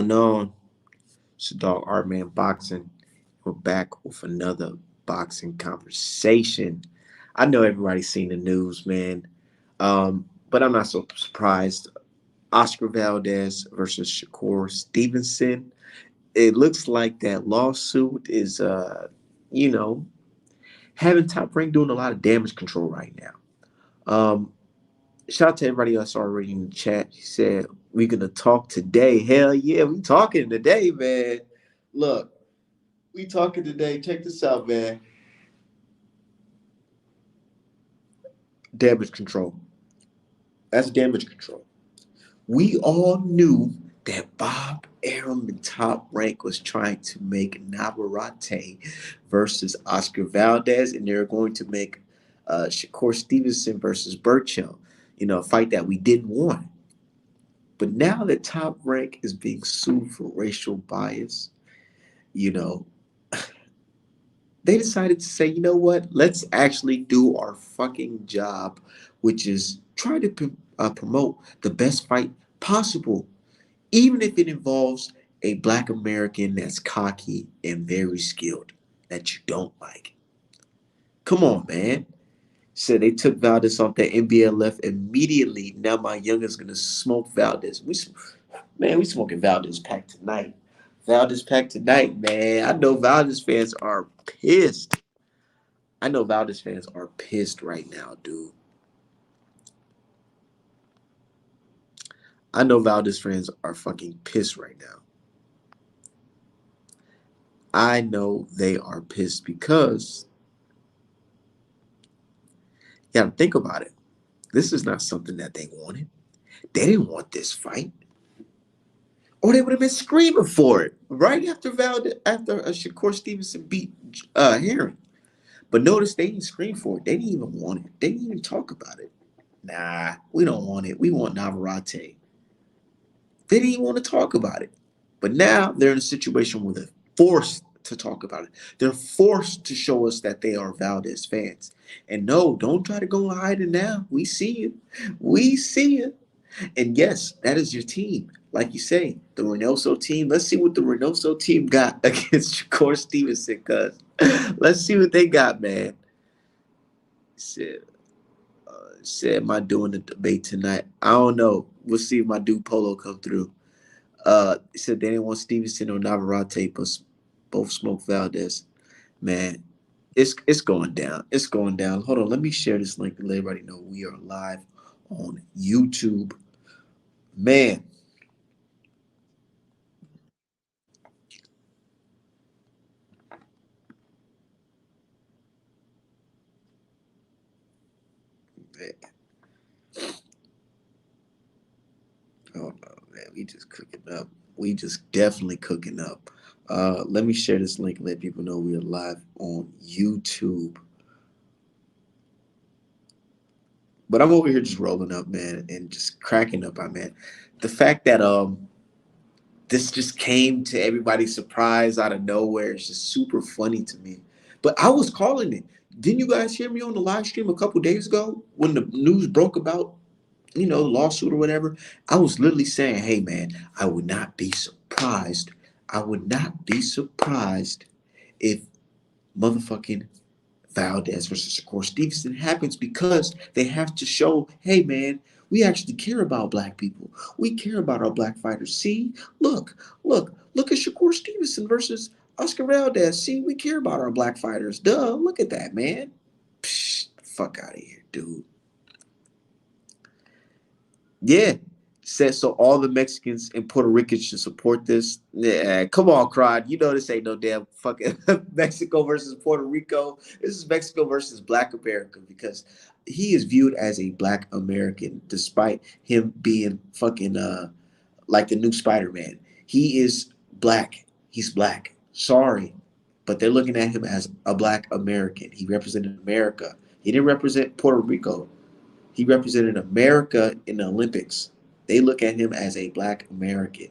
going on? It's the dog Art Man Boxing. We're back with another boxing conversation. I know everybody's seen the news, man. But I'm not so surprised. Oscar Valdez versus Shakur Stevenson. It looks like that lawsuit is you know, having Top Rank doing a lot of damage control right now. Shout out to everybody else already in the chat. He said we're gonna talk today. Hell yeah, we talking today, man. Look, we talking today. Check this out, man. Damage control. That's damage control. We all knew that Bob Arum and Top Rank was trying to make Navarrete versus Oscar Valdez, and they're going to make Shakur Stevenson versus Burchill. A fight that we didn't want. But now that Top Rank is being sued for racial bias, you know, they decided to say, you know what? Let's actually do our fucking job, which is try to promote the best fight possible, even if it involves a black American that's cocky and very skilled that you don't like. Come on, man. Said they took Valdez off that NBLF immediately. Now my youngest gonna smoke Valdez. We smoking Valdez pack tonight. Valdez pack tonight, man. I know Valdez fans are pissed. I know Valdez fans are pissed right now, dude. I know Valdez fans are fucking pissed right now. I know they are pissed because you gotta think about it. This is not something that they wanted. They didn't want this fight. Or they would have been screaming for it right after Shakur Stevenson beat Herring. But notice they didn't scream for it. They didn't even want it. They didn't even talk about it. Nah, we don't want it. We want Navarrete. They didn't even want to talk about it. But now they're in a situation where they're forced to talk about it. They're forced to show us that they are Valdez fans. And no, don't try to go hide it now. We see you. We see you. And yes, that is your team. Like you say, the Reynoso team. Let's see what the Reynoso team got against Shakur Stevenson, cuz. Let's see what they got, man. Said, said my doing the debate tonight. I don't know. We'll see if my dude Polo come through. Said they didn't want Stevenson or Navarrete, but both smoke Valdez. Man, it's going down. It's going down. Hold on, let me share this link to let everybody know we are live on YouTube. Man, oh no, man, we just cooking up. We just definitely cooking up. Let me share this link and let people know we are live on YouTube. But I'm over here just rolling up, man, and just cracking up. Man, the fact that this just came to everybody's surprise out of nowhere is just super funny to me. But I was calling it. Didn't you guys hear me on the live stream a couple days ago when the news broke about lawsuit or whatever? I was literally saying, hey man, I would not be surprised. I would not be surprised if motherfucking Valdez versus Shakur Stevenson happens because they have to show, hey man, we actually care about black people. We care about our black fighters. See, look at Shakur Stevenson versus Oscar Valdez. See, we care about our black fighters. Duh, look at that, man. Psh, fuck out of here, dude. Yeah. Said so all the Mexicans and Puerto Ricans should support this. Yeah, come on, Crod. You know this ain't no damn fucking Mexico versus Puerto Rico. This is Mexico versus Black America because he is viewed as a Black American despite him being fucking like the new Spider-Man. He is black. He's black. Sorry. But they're looking at him as a Black American. He represented America. He didn't represent Puerto Rico. He represented America in the Olympics. They look at him as a Black American.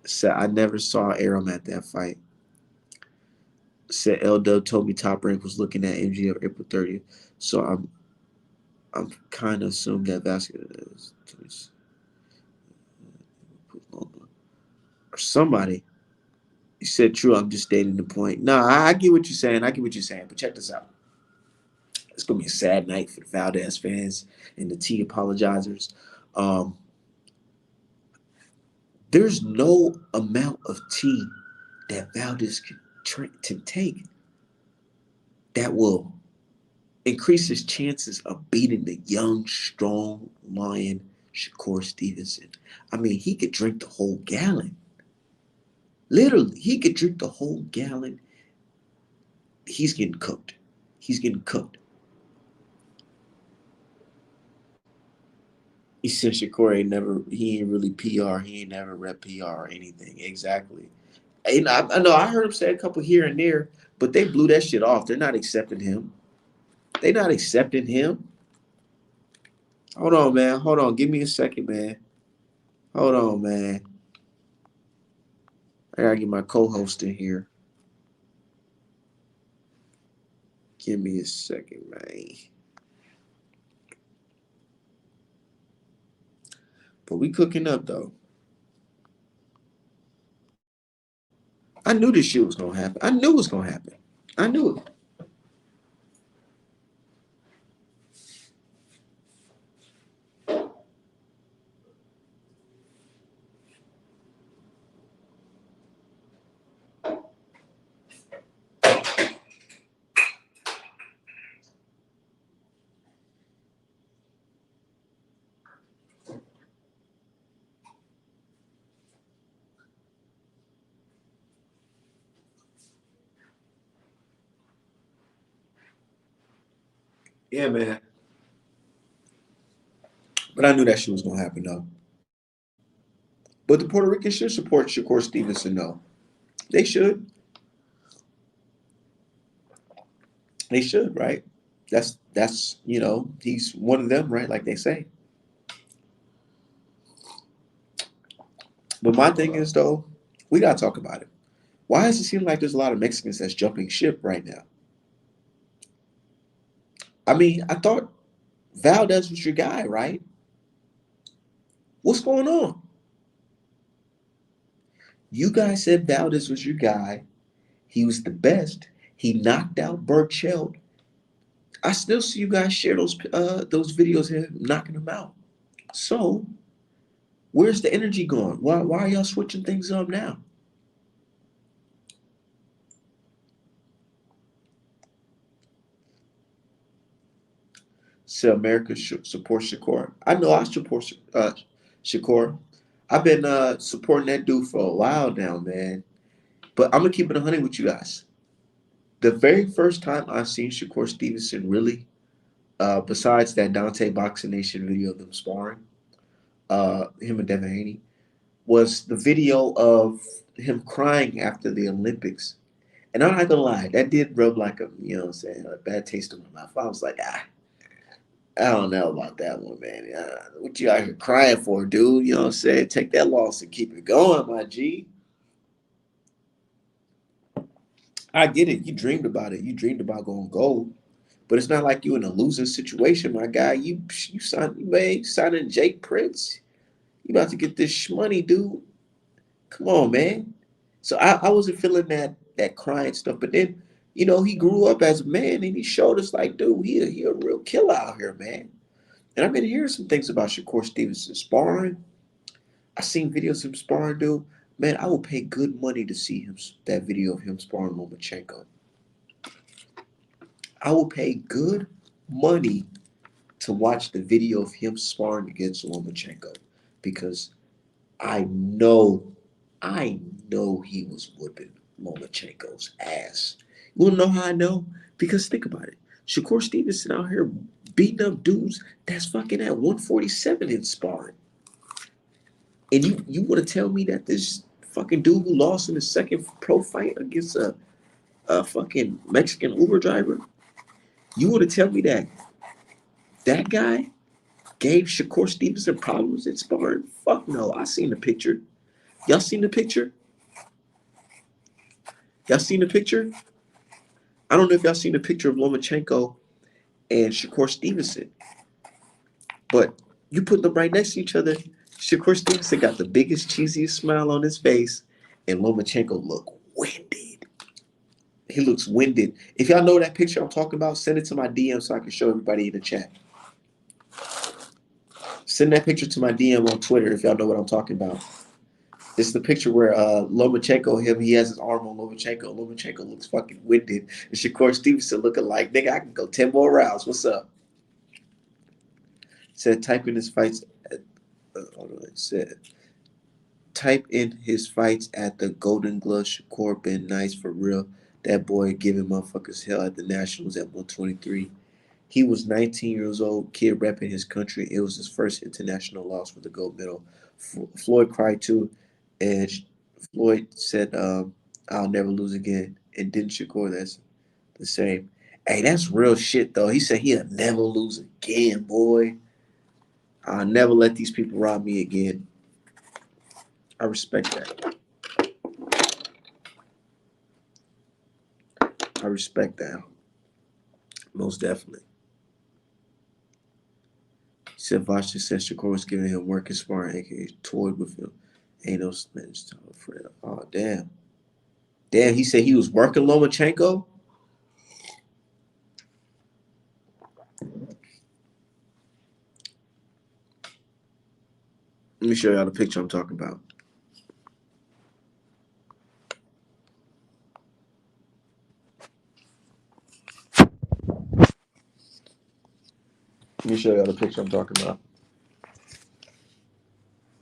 So I never saw Arum at that fight. Said L Dub told me Top Rank was looking at MGF April 30th. So I'm kind of assuming that Vasquez is somebody. You said true. I'm just stating the point. No, I get what you're saying. I get what you're saying. But check this out. It's gonna be a sad night for the Valdez fans and the T apologizers. Um, there's no amount of tea that Valdez can take that will increase his chances of beating the young, strong lion Shakur Stevenson. I mean, he could drink the whole gallon. Literally, he could drink the whole gallon. He's getting cooked. He's getting cooked. He said Shakur he ain't really PR. He ain't never rep PR or anything. Exactly. And I know I heard him say a couple here and there, but they blew that shit off. They're not accepting him. They're not accepting him. Hold on, man. Hold on. Give me a second, man. Hold on, man. I gotta get my co-host in here. Give me a second, man. But we cooking up though. I knew this shit was gonna happen. I knew it was gonna happen. I knew it. Yeah, man. But I knew that shit was gonna happen though. But the Puerto Ricans should support Shakur Stevenson though. They should. They should, right? That's he's one of them, right? Like they say. But my thing is though, we gotta talk about it. Why does it seem like there's a lot of Mexicans that's jumping ship right now? I mean, I thought Valdez was your guy, right? What's going on? You guys said Valdez was your guy. He was the best. He knocked out Burchell. I still see you guys share those videos of him knocking him out. So where's the energy going? Why are y'all switching things up now? So America should support Shakur. I know I support Shakur. I've been supporting that dude for a while now, man. But I'm gonna keep it 100 with you guys. The very first time I seen Shakur Stevenson really, besides that Dante Boxing Nation video of them sparring, him and Devin Haney, was the video of him crying after the Olympics. And I'm not gonna lie, that did rub like a bad taste in my mouth. I was like, I don't know about that one, man. What you out here crying for, dude? You know what I'm saying? Take that loss and keep it going, my G. I get it. You dreamed about it. You dreamed about going gold. But it's not like you in a losing situation, my guy. You signing Jake Prince. You about to get this money, dude. Come on, man. So I wasn't feeling that crying stuff. But then, he grew up as a man and he showed us like, dude, he a real killer out here, man. And I've been hearing some things about Shakur Stevenson sparring. I seen videos of him sparring, dude. Man, I will pay good money to see that video of him sparring Lomachenko. I will pay good money to watch the video of him sparring against Lomachenko because I know, I know he was whooping Lomachenko's ass. You wanna know how I know? Because think about it. Shakur Stevenson out here beating up dudes that's fucking at 147 in sparring. And you want to tell me that this fucking dude who lost in the second pro fight against a fucking Mexican Uber driver, you want to tell me that guy gave Shakur Stevenson problems in sparring? Fuck no. I seen the picture. Y'all seen the picture? Y'all seen the picture? I don't know if y'all seen the picture of Lomachenko and Shakur Stevenson, but you put them right next to each other. Shakur Stevenson got the biggest, cheesiest smile on his face, and Lomachenko look winded. He looks winded. If y'all know that picture I'm talking about, send it to my DM so I can show everybody in the chat. Send that picture to my DM on Twitter if y'all know what I'm talking about. It's the picture where Lomachenko, he has his arm on Lomachenko. Lomachenko looks fucking winded. And Shakur Stevenson looking like, nigga, I can go 10 more rounds. What's up? Said type in his fights. It said type in his fights at the Golden Glove. Shakur been nice for real. That boy giving motherfuckers hell at the Nationals at 123. He was 19 years old, kid repping his country. It was his first international loss with the gold medal. Floyd cried too, and Floyd said, "I'll never lose again." And didn't Shakur? That's the same. Hey, that's real shit though. He said he'll never lose again, boy. I'll never let these people rob me again. I respect that. I respect that. Most definitely. He said Vasha said Shakur was giving him work and sparring, aka toyed with him. Ain't no snitch for him. Oh damn. Damn, he said he was working Lomachenko? Let me show y'all the picture I'm talking about. Let me show y'all the picture I'm talking about.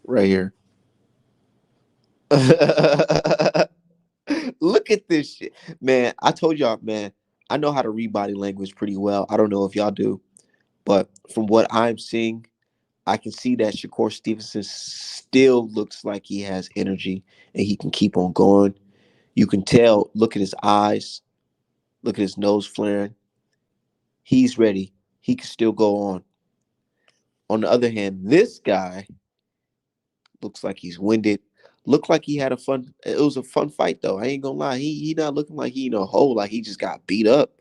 Right here. Look at this shit. Man, I told y'all, man, I know how to read body language pretty well. I don't know if y'all do, but from what I'm seeing, I can see that Shakur Stevenson still looks like he has energy and he can keep on going. You can tell, look at his eyes, look at his nose flaring. He's ready. He can still go on. On the other hand, this guy looks like he's winded. Looked like he had a fun. It was a fun fight though. I ain't gonna lie. He not looking like he in a hole. Like he just got beat up.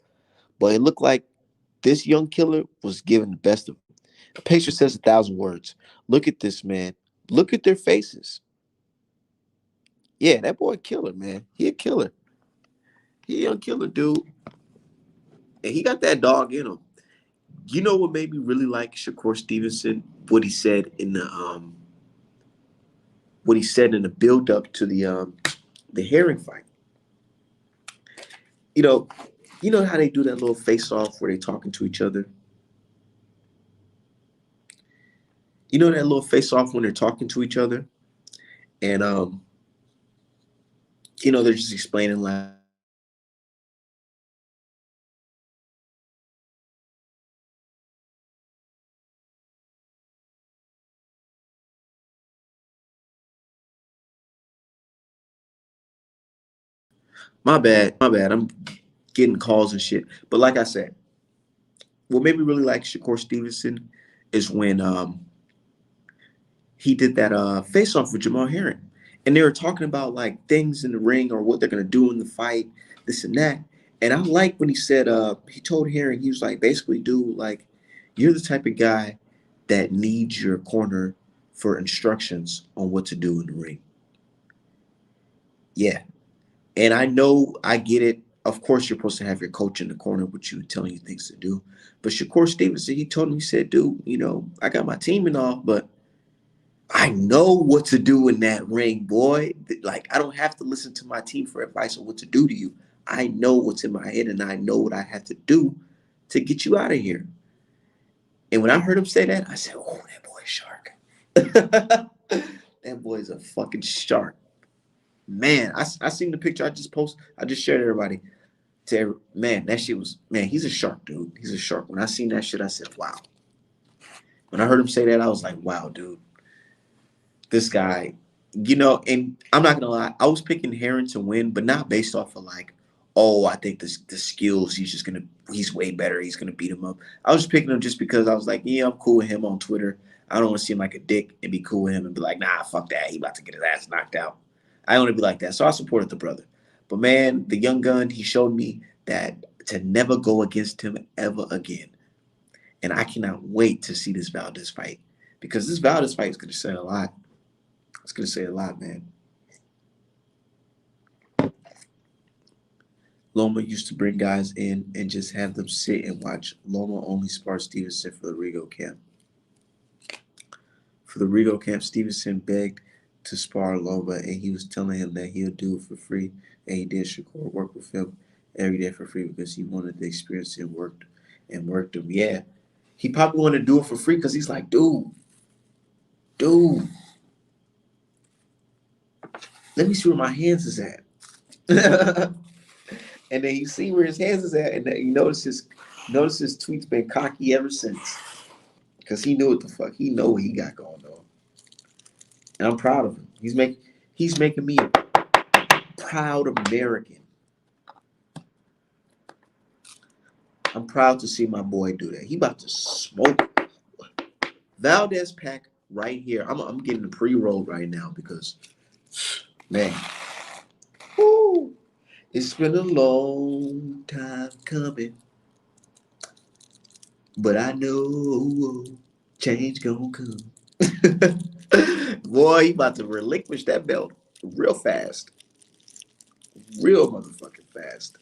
But it looked like this young killer was giving the best of him. A picture says 1,000 words. Look at this man. Look at their faces. Yeah, that boy a killer, man. He a killer. He a young killer, dude. And he got that dog in him. You know what made me really like Shakur Stevenson? What he said in the build up to the Herring fight. You know, you know how they do that little face off where they talking to each other. You know that little face off when they're talking to each other, and they're just explaining like, my bad, I'm getting calls and shit. But like I said, what made me really like Shakur Stevenson is when he did that face off with Jamal Herring. And they were talking about like things in the ring or what they're gonna do in the fight, this and that. And I like when he said he told Herring, he was like, basically, dude, like, you're the type of guy that needs your corner for instructions on what to do in the ring. Yeah. And I know I get it. Of course, you're supposed to have your coach in the corner with you telling you things to do. But Shakur Stevenson, he told me, he said, dude, I got my team and all, but I know what to do in that ring, boy. Like, I don't have to listen to my team for advice on what to do to you. I know what's in my head and I know what I have to do to get you out of here. And when I heard him say that, I said, oh, that boy's shark. That boy's a fucking shark. Man, I seen the picture I just posted. I just shared everybody. Man, that shit was, man, he's a shark, dude. He's a shark. When I seen that shit, I said, wow. When I heard him say that, I was like, wow, dude. This guy, and I'm not gonna lie, I was picking Heron to win, but not based off of like, oh, I think the skills he's way better, he's gonna beat him up. I was just picking him just because I was like, yeah, I'm cool with him on Twitter. I don't want to seem like a dick and be cool with him and be like, nah, fuck that, he about to get his ass knocked out. I don't want to be like that, so I supported the brother. But man, the young gun, he showed me that to never go against him ever again. And I cannot wait to see this Valdez fight because this Valdez fight is gonna say a lot. It's gonna say a lot, man. Loma used to bring guys in and just have them sit and watch. Loma only sparred Stevenson for the Rigo camp. For the Rigo camp, Stevenson begged to spar Loma, and he was telling him that he'll do it for free. And he did. Shakur work with him every day for free because he wanted the experience and worked him. Yeah, he probably wanted to do it for free because he's like, dude, let me see where my hands is at. And then you see where his hands is at, and then you notice his tweets been cocky ever since. Cause he knew what the fuck. He know what he got going on. And I'm proud of him. He's making me a proud American. I'm proud to see my boy do that. He about to smoke. Valdez pack right here. I'm getting the pre-roll right now because man, whoo, it's been a long time coming. But I know change gonna come. Boy, he about to relinquish that belt real fast. Real motherfucking fast.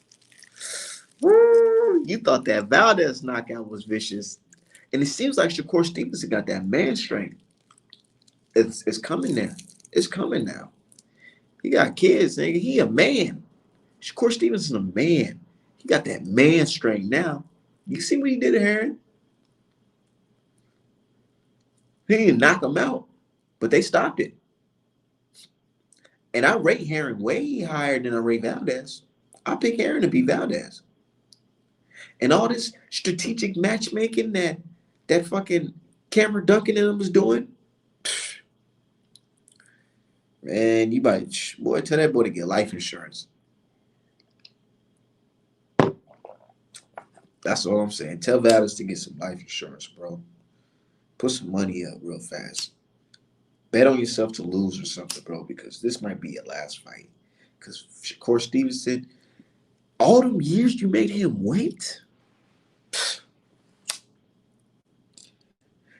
Woo! You thought that Valdez knockout was vicious. And it seems like Shakur Stevenson got that man strength. It's coming now. It's coming now. He got kids, nigga. He a man. Shakur Stevenson a man. He got that man strength now. You see what he did to Heron? He didn't knock him out, but they stopped it. And I rate Heron way higher than I rate Valdez. I pick Heron to beat Valdez. And all this strategic matchmaking that fucking Cameron Duncan and them was doing, man, you might, boy, tell that boy to get life insurance. That's all I'm saying. Tell Valdez to get some life insurance, bro. Put some money up real fast. Bet on yourself to lose or something, bro, because this might be your last fight. Because Shakur Stevenson, all them years you made him wait.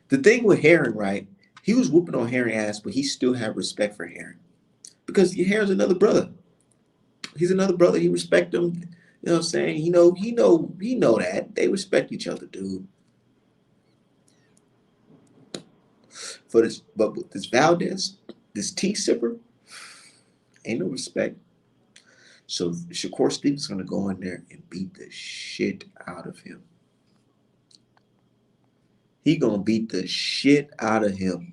The thing with Heron, right? He was whooping on Heron ass, but he still had respect for Heron because Heron's another brother. He's another brother. He respect him. You know what I'm saying? He know that they respect each other, dude. For this, but with this Valdez, this tea sipper, ain't no respect. So Shakur Stevens gonna go in there and beat the shit out of him. He gonna beat the shit out of him.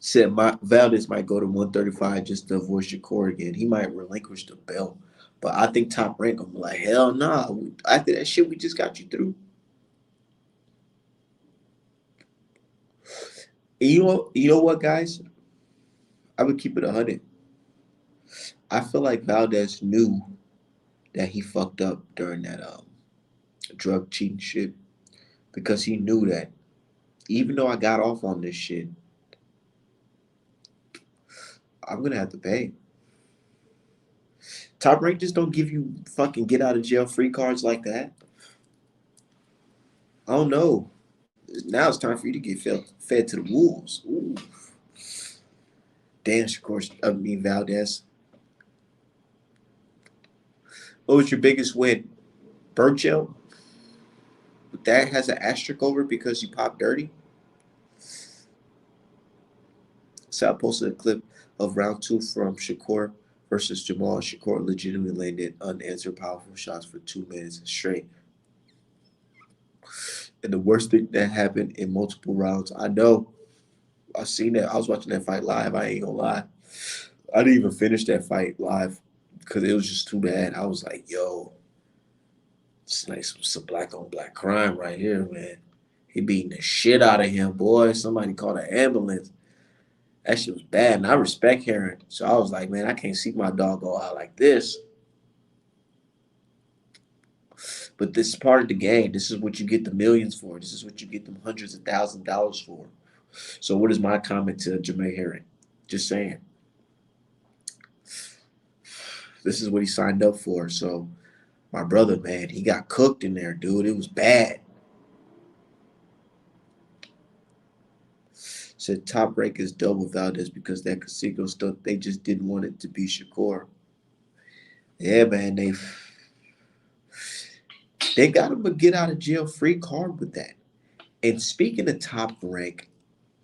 Said Valdez might go to 135 just to avoid Shakur again. He might relinquish the belt. But I think Top Rank, I'm like, hell nah. After that shit we just got you through. And you know what, guys? I would keep it 100. I feel like Valdez knew that he fucked up during that drug cheating shit because he knew that even though I got off on this shit, I'm gonna have to pay. Top Rank just don't give you fucking get out of jail free cards like that. I don't know. Now it's time for you to get fed to the wolves. Ooh. Damn, Shakur, Valdez. What was your biggest win? Burchill? That has an asterisk over it because you popped dirty? So I posted a clip of round 2 from Shakur versus Jamal. Shakur legitimately landed unanswered powerful shots for 2 minutes straight. And the worst thing that happened in multiple rounds, I know. I seen that. I was watching that fight live. I ain't gonna lie. I didn't even finish that fight live because it was just too bad. I was like, yo, it's like some black on black crime right here, man. He beating the shit out of him, boy. Somebody called an ambulance. That shit was bad. And I respect Heron. So I was like, man, I can't see my dog go out like this. But this is part of the game. This is what you get the millions for. This is what you get them hundreds of thousands of dollars for. So what is my comment to Jermaine Heron? Just saying. This is what he signed up for. So my brother, man, he got cooked in there, dude. It was bad. Said Top Rank is double Valdez because that casino stuff, they just didn't want it to be Shakur. Yeah, man, they got him a get out of jail free card with that. And speaking of Top Rank,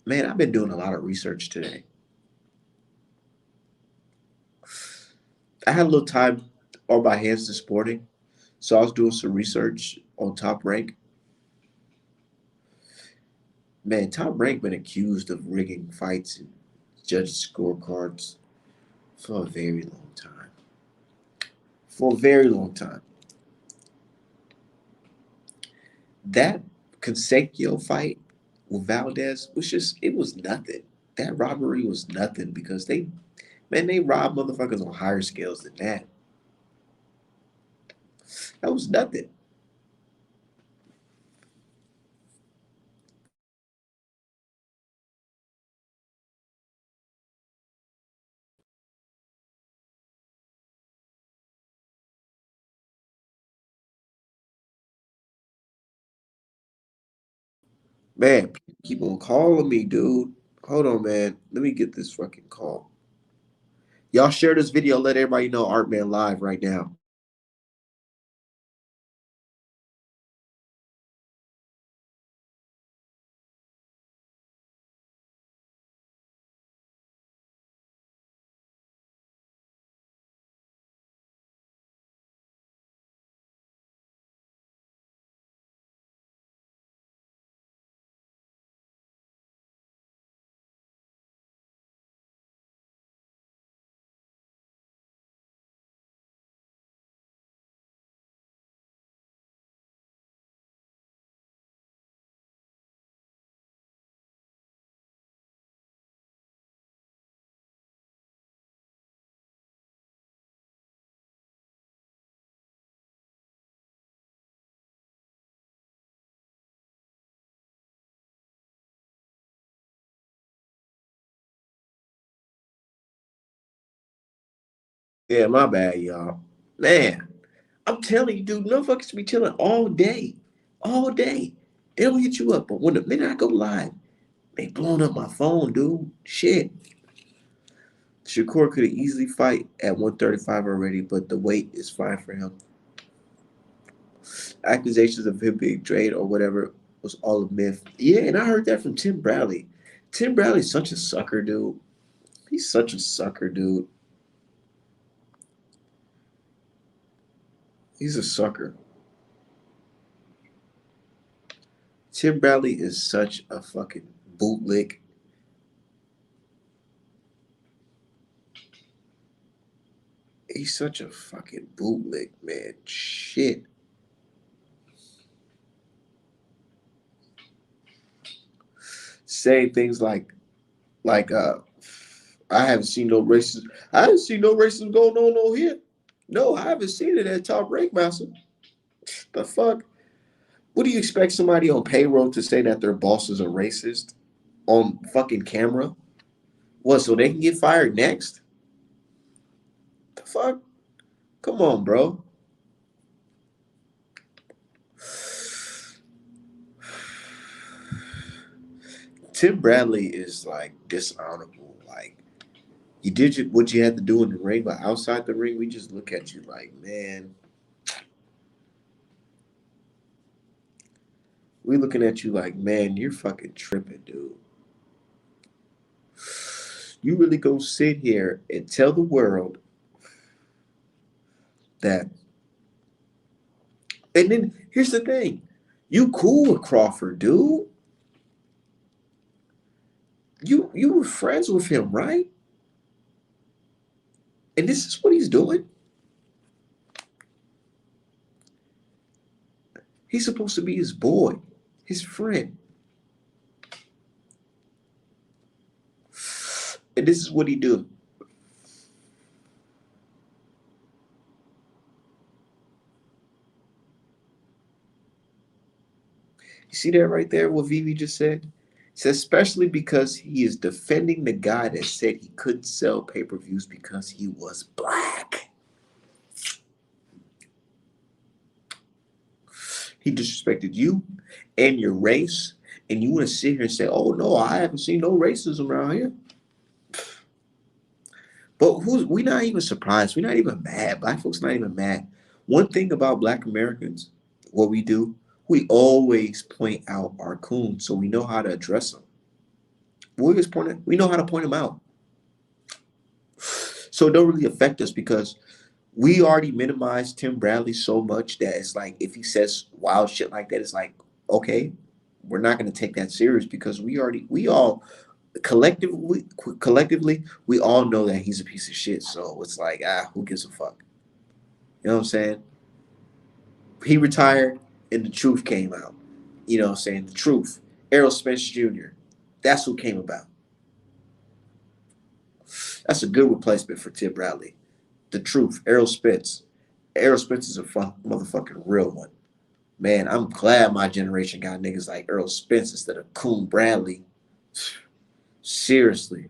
man, I've been doing a lot of research today. I had a little time on my hands this morning, so I was doing some research on Top Rank. Man, Top Rank been accused of rigging fights and judging scorecards for a very long time. For a very long time. That Consecuo fight with Valdez was just, it was nothing. That robbery was nothing because they rob motherfuckers on higher scales than that. That was nothing. Man, keep on calling me, dude. Hold on, man. Let me get this fucking call. Y'all share this video. Let everybody know Art Man live right now. Yeah, my bad, y'all. Man, I'm telling you, dude, motherfuckers be chilling all day. All day. They don't hit you up. But when the minute I go live, they blowing up my phone, dude. Shit. Shakur could have easily fight at 135 already, but the weight is fine for him. Accusations of him being drained or whatever was all a myth. Yeah, and I heard that from Tim Bradley. Tim Bradley's such a sucker, dude. He's such a sucker, dude. He's a sucker. Tim Bradley is such a fucking bootlick. He's such a fucking bootlick, man. Shit. Saying things like I haven't seen no racism. I haven't seen no racism going on over here. No, I haven't seen it at Top Rank Master. The fuck? What do you expect somebody on payroll to say that their bosses are racist on fucking camera? What, so they can get fired next? The fuck? Come on, bro. Tim Bradley is like dishonorable. Like you did what you had to do in the ring, but outside the ring, we just look at you like, man, we looking at you like, man, you're fucking tripping, dude. You really go sit here and tell the world that. And then here's the thing, you cool with Crawford, dude. You were friends with him, right? And this is what he's doing. He's supposed to be his boy, his friend. And this is what he do. You see that right there, what Vivi just said? It says, especially because he is defending the guy that said he couldn't sell pay-per-views because he was black. He disrespected you and your race, and you want to sit here and say, oh no, I haven't seen no racism around here. But we not even surprised. We're not even mad. Black folks not even mad. One thing about Black Americans, what we do, we always point out our coons, so we know how to address them. We always point it. We know how to point them out, so it don't really affect us because we already minimized Tim Bradley so much that it's like if he says wild shit like that, it's like okay, we're not going to take that serious because we all collectively we all know that he's a piece of shit. So it's like who gives a fuck? You know what I'm saying? He retired and the truth came out. You know what I'm saying? The truth. Errol Spence Jr. That's who came about. That's a good replacement for Tim Bradley. The truth. Errol Spence. Errol Spence is a motherfucking real one. Man, I'm glad my generation got niggas like Earl Spence instead of Coon Bradley. Seriously.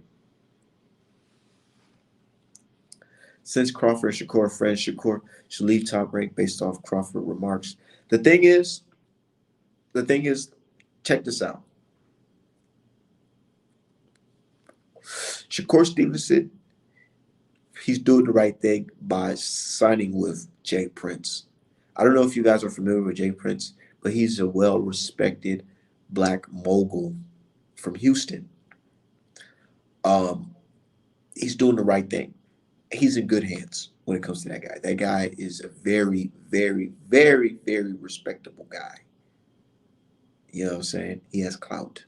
Since Crawford and Shakur are friends, Shakur should leave Top Rank based off Crawford remarks. The thing is, check this out. Shakur Stevenson, he's doing the right thing by signing with Jay Prince. I don't know if you guys are familiar with Jay Prince, but he's a well-respected black mogul from Houston. He's doing the right thing. He's in good hands when it comes to that guy. That guy is a very, very, very, very respectable guy. You know what I'm saying? He has clout.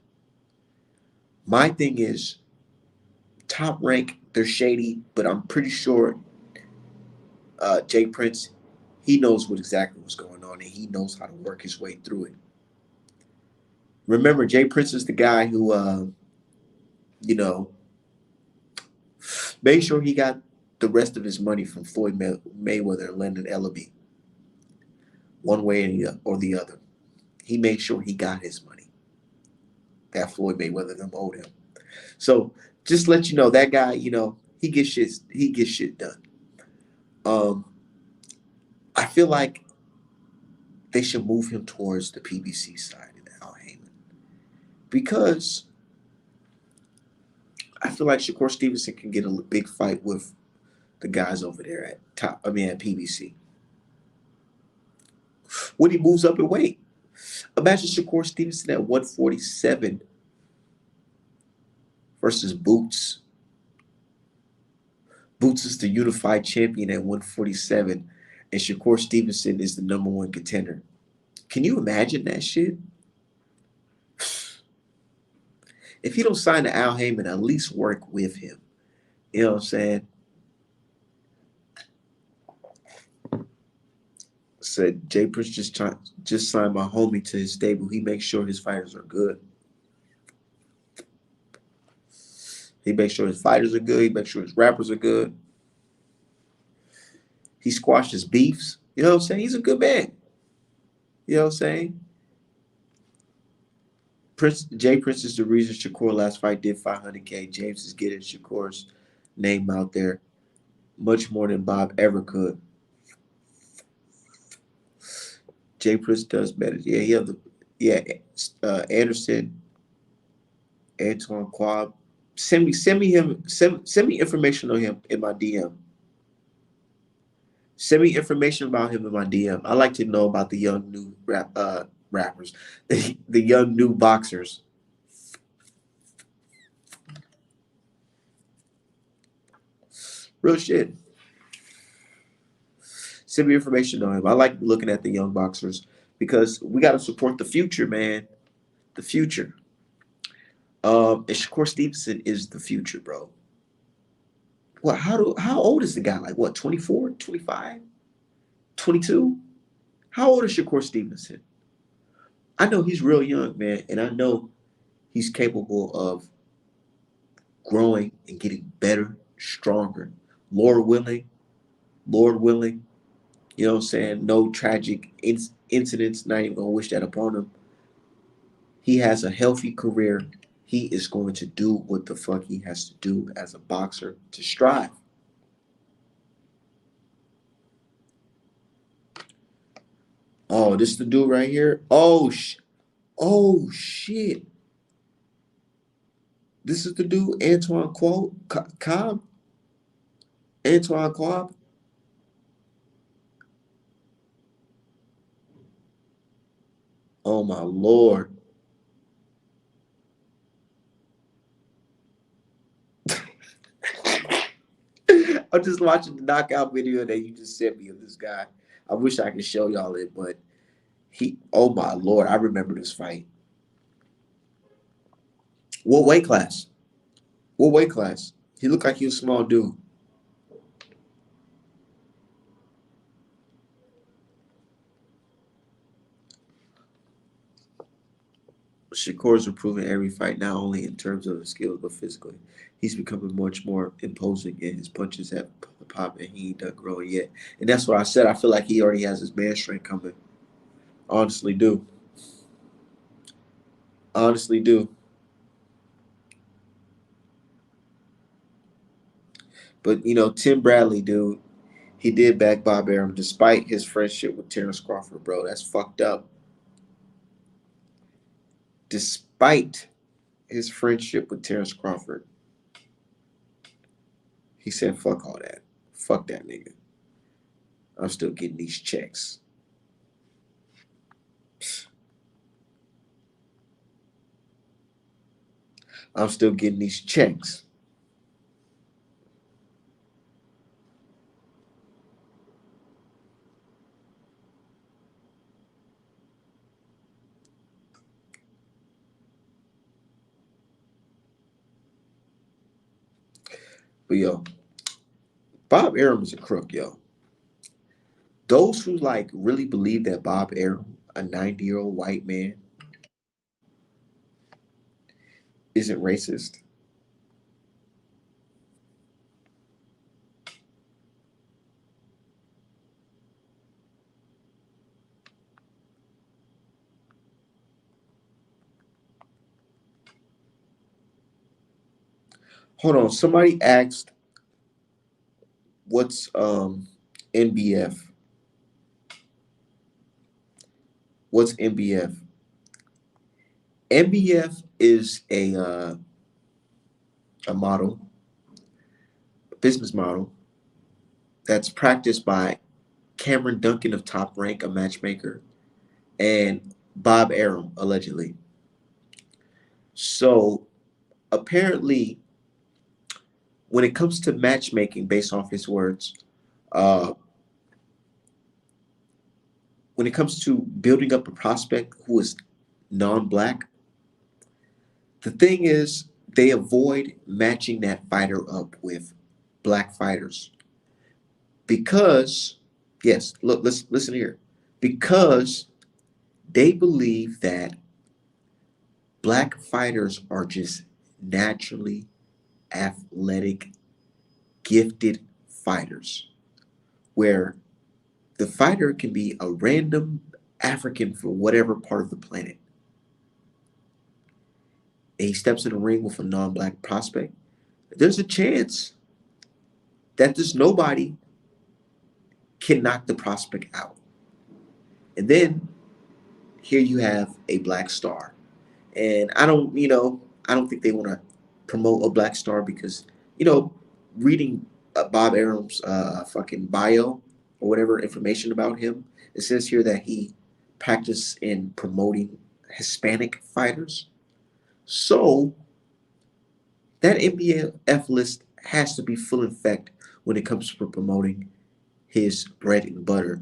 My thing is, Top Rank, they're shady, but I'm pretty sure Jay Prince, he knows exactly what's going on and he knows how to work his way through it. Remember, Jay Prince is the guy who, you know, made sure he got the rest of his money from Floyd Mayweather and Lyndon Ellaby, one way or the other. He made sure he got his money that Floyd Mayweather them owed him. So just let you know that guy, he gets shit done. I feel like they should move him towards the PBC side and Al Heyman because I feel like Shakur Stevenson can get a big fight with the guys over there at PBC. When he moves up in weight, imagine Shakur Stevenson at 147 versus Boots. Boots is the unified champion at 147, and Shakur Stevenson is the number one contender. Can you imagine that shit? If he don't sign to Al Heyman, at least work with him. You know what I'm saying? Said Jay Prince just signed my homie to his stable. He makes sure his fighters are good. He makes sure his fighters are good. He makes sure his rappers are good. He squashed his beefs. You know what I'm saying? He's a good man. You know what I'm saying? Jay Prince is the reason Shakur last fight did 500K. James is getting Shakur's name out there much more than Bob ever could. Jay Prince does better. Anderson, Antoine Quab. Send me information on him in my DM. Send me information about him in my DM. I like to know about the young new rappers, the young new boxers. Real shit. Send me information on him. I like looking at the young boxers because we got to support the future, man. The future. And Shakur Stevenson is the future, bro. Well, how old is the guy? Like what, 24, 25, 22? How old is Shakur Stevenson? I know he's real young, man, and I know he's capable of growing and getting better, stronger. Lord willing, you know what I'm saying? No tragic incidents, not even gonna wish that upon him. He has a healthy career. He is going to do what the fuck he has to do as a boxer to strive. Oh, this is the dude right here. Oh shit. This is the dude, Antoine Cobb. Antoine Cobb. Oh my lord. I'm just watching the knockout video that you just sent me of this guy. I wish I could show y'all it, but oh my lord, I remember this fight. What weight class? What weight class? He looked like he was a small dude. Shakur's improving every fight, not only in terms of his skills, but physically. He's becoming much more imposing, and his punches have pop, and he ain't done growing yet. And that's what I said. I feel like he already has his man strength coming. Honestly, do. Honestly, do. But, Tim Bradley, dude, he did back Bob Arum despite his friendship with Terrence Crawford, bro. That's fucked up. Despite his friendship with Terrence Crawford, he said, fuck all that. Fuck that nigga. I'm still getting these checks. I'm still getting these checks. But yo, Bob Arum is a crook, yo. Those who like really believe that Bob Arum, a 90-year-old white man, isn't racist. Hold on. Somebody asked what's NBF? What's NBF? NBF is a model, a business model that's practiced by Cameron Duncan of Top Rank, a matchmaker, and Bob Arum, allegedly. So apparently, when it comes to matchmaking, based off his words, uh, when it comes to building up a prospect who is non-black, the thing is they avoid matching that fighter up with black fighters because, yes, look, listen here, because they believe that black fighters are just naturally athletic, gifted fighters, where the fighter can be a random African from whatever part of the planet. And he steps in the ring with a non-black prospect. There's a chance that this nobody can knock the prospect out. And then here you have a black star. And I don't think they want to promote a black star because, you know, reading Bob Arum's fucking bio or whatever information about him, it says here that he practiced in promoting Hispanic fighters. So that NBF list has to be full in effect when it comes to promoting his bread and butter,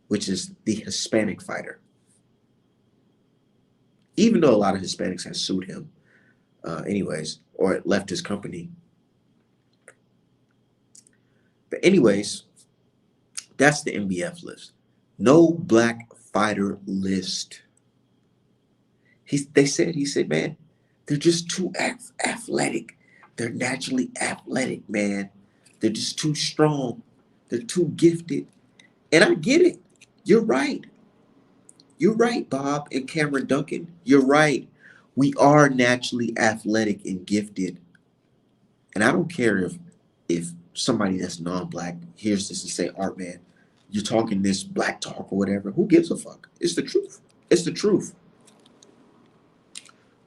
which is the Hispanic fighter. Even though a lot of Hispanics have sued him, anyways, or left his company. But anyways, that's the MBF list. No black fighter list. He said, man, they're just too athletic. They're naturally athletic, man. They're just too strong. They're too gifted. And I get it. You're right. You're right, Bob and Cameron Duncan. You're right. We are naturally athletic and gifted. And I don't care if somebody that's non-black hears this and say, Art man, you're talking this black talk or whatever. Who gives a fuck? It's the truth. It's the truth.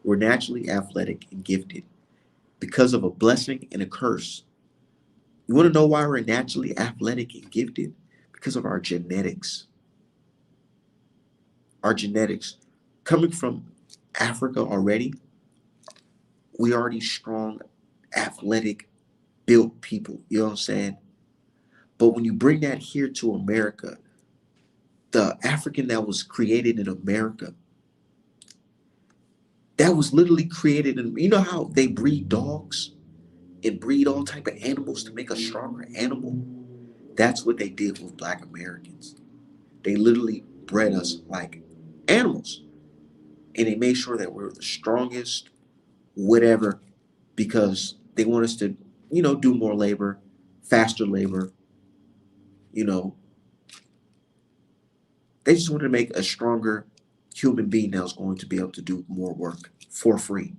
We're naturally athletic and gifted because of a blessing and a curse. You want to know why we're naturally athletic and gifted? Because of our genetics. Our genetics. Coming from Africa already, we already strong, athletic, built people. You know what I'm saying? But when you bring that here to America, the African that was created in America, that was literally created in, you know how they breed dogs and breed all type of animals to make a stronger animal? That's what they did with Black Americans. They literally bred us like animals, and they made sure that we're the strongest, whatever, because they want us to, do more labor, faster labor. You know, they just wanted to make a stronger human being that was going to be able to do more work for free.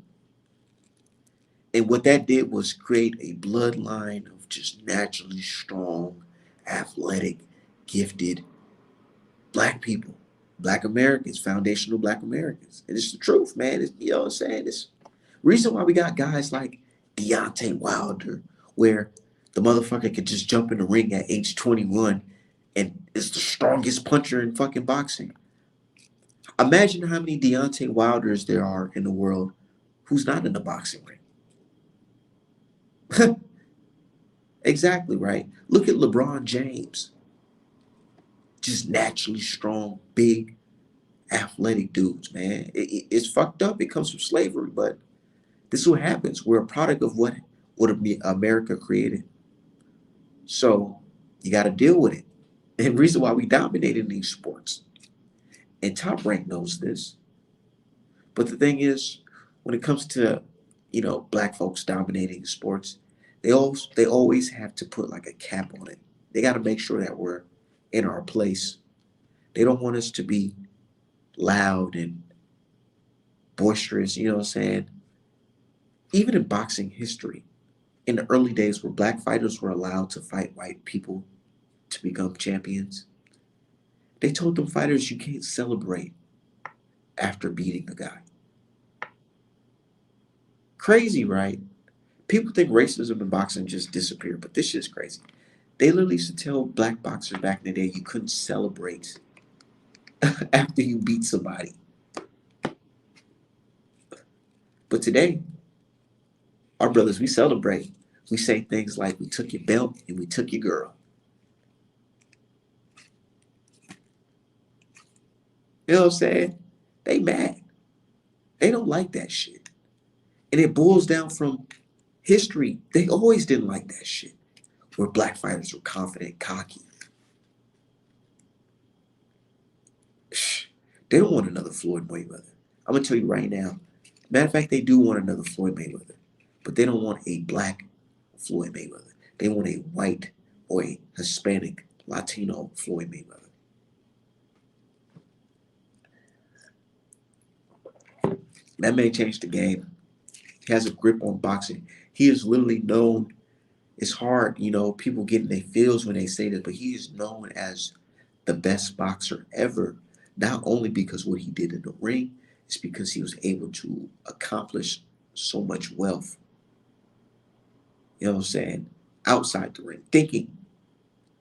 And what that did was create a bloodline of just naturally strong, athletic, gifted Black people, Black Americans, foundational Black Americans. And it's the truth, man. You know what I'm saying? It's reason why we got guys like Deontay Wilder, where the motherfucker could just jump in the ring at age 21 and is the strongest puncher in fucking boxing. Imagine how many Deontay Wilders there are in the world who's not in the boxing ring. Exactly right. Look at LeBron James. Just naturally strong, big, athletic dudes, man. It's fucked up. It comes from slavery, but this is what happens. We're a product of what America created. So you got to deal with it. And the reason why we dominate in these sports, and Top Rank knows this. But the thing is, when it comes to Black folks dominating sports, they always have to put like a cap on it. They got to make sure that we're in our place. They don't want us to be loud and boisterous. You know what I'm saying? Even in boxing history, in the early days where Black fighters were allowed to fight white people to become champions, they told them fighters you can't celebrate after beating a guy. Crazy, right? People think racism in boxing just disappeared, but this shit's crazy. They literally used to tell Black boxers back in the day you couldn't celebrate after you beat somebody. But today, our brothers, we celebrate. We say things like, we took your belt and we took your girl. You know what I'm saying? They mad. They don't like that shit. And it boils down from history. They always didn't like that shit. Where Black fighters were confident, cocky. They don't want another Floyd Mayweather. I'm going to tell you right now. Matter of fact, they do want another Floyd Mayweather. But they don't want a Black Floyd Mayweather. They want a white or a Hispanic, Latino Floyd Mayweather. That may change the game. He has a grip on boxing. He is literally known. It's hard, people get in their feels when they say this, but he is known as the best boxer ever. Not only because what he did in the ring, it's because he was able to accomplish so much wealth. You know what I'm saying? Outside the ring, thinking,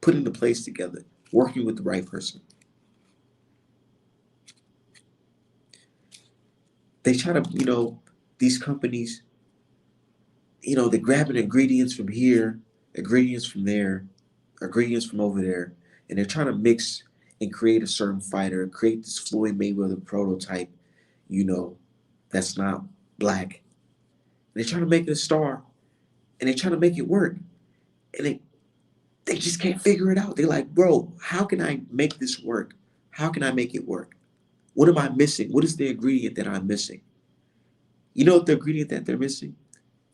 putting the place together, working with the right person. They try to, these companies, they're grabbing ingredients from here, ingredients from there, ingredients from over there, and they're trying to mix and create a certain fighter and create this Floyd Mayweather prototype, you know, that's not Black. And they're trying to make it a star, and they're trying to make it work, and they just can't figure it out. They're like, bro, how can I make this work? How can I make it work? What am I missing? What is the ingredient that I'm missing? You know what the ingredient that they're missing?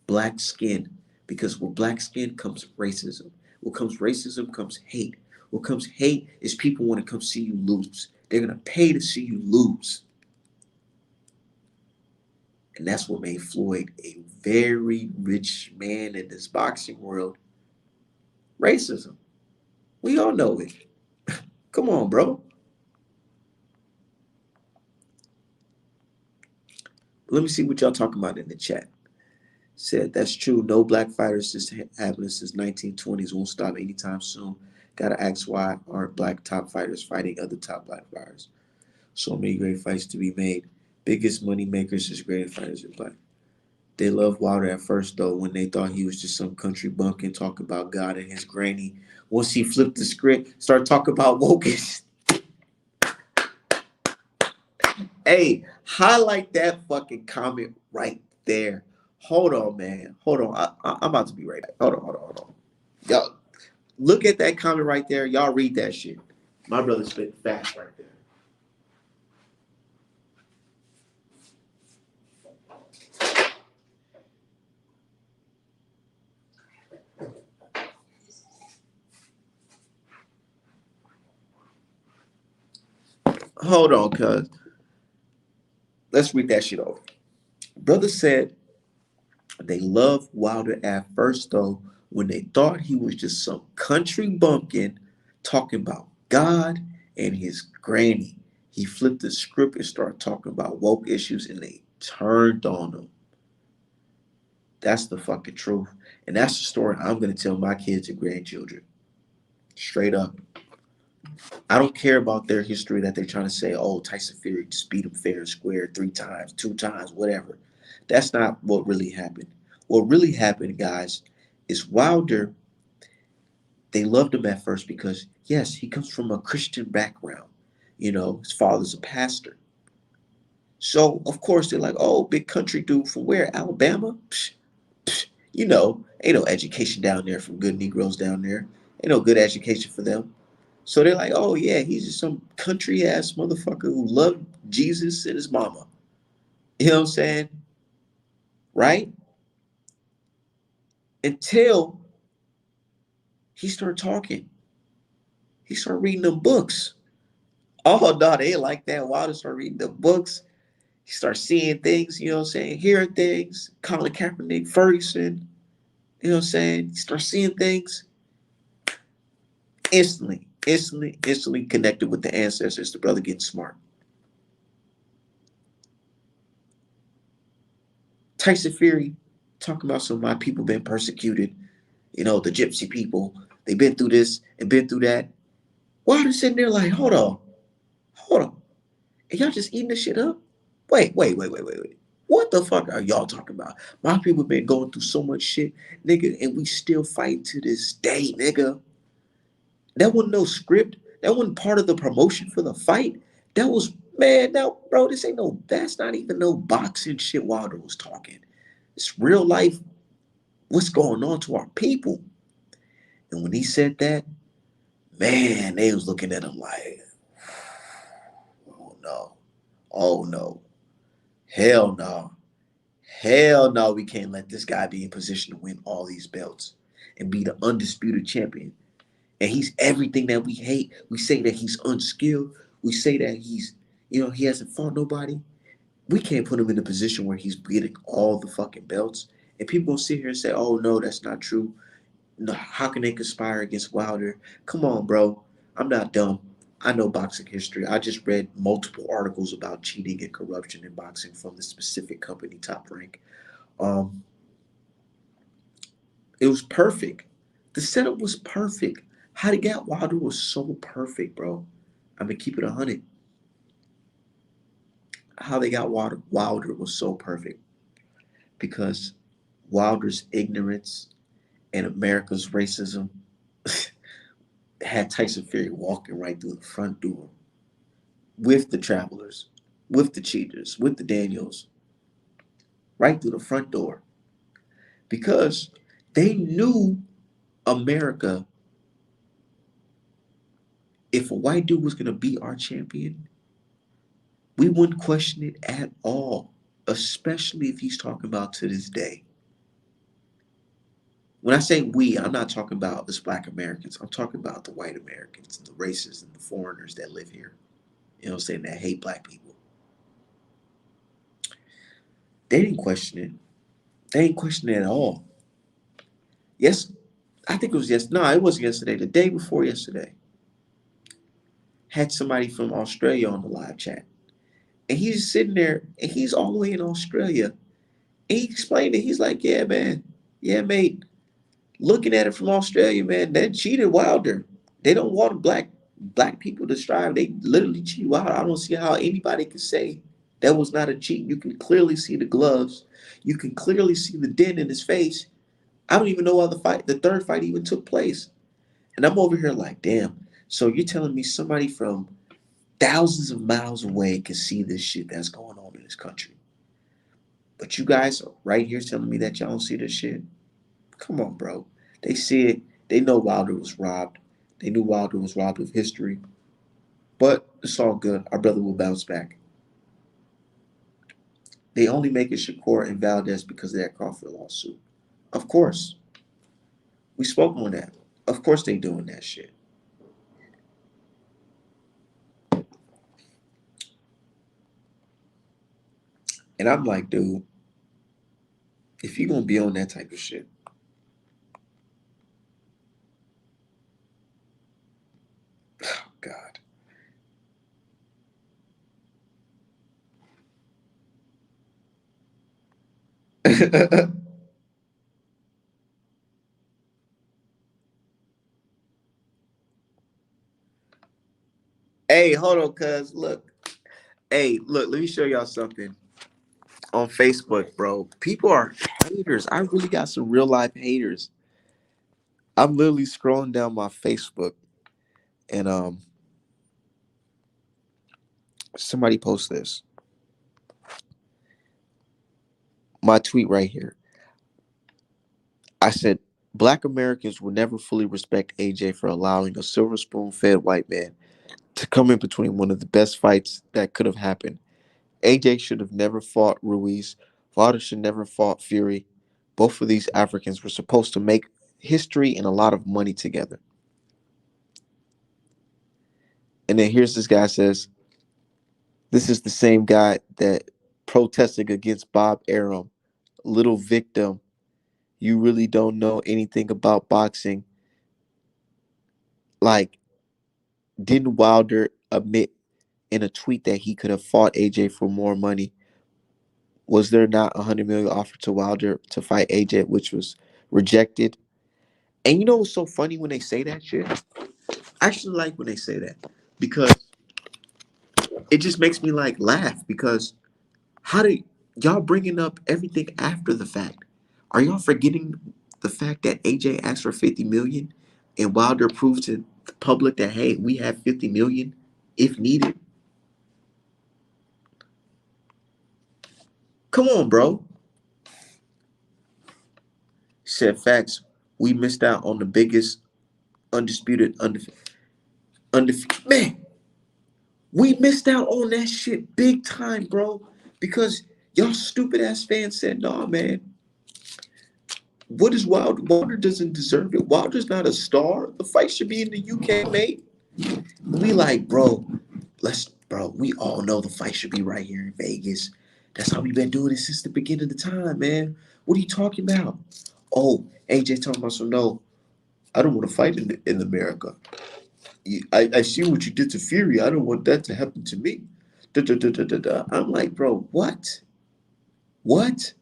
Black skin. Because with black skin comes racism. What comes racism comes hate. What comes hate is people want to come see you lose. They're going to pay to see you lose. And that's what made Floyd a very rich man in this boxing world. Racism. We all know it. Come on, bro. Let me see what y'all talking about in the chat. Said that's true. No black fighters since happening since 1920s won't stop anytime soon. Gotta ask why aren't black top fighters fighting other top black fighters? So many great fights to be made. Biggest money makers is great fighters in black. They loved Wilder at first though, when they thought he was just some country bumpkin talking about God and his granny. Once he flipped the script, start talking about wokeness. Hey, highlight that fucking comment right there. Hold on, man. Hold on. I'm about to be right back. Hold on. Y'all, look at that comment right there. Y'all read that shit. My brother spit fast right there. Hold on, cuz. Let's read that shit over. Brother said they loved Wilder at first, though, when they thought he was just some country bumpkin talking about God and his granny. He flipped the script and started talking about woke issues, and they turned on him. That's the fucking truth. And that's the story I'm going to tell my kids and grandchildren. Straight up. I don't care about their history that they're trying to say, oh, Tyson Fury just beat him fair and square 3 times, 2 times, whatever. That's not what really happened. What really happened, guys, is Wilder, they loved him at first because, yes, he comes from a Christian background. You know, his father's a pastor. So, of course, they're like, oh, big country dude from where? Alabama? Psh, psh, you know, ain't no education down there from good Negroes down there. Ain't no good education for them. So they're like, oh yeah, he's just some country ass motherfucker who loved Jesus and his mama. You know what I'm saying? Right? Until he started talking. He started reading them books. Oh no, they ain't like that. Wilder started reading the books. He started seeing things, you know what I'm saying? Hearing things. Colin Kaepernick, Ferguson, you know what I'm saying? He started seeing things instantly connected with the ancestors. The brother getting smart. Tyson Fury talking about some of my people been persecuted. You know, the gypsy people, they've been through this and been through that. Wilder sitting there like, hold on. And y'all just eating this shit up? Wait. What the fuck are y'all talking about? My people been going through so much shit, nigga, and we still fight to this day, nigga. That wasn't no script. That wasn't part of the promotion for the fight. That was, man, now, bro, this ain't no, that's not even no boxing shit Wilder was talking. It's real life, what's going on to our people. And when he said that, man, they was looking at him like, oh no, oh no, hell no, hell no, we can't let this guy be in position to win all these belts and be the undisputed champion. And he's everything that we hate. We say that he's unskilled. We say that he's, you know, he hasn't fought nobody. We can't put him in a position where he's getting all the fucking belts. And people gonna sit here and say, oh no, that's not true. No, how can they conspire against Wilder? Come on, bro. I'm not dumb. I know boxing history. I just read multiple articles about cheating and corruption in boxing from the specific company Top Rank. Um, it was perfect. The setup was perfect. How they got Wilder was so perfect, bro. I'm gonna keep it 100. How they got Wilder was so perfect because Wilder's ignorance and America's racism had Tyson Fury walking right through the front door with the travelers, with the cheaters, with the Daniels, right through the front door because they knew America, if a white dude was going to be our champion, we wouldn't question it at all, especially if he's talking about to this day. When I say we, I'm not talking about us black Americans. I'm talking about the white Americans, the racists and the foreigners that live here. You know what I'm saying? That hate black people. They didn't question it. They didn't question it at all. Yes, I think it was yes. No, it wasn't yesterday. The day before yesterday, had somebody from Australia on the live chat, and he's sitting there, and he's all the way in Australia, And he explained it. He's like, yeah, man. Yeah, mate. Looking at it from Australia, man, they cheated Wilder. They don't want black people to strive. They literally cheat Wilder. I don't see how anybody can say that was not a cheat. You can clearly see the gloves. You can clearly see the dent in his face. I don't even know why the third fight even took place. And I'm over here like, damn. So you're telling me somebody from thousands of miles away can see this shit that's going on in this country. But you guys are right here telling me that y'all don't see this shit? Come on, bro. They see it. They know Wilder was robbed. They knew Wilder was robbed of history. But it's all good. Our brother will bounce back. They only make it Shakur and Valdez because of that Crawford lawsuit. Of course. We spoke on that. Of course they doing that shit. And I'm like, dude, if you're gonna be on that type of shit, oh God. Hey, hold on, cuz. Look. Hey, look, let me show y'all something on Facebook, bro. People are haters. I really got some real life haters. I'm literally scrolling down my Facebook and somebody post this. My tweet right here. I said Black Americans will never fully respect AJ for allowing a silver spoon fed white man to come in between one of the best fights that could have happened. AJ should have never fought Ruiz. Valdez should never fought Fury. Both of these Africans were supposed to make history and a lot of money together. And then here's this guy says, this is the same guy that protested against Bob Arum. Little victim, you really don't know anything about boxing. Like, didn't Wilder admit in a tweet that he could have fought AJ for more money? Was there not 100 million offered to Wilder to fight AJ, which was rejected? And you know what's so funny when they say that shit? I actually like when they say that because it just makes me like laugh because how do y'all bringing up everything after the fact? Are y'all forgetting the fact that AJ asked for 50 million and Wilder proved to the public that hey, we have 50 million if needed? Come on, bro. Said facts. We missed out on the biggest undisputed undefeated. Man, we missed out on that shit big time, bro. Because y'all stupid ass fans said, nah, man. What is Wilder? Wilder doesn't deserve it. Wilder's not a star. The fight should be in the UK, mate. We like, bro, we all know the fight should be right here in Vegas. That's how we've been doing it since the beginning of the time, man. What are you talking about? Oh, AJ talking about some no. I don't want to fight in America. I see what you did to Fury. I don't want that to happen to me. Da, da, da, da, da, da. I'm like, bro, what? What?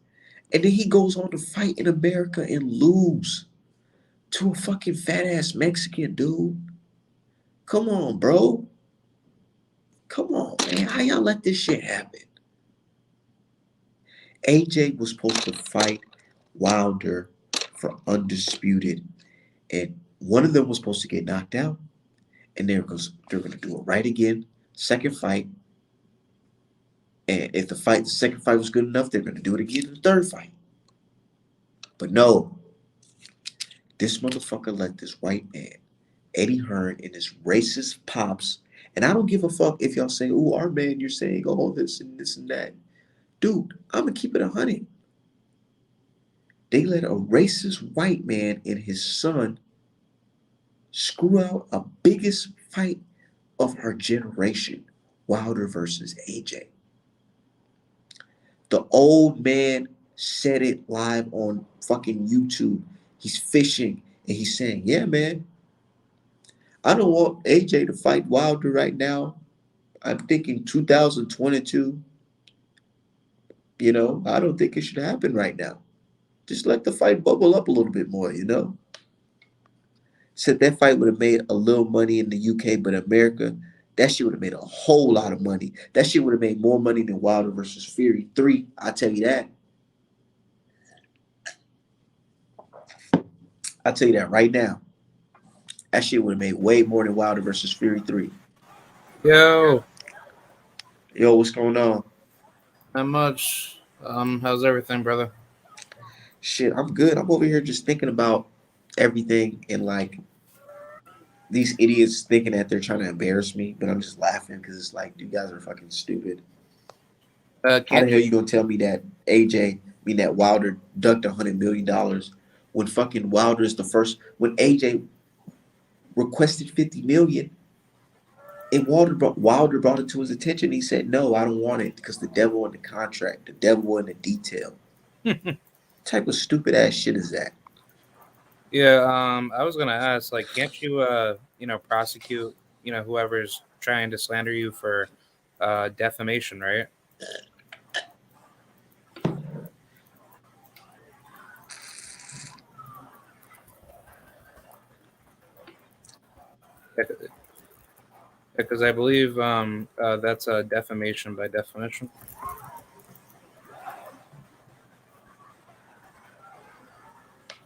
And then he goes on to fight in America and lose to a fucking fat ass Mexican dude. Come on, bro. Come on, man. How y'all let this shit happen? AJ was supposed to fight Wilder for undisputed, and one of them was supposed to get knocked out, and they're going to do it right again. Second fight, and if the second fight was good enough, they're going to do it again in the third fight. But no, this motherfucker let this white man, Eddie Hearn, and his racist pops, and I don't give a fuck if y'all say, "Oh, our man, you're saying all this and that." Dude, I'm gonna keep it 100. They let a racist white man and his son screw out a biggest fight of our generation, Wilder versus AJ. The old man said it live on fucking YouTube. He's fishing and he's saying, yeah, man, I don't want AJ to fight Wilder right now. I'm thinking 2022. You know, I don't think it should happen right now. Just let the fight bubble up a little bit more, you know? Said that fight would have made a little money in the UK, but America, that shit would have made a whole lot of money. That shit would have made more money than Wilder versus Fury 3. I tell you that. I tell you that right now. That shit would have made way more than Wilder versus Fury 3. Yo, Yo, what's going on? not much. How's everything, brother? Shit, I'm good. I'm over here just thinking about everything and like these idiots thinking that they're trying to embarrass me, but I'm just laughing because it's like, you guys are fucking stupid. How Can't the hell you gonna tell me that that Wilder ducked $100 million when fucking Wilder is the first when AJ requested 50 million and Wilder brought it to his attention. He said, "No, I don't want it because the devil in the contract, the devil in the detail." you? Type of stupid ass shit is that? Yeah. I was gonna ask, like, can't you, prosecute, whoever's trying to slander you for, defamation, right? Because I believe, that's a defamation by definition.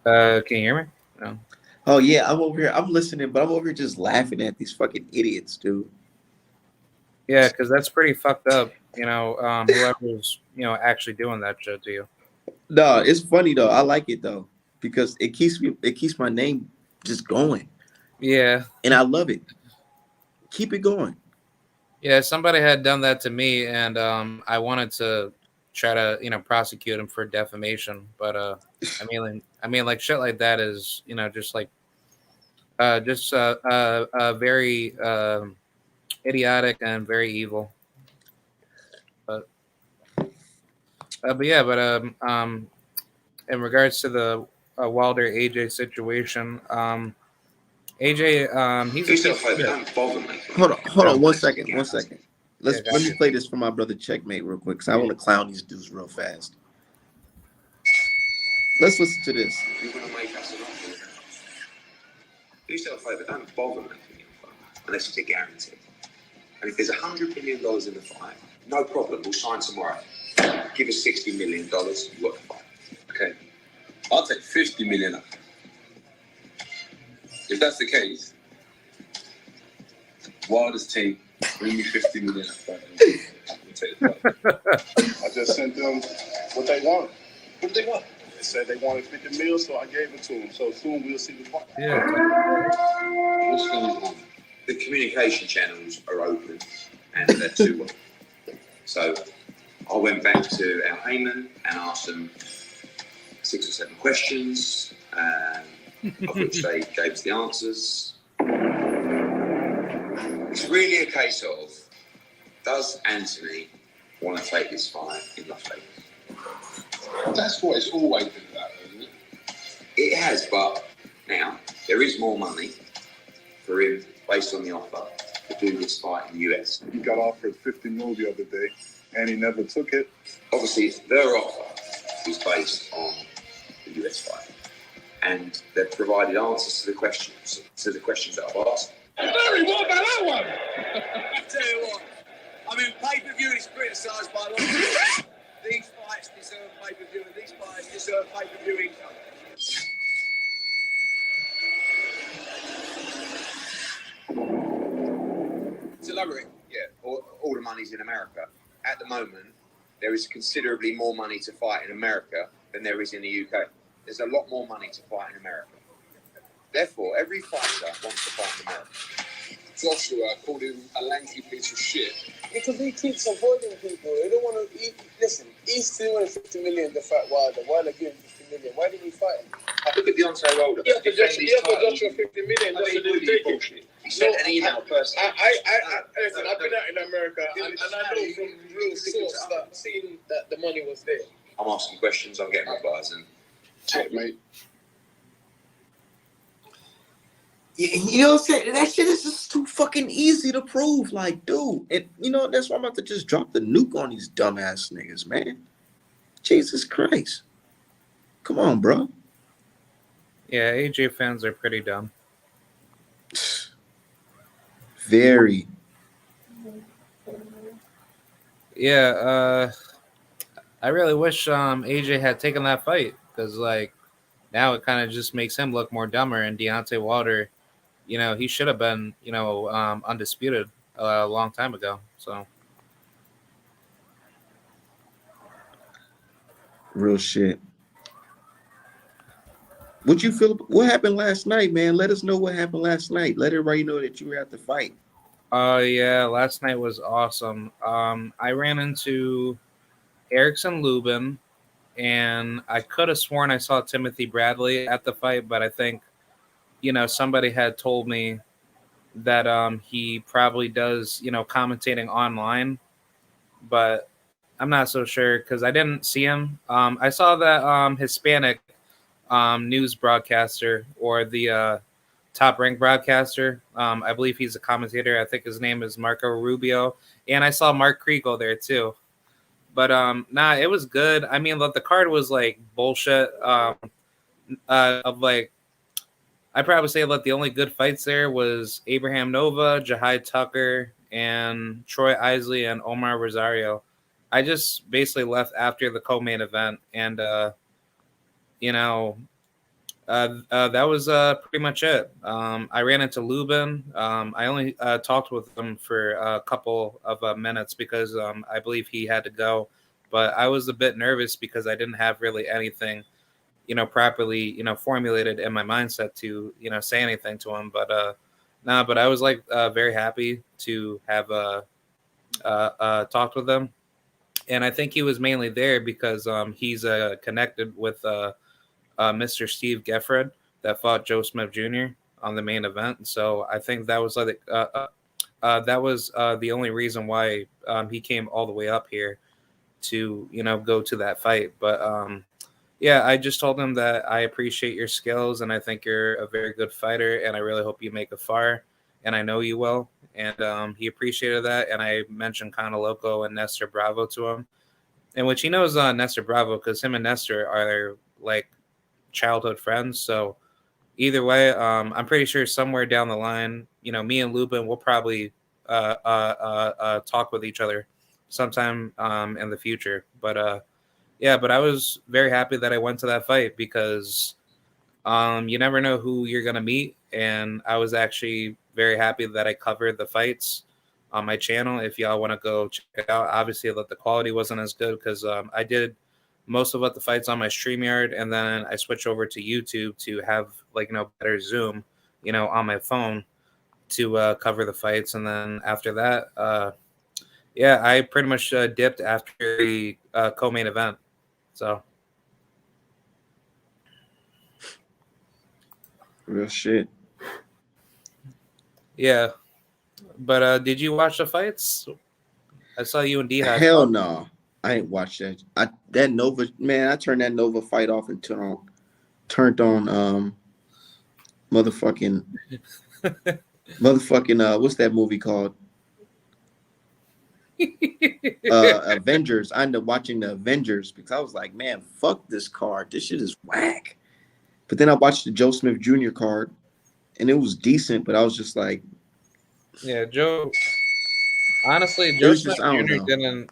Can you hear me? No. Oh yeah, I'm over here. I'm listening, but I'm over here just laughing at these fucking idiots, dude. Yeah, because that's pretty fucked up. Whoever's actually doing that shit to you. No, it's funny though. I like it though because it keeps my name just going, Yeah. and I love it. Keep it going. Yeah, somebody had done that to me, and I wanted to try to prosecute him for defamation, but like shit like that is just like just very idiotic and very evil. But in regards to the Wilder AJ situation, AJ he's a piece of shit. Hold on, 1 second, 1 second. Yeah, Let me gotcha. play this for my brother Checkmate real quick, cause I want to clown these dudes real fast. Let's listen to this. You want to make us an offer? Do yourself a favour, don't bother making an offer unless it's a guarantee. And if there's $100 million in the fight, no problem, we'll sign tomorrow. Give us $60 million, you've got the fight. Okay, I'll take 50 million. If that's the case, Wilder's team, bring me 50 million. We'll take the fight. I just sent them what they want. What do they want? They said they wanted 50 mil, so I gave it to them. So soon we'll see the fight. Yeah. What's going on? The communication channels are open and they're two-way. So I went back to Al Heyman and asked them 6 or 7 questions, of which they gave us the answers. It's really a case of, does Anthony want to take this fight in Las Vegas? That's what it's always been about, isn't it? It has, but now there is more money for him based on the offer to do this fight in the US. He got offered 50 mil the other day, and he never took it. Obviously, their offer is based on the US fight, and they've provided answers to the questions that I've asked. Larry, what about that one? I tell you what, I mean, pay-per-view is criticised by a lot of people. These fights deserve pay-per-view, and these fights deserve pay-per-view income. To elaborate, yeah, all the money's in America. At the moment, there is considerably more money to fight in America than there is in the UK. There's a lot more money to fight in America. Therefore, every fighter wants to fight in America. Joshua called him a lanky piece of shit. Because he keeps avoiding people. They don't want to. Listen, he's still wanted 50 million to fight Wilder. Wilder gave him 50 million. Why did he fight him? Look at Deontay Wilder. Yeah, for Joshua 50 million. That's what he take it. He sent an email first. Listen, I've been out in America, and I know from real source that seeing that the money was there. I'm asking questions, I'm getting replies, and Checkmate. You know what I'm saying? That shit is just too fucking easy to prove. Like, dude, and you know that's why I'm about to just drop the nuke on these dumbass niggas, man. Jesus Christ. Come on, bro. Yeah, AJ fans are pretty dumb. Very. Yeah, I really wish AJ had taken that fight because like now it kind of just makes him look more dumber. And Deontay Wilder, he should have been undisputed a long time ago. So Real shit. What you feel? What happened last night, man? Let us know what happened last night. Let everybody know that you were at the fight. yeah, last night was awesome. I ran into Erickson Lubin, and I could have sworn I saw Timothy Bradley at the fight, but I think somebody had told me that he probably does commentating online, but I'm not so sure because I didn't see him. I saw that Hispanic news broadcaster or the top ranked broadcaster. I believe he's a commentator. I think his name is Marco Rubio, and I saw Mark Kriegel there too. But nah, it was good. I mean, the card was like bullshit. Of like, I probably say that the only good fights there was Abraham Nova, Jahai Tucker, and Troy Isley and Omar Rosario. I just basically left after the co-main event, and you know, that was pretty much it. I ran into Lubin. I only talked with him for a couple of minutes because I believe he had to go. But I was a bit nervous because I didn't have really anything, properly, formulated in my mindset to, say anything to him. But nah, but I was like very happy to have talked with him. And I think he was mainly there because he's connected with Mr. Steve Geffred that fought Joe Smith Jr. on the main event. So I think that was like the only reason why he came all the way up here to go to that fight. But yeah, I just told him that I appreciate your skills and I think you're a very good fighter and I really hope you make a fire and I know you will. And he appreciated that. And I mentioned Conor Loco and Nestor Bravo to him, in which he knows Nestor Bravo because him and Nestor are like childhood friends. So either way, I'm pretty sure somewhere down the line, me and Lubin will probably talk with each other sometime in the future. But yeah, but I was very happy that I went to that fight because you never know who you're gonna meet, and I was actually very happy that I covered the fights on my channel. If y'all want to go check it out, obviously that the quality wasn't as good because I did most of the fights on my StreamYard, and then I switched over to YouTube to have better Zoom, on my phone to cover the fights, and then after that, yeah, I pretty much dipped after the co-main event. So Real shit. yeah, but did you watch the fights? I saw you and D. Hell no. I ain't watched that. That Nova, man, I turned that Nova fight off and turned on motherfucking what's that movie called? Avengers. I ended up watching the Avengers because I was like, man, fuck this card. This shit is whack. But then I watched the Joe Smith Jr. card and it was decent, but I was just like, yeah, Joe. Honestly, Joe Smith Jr. didn't.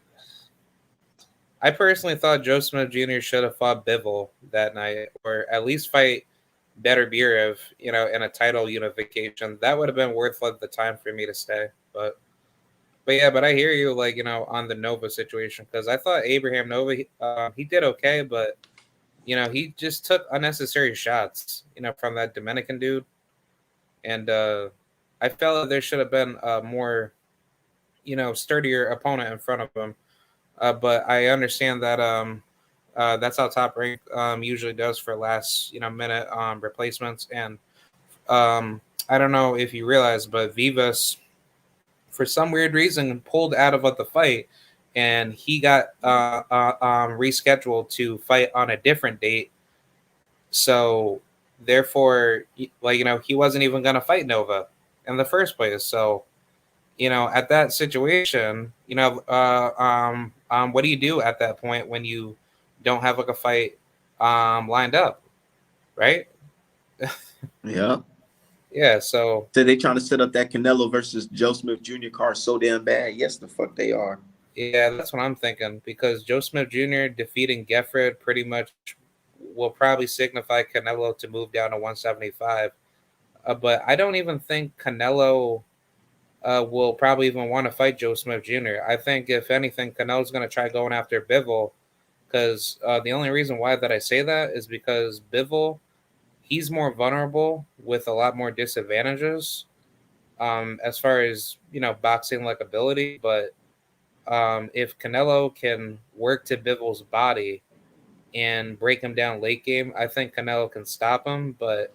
I personally thought Joe Smith Jr. should have fought Bivol that night, or at least fight Beterbiev, in a title unification. That would have been worth the time for me to stay. But yeah, but I hear you, on the Nova situation because I thought Abraham Nova, he did okay, but he just took unnecessary shots, from that Dominican dude, and I felt that there should have been a more, sturdier opponent in front of him. But I understand that that's how Top Rank usually does for last minute replacements. And I don't know if you realize, but Vivas, for some weird reason, pulled out of the fight, and he got rescheduled to fight on a different date. So therefore, he wasn't even going to fight Nova in the first place. So at that situation, what do you do at that point when you don't have like a fight lined up, right? Yeah. Yeah, so So they trying to set up that Canelo versus Joe Smith Jr. card so damn bad. Yes, the fuck they are. yeah, that's what I'm thinking because Joe Smith Jr. defeating Gefford pretty much will probably signify Canelo to move down to 175. But I don't even think Canelo will probably even want to fight Joe Smith Jr. I think if anything, Canelo's going to try going after Bivol because the only reason why that I say that is because Bivol, he's more vulnerable with a lot more disadvantages as far as boxing like ability. But if Canelo can work to Bivol's body and break him down late game, I think Canelo can stop him. But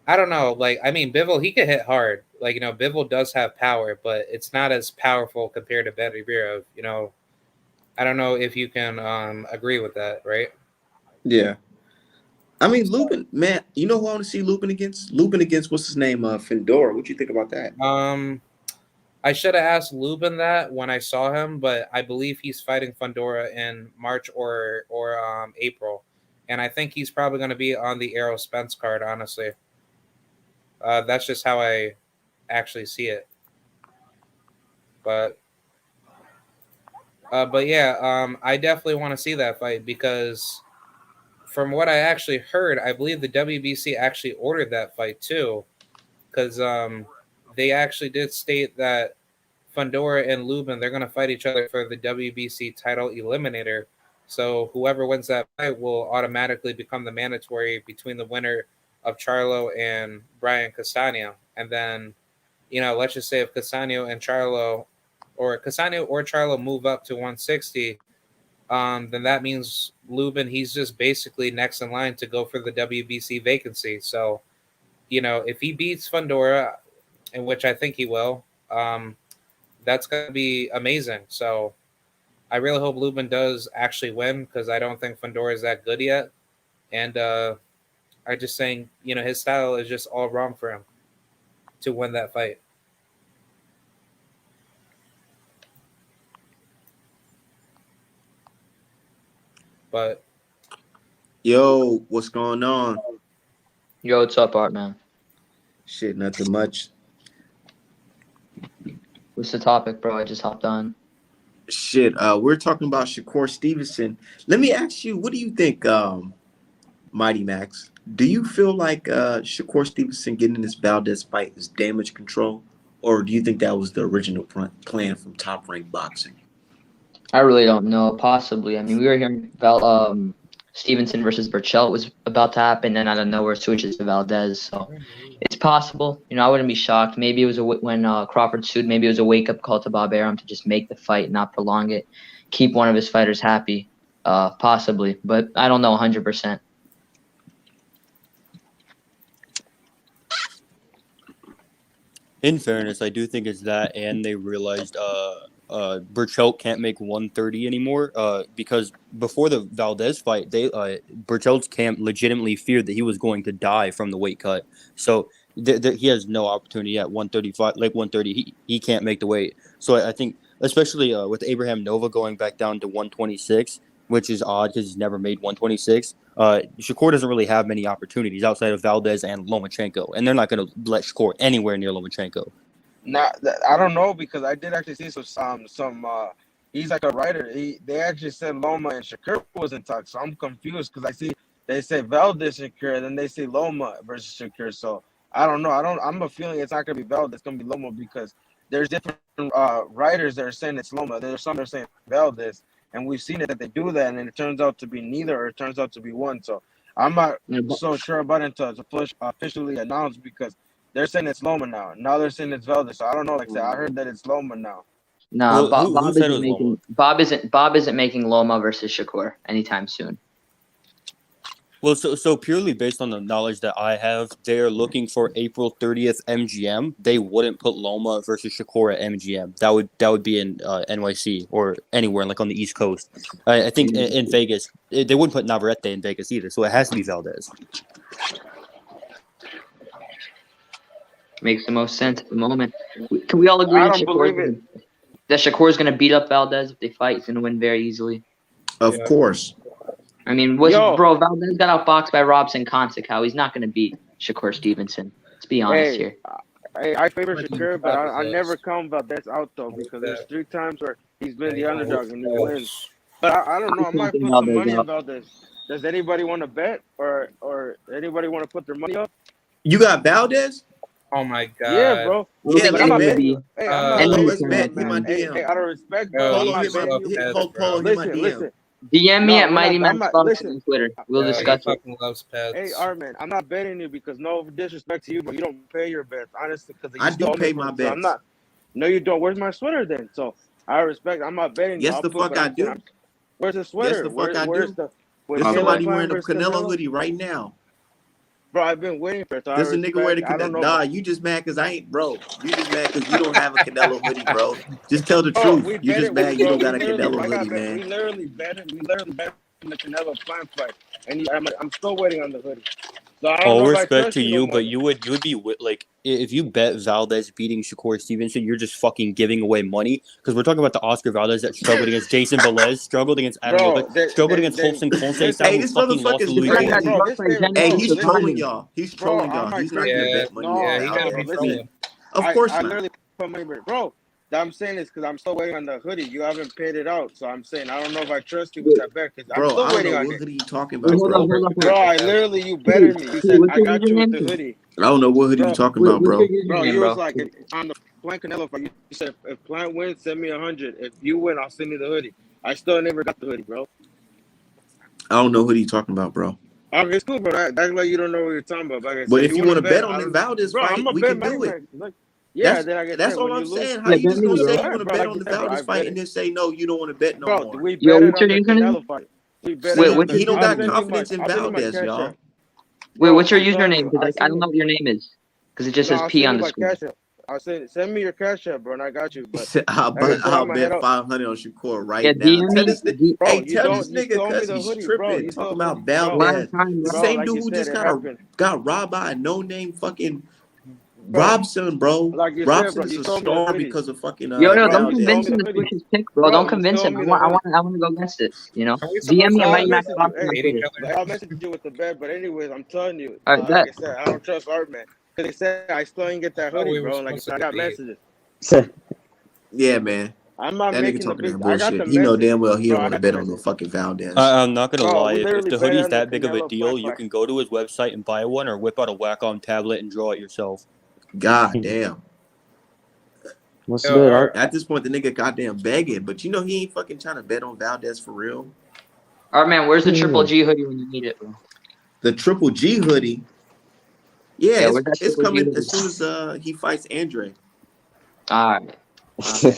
I don't know. Like, I mean, Bivol, he could hit hard. Like, Bivol does have power, but it's not as powerful compared to Beterbiev. I don't know if you can agree with that, right? Yeah. I mean, Lubin, man, you know who I want to see Lubin against? Lubin against, what's his name? Fedor. What you think about that? I should have asked Lubin that when I saw him, but I believe he's fighting Fundora in March or April. And I think he's probably going to be on the Errol Spence card, honestly. That's just how I actually see it. But yeah, I definitely want to see that fight because from what I actually heard, I believe the WBC actually ordered that fight too, because they actually did state that Fundora and Lubin, they're going to fight each other for the WBC title eliminator. So whoever wins that fight will automatically become the mandatory between the winner of Charlo and Brian Castano. And then, let's just say if Castano and Charlo, or Castano or Charlo move up to 160, then that means Lubin, he's just basically next in line to go for the WBC vacancy. So, if he beats Fundora, in which I think he will, that's going to be amazing. So I really hope Lubin does actually win because I don't think Fundora is that good yet. And I just think, his style is just all wrong for him to win that fight. But Yo, what's going on? Yo, what's up, Art, man? Shit, nothing much. What's the topic, bro? I just hopped on. Shit, we're talking about Shakur Stevenson. Let me ask you, what do you think, Mighty Max? Do you feel like Shakur Stevenson getting in this Valdez fight is damage control? Or do you think that was the original plan from Top Rank Boxing? I really don't know. Possibly. I mean, we were hearing Stevenson versus Burchell was about to happen, and out of nowhere switches to Valdez. So it's possible. I wouldn't be shocked. Maybe it was when Crawford sued. Maybe it was a wake-up call to Bob Arum to just make the fight, not prolong it, keep one of his fighters happy. Possibly, but I don't know 100%. In fairness, I do think it's that, and they realized Burchell can't make 130 anymore because before the Valdez fight, Burchell's camp legitimately feared that he was going to die from the weight cut. So he has no opportunity at 135, like 130. He can't make the weight. So I think, especially with Abraham Nova going back down to 126, which is odd because he's never made 126. Shakur doesn't really have many opportunities outside of Valdez and Lomachenko, and they're not going to let Shakur anywhere near Lomachenko. I don't know because I did actually see some he's like a writer. They actually said Loma and Shakur was in talks, so I'm confused because they say Valdez Shakur, and then they say Loma versus Shakur. So I don't know. I'm a feeling it's not gonna be Valdez. It's gonna be Loma because there's different writers that are saying it's Loma. There's some that are saying Valdez, and we've seen it that they do that, and it turns out to be neither, or it turns out to be one. So I'm not so sure about it until it's officially announced because they're saying it's Loma now. Now they're saying it's Valdez. So I don't know. Like I said, I heard that it's Loma now. No, Well, who said it was Loma? Bob isn't making Loma versus Shakur anytime soon. Well, so purely based on the knowledge that I have, they're looking for April 30th MGM. They wouldn't put Loma versus Shakur at MGM. That would be in NYC or anywhere like on the East Coast. I think in Vegas they wouldn't put Navarrete in Vegas either. So it has to be Valdez. Makes the most sense at the moment. Can we all agree I that don't believe it. Shakur's going to beat up Valdez if they fight? He's going to win very easily. Of Yeah. course. I mean, Yo. bro, Valdez got outboxed by Robson Konsekow. He's not going to beat Shakur Stevenson. Let's be honest here. I favor What do you Shakur, think but about I this? never count Valdez out though because there's that? 3 times where he's been Yeah, the underdog and he wins. yes. But I don't know. I I'm might counting put some Valdez money on out. Valdez. Does anybody want to bet or anybody want to put their money up? You got Valdez? Oh my god. Yeah, bro. Yeah, But let's I'm not bet. betting you. Hey, I'm not And betting let's you, bet. my Hit my man. Hey, DM. out of respect, bro, Yo, I'm Polo, not hit my betting you. hit, Pez, Polo, hit my Listen, DM. listen. DM me No, at we're Mighty not. Man I'm not. Club Listen. on Twitter. We'll he discuss it. fucking loves Pez. Hey, Armin, I'm not betting you because no disrespect to you, but you don't pay your bets, honestly, because you I do stole pay me my from. So I'm bets. not. No, you don't. Where's my sweater then? So I respect. I'm not betting you. Yes, I'll the put, fuck but I I'm saying, do. where's the Yes, sweater? the fuck I Where's do. the when There's Caleb somebody Plant wearing a versus Canelo Canelo? hoodie right now. Bro, I've been waiting for it. So I There's a nigga wearing respect. a I don't Canelo. know. Nah, you just mad because I ain't, bro. You just mad because you don't have a Canelo hoodie, bro. Just tell the Bro, truth. we You bet just it. mad you Bro, don't we got a literally. Canelo I got hoodie, bet. man. We literally bet it. We literally bet on the Canelo Plant fight, and I'm still waiting on the hoodie. So I don't All know if I respect trust to you no you, more. but you would be like if you bet Valdez beating Shakur Stevenson, you're just fucking giving away money because we're talking about the Oscar Valdez that struggled against Jason Velez, struggled against Adam Bro, Lopez, struggled against Holson Colson, listen, Hey, who this fucking lost to motherfucker's Louis Bro, trolling. that Gaethje. bro, drop this by guy, Dennis Hey, bro, he's was listen, trolling funny. y'all. He's bro, trolling I'm y'all. not He's not crazy. gonna Yeah, bet money No, on yeah, he gotta no, Valdez. be listen. trolling. Of I course not. literally put money, bro. That I'm saying is because I'm still waiting on the hoodie. You haven't paid it out, so I'm saying I don't know if I trust you with Wait, that bet because I'm Bro, still I don't waiting know on what it. hoodie you talking wait, about, hold bro. on, hold on, hold Bro, on. I literally you Hey, bettered me. You hey, said what's I your got you with username? the hoodie, I don't know what hoodie you bro. talking Wait, about, what's your bro. Bro, username, you was bro? like on the Plant Canelo fight. You said if Plant wins, send me 100. If you win, I'll send you the hoodie. I still never got the hoodie, bro. I don't know what you talking about, bro. It's cool, bro. That's like you don't know what you're talking about. Like I But said, if you you want want to to bet bet? on I the don't, Valdez bro. I'm fight, gonna we bet can money, do it. man. Like, yeah, That's then like I that's said, all when you I'm lose, saying. How Yeah, you bet just me, gonna bro. say you alright, want to bro. bet Like on you the said, bro, Valdez I fight bet and it, then say no, you don't want to bet no bro. more? We Yo, bet it what's on your the username? Canelo fight. We bet it Wait, on what's the. your He don't I'll got username? send you my. confidence in I'll send you my Valdez, cash y'all. app. Wait, Bro, what's your I'm telling username? you, Because I don't know what your name is. Because it just says I'll P send on you the my screen. cash app. I'll send me your cash app, bro, and I got you. He But said, like I said, I'll I'm gonna head bet up. 500 on Shakur Yeah, right now. DM Tell me. this, Bro, hey, tell this you nigga stole me cause the he's hoodie, bro. tripping. You Talking stole, about bro, Last Valdez, time, the bro. bro. same Like dude you who said, just it happened, got robbed by a no name fucking bro. Robson, bro. Like you said, Robson bro. is You a stole me the star hoodie, because of fucking Yo, bro. don't You stole convince me him the to switch hoodie, his pick, bro. bro. Don't You convince stole him. me the hoodie. I want to go against it. You know, Can we DM me at support I'll Mighty Mac message Club you. on Hey, hate each Twitter. other? I'll message you with the bet. But anyways, I'm telling you, All right, like bet. I said, I don't trust Art, man. Because they said I still ain't get that Oh, hoodie, we were bro. And like I supposed said, to I got debate. messages. yeah, man. I'm not That nigga making the talking big. that I got the bullshit. He know message, damn well he bro. don't I want to got the bet on no message, fucking Valdez. I'm not gonna bro. lie. We If literally the bet hoodie's on the that big of a Canelo deal, Plant you fight. can go to his website and buy one, or whip out a Wacom tablet and draw it yourself. God damn. What's Yo, good, Art? At this point, the nigga goddamn begging, but you know he ain't fucking trying to bet on Valdez for real. All right, man. Where's the Triple Yeah. G hoodie when you need it, bro? The Triple G hoodie, yeah, Yeah, where's that it's Triple G coming hoodie? as soon as he fights Andre. All right. Okay.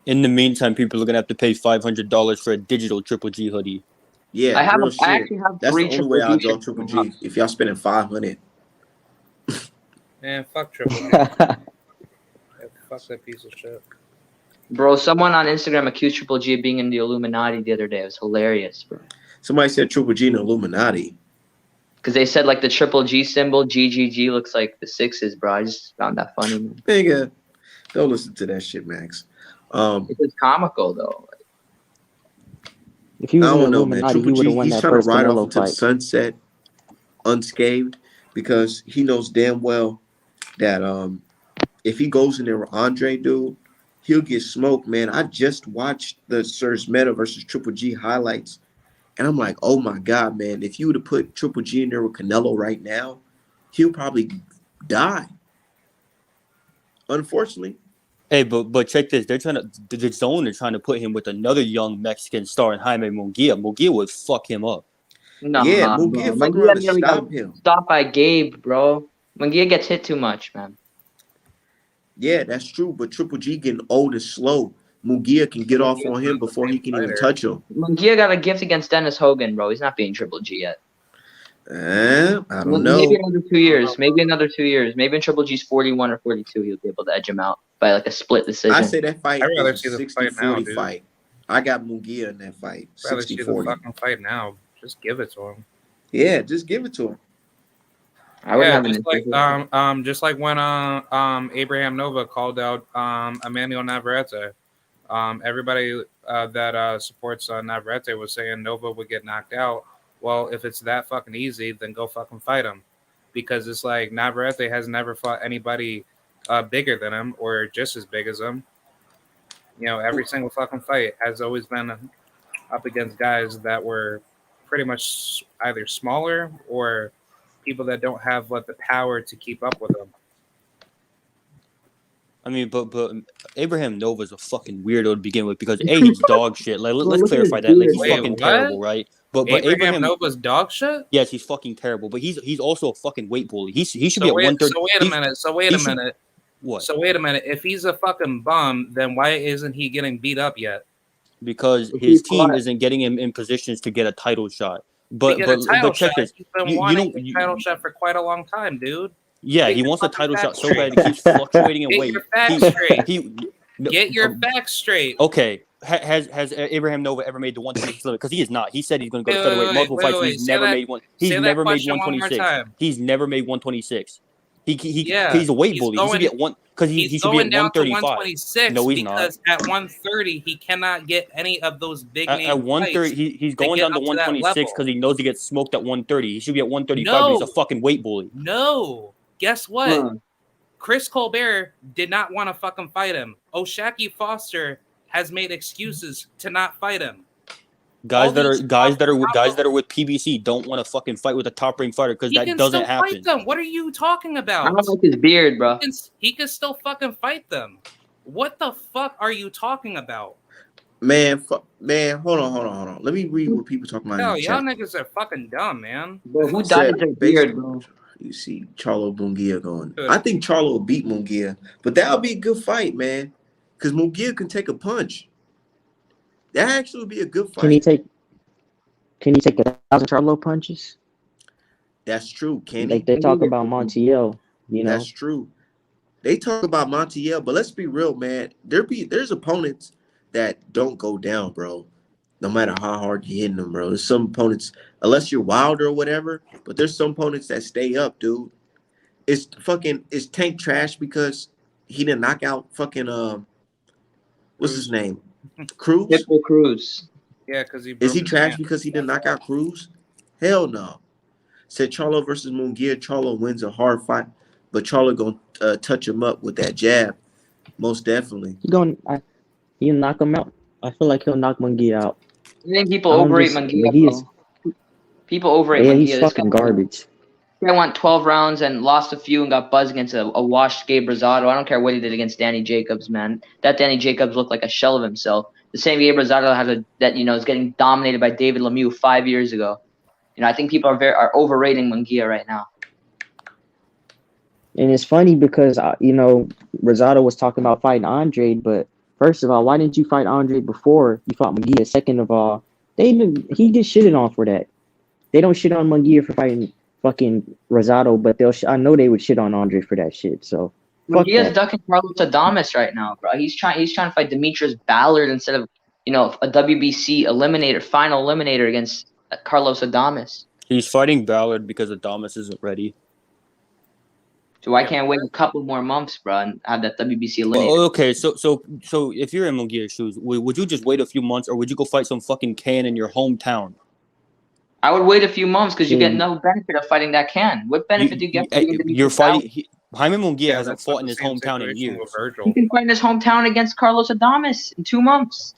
In the meantime, people are gonna have to pay $500 for a digital Triple G hoodie. Yeah, real I shit. actually have That's the 3 only Triple way I'll G draw shirts Triple in my G. house. If y'all spending 500, Man, fuck Triple G. Yeah, fuck that piece of shit. Bro, someone on Instagram accused Triple G of being in the Illuminati the other day. It was hilarious, bro. somebody said Triple G in Illuminati. Because they said like the Triple G symbol, GGG, looks like the sixes, bro. I just found that funny, man. Nigga, don't listen to that shit, Max. It was comical though. If he I was in the don't know, man. Illuminati, Triple he would G, have won he's that trying to first ride off Canelo into the fight. sunset unscathed because he knows damn well that if he goes in there with Andre, dude, he'll get smoked, man. I just watched the Serge Meta versus Triple G highlights, and I'm like, oh my god, man! If you were to put Triple G in there with Canelo right now, he'll probably die. Unfortunately, Hey, but check this. They're trying to the zone. They're trying to put him with another young Mexican star in Jaime Munguia. Munguia would fuck him up. yeah, Nah, bro. Munguia fuck Munguia around and nearly got stop him. stopped by Gabe, bro. Munguia gets hit too much, man. Yeah, that's true. But Triple G getting old and slow. Munguia can get off on him before he can even touch him. Munguia got a gift against Dennis Hogan, bro. He's not being Triple G yet. I don't Maybe know. another 2 years. Maybe another 2 years. Maybe in Triple G's 41 or 42, he'll be able to edge him out by like a split decision. I say that fight I'd rather is see a the fight now, 60-40 dude. fight. I got Munguia in that fight, I'd rather see the 60-40. fucking fight now. Just give it to him. Yeah, just give it to him. I wouldn't Yeah, have an just like when Abraham Nova called out Emmanuel Navarrete. Everybody that supports Navarrete was saying Nova would get knocked out. Well, if it's that fucking easy, then go fucking fight him, because it's like Navarrete has never fought anybody bigger than him or just as big as him. You know, every single fucking fight has always been up against guys that were pretty much either smaller or people that don't have the power to keep up with him. I mean, but Abraham Nova's a fucking weirdo to begin with because A, he's dog shit. Like, let's clarify that. Like, he's Wait, fucking what? terrible, right? But Abraham Nova's dog shit? yes, he's fucking terrible. But he's also a fucking weight bully. He should be at wait, 130. So wait a minute. So wait a minute. What? So wait a minute. If he's a fucking bum, then why isn't he getting beat up yet? Because his team isn't getting him in positions to get a title shot. But check this. He's been wanting a title shot for quite a long time, dude. Yeah, he wants a title shot so bad he keeps fluctuating in weight. Get your facts straight. Okay. Has Abraham Nova ever made the 126 limit? Because he is not. He said he's going to go to featherweight multiple fights. He's never made one. He's never made 126. He's never made 126. He's a weight bully. He should be at one because he should be at 135. 126 no, he's because not. At 130 he cannot get any of those big name at 130 he's going down to 126 because he knows he gets smoked at 130. He should be at 135. But he's a fucking weight bully. No, guess what? Chris Colbert did not want to fucking fight him. O'Shaquie Foster has made excuses to not fight him. Guys that are with PBC don't want to fucking fight with a top ranked fighter because that doesn't happen. Fight them. What are you talking about? I don't like his beard, bro. He can still fucking fight them. What the fuck are you talking about? Man, hold on. Let me read what people talking about. No, y'all niggas are fucking dumb, man. Bro, who dyed their beard, bro? You see Charlo Munguia going. I think Charlo will beat Munguia, but that'll be a good fight, man. Because Munguia can take a punch. That actually would be a good fight. Can he take 1,000 Charlo punches? That's true. Like they talk about Montiel, you know. That's true. They talk about Montiel, but let's be real, man. There's opponents that don't go down, bro. No matter how hard you're hitting them, bro. There's some opponents, unless you're Wilder or whatever, but there's some opponents that stay up, dude. Is Tank trash because he didn't knock out fucking what's his name? Cruz? Pitbull Cruz. Yeah, because he is he trash because he didn't knock out Cruz? Hell no. Said Charlo versus Munguia. Charlo wins a hard fight, but Charlo gonna touch him up with that jab, most definitely. He'll knock him out. I feel like he'll knock Munguia out. I think people overrate Munguia. People overrate Munguia. He's fucking garbage. I went 12 rounds and lost a few and got buzzed against a washed Gabe Rosado. I don't care what he did against Danny Jacobs, man. That Danny Jacobs looked like a shell of himself. The same Gabe Rosado is getting dominated by David Lemieux 5 years ago. I think people are overrating Munguia right now. And it's funny because Rosado was talking about fighting Andre, but first of all, why didn't you fight Andre before you fought Munguia? Second of all, he gets shitted on for that. They don't shit on Munguia for fighting fucking Rosado, but I know they would shit on Andre for that shit. So Munguia's ducking Carlos Adames right now, bro. He's trying to fight Demetrius Ballard instead of a WBC final eliminator against Carlos Adames. He's fighting Ballard because Adames isn't ready. So I can't wait a couple more months, bro, and have that WBC eliminator. Oh, okay, so if you're in Munguia's shoes, would you just wait a few months, or would you go fight some fucking can in your hometown? I would wait a few months because you get no benefit of fighting that can. What benefit do you get? You're fighting. Jaime Munguia hasn't fought in his hometown in years. He can fight in his hometown against Carlos Adames in 2 months.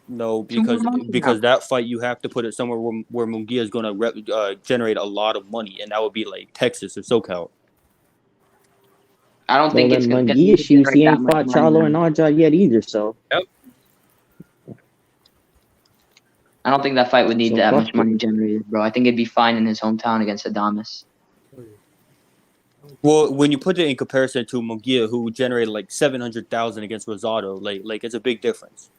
No, because that fight you have to put it somewhere where Munguia is going to generate a lot of money, and that would be like Texas or SoCal. I don't think it's going to Munguia shoes. He ain't fought Charlo and Andrade yet either. So. Yep. I don't think that fight would need that much money generated, bro. I think it'd be fine in his hometown against Adames. Well, when you put it in comparison to Munguia, who generated like 700,000 against Rosado, like it's a big difference.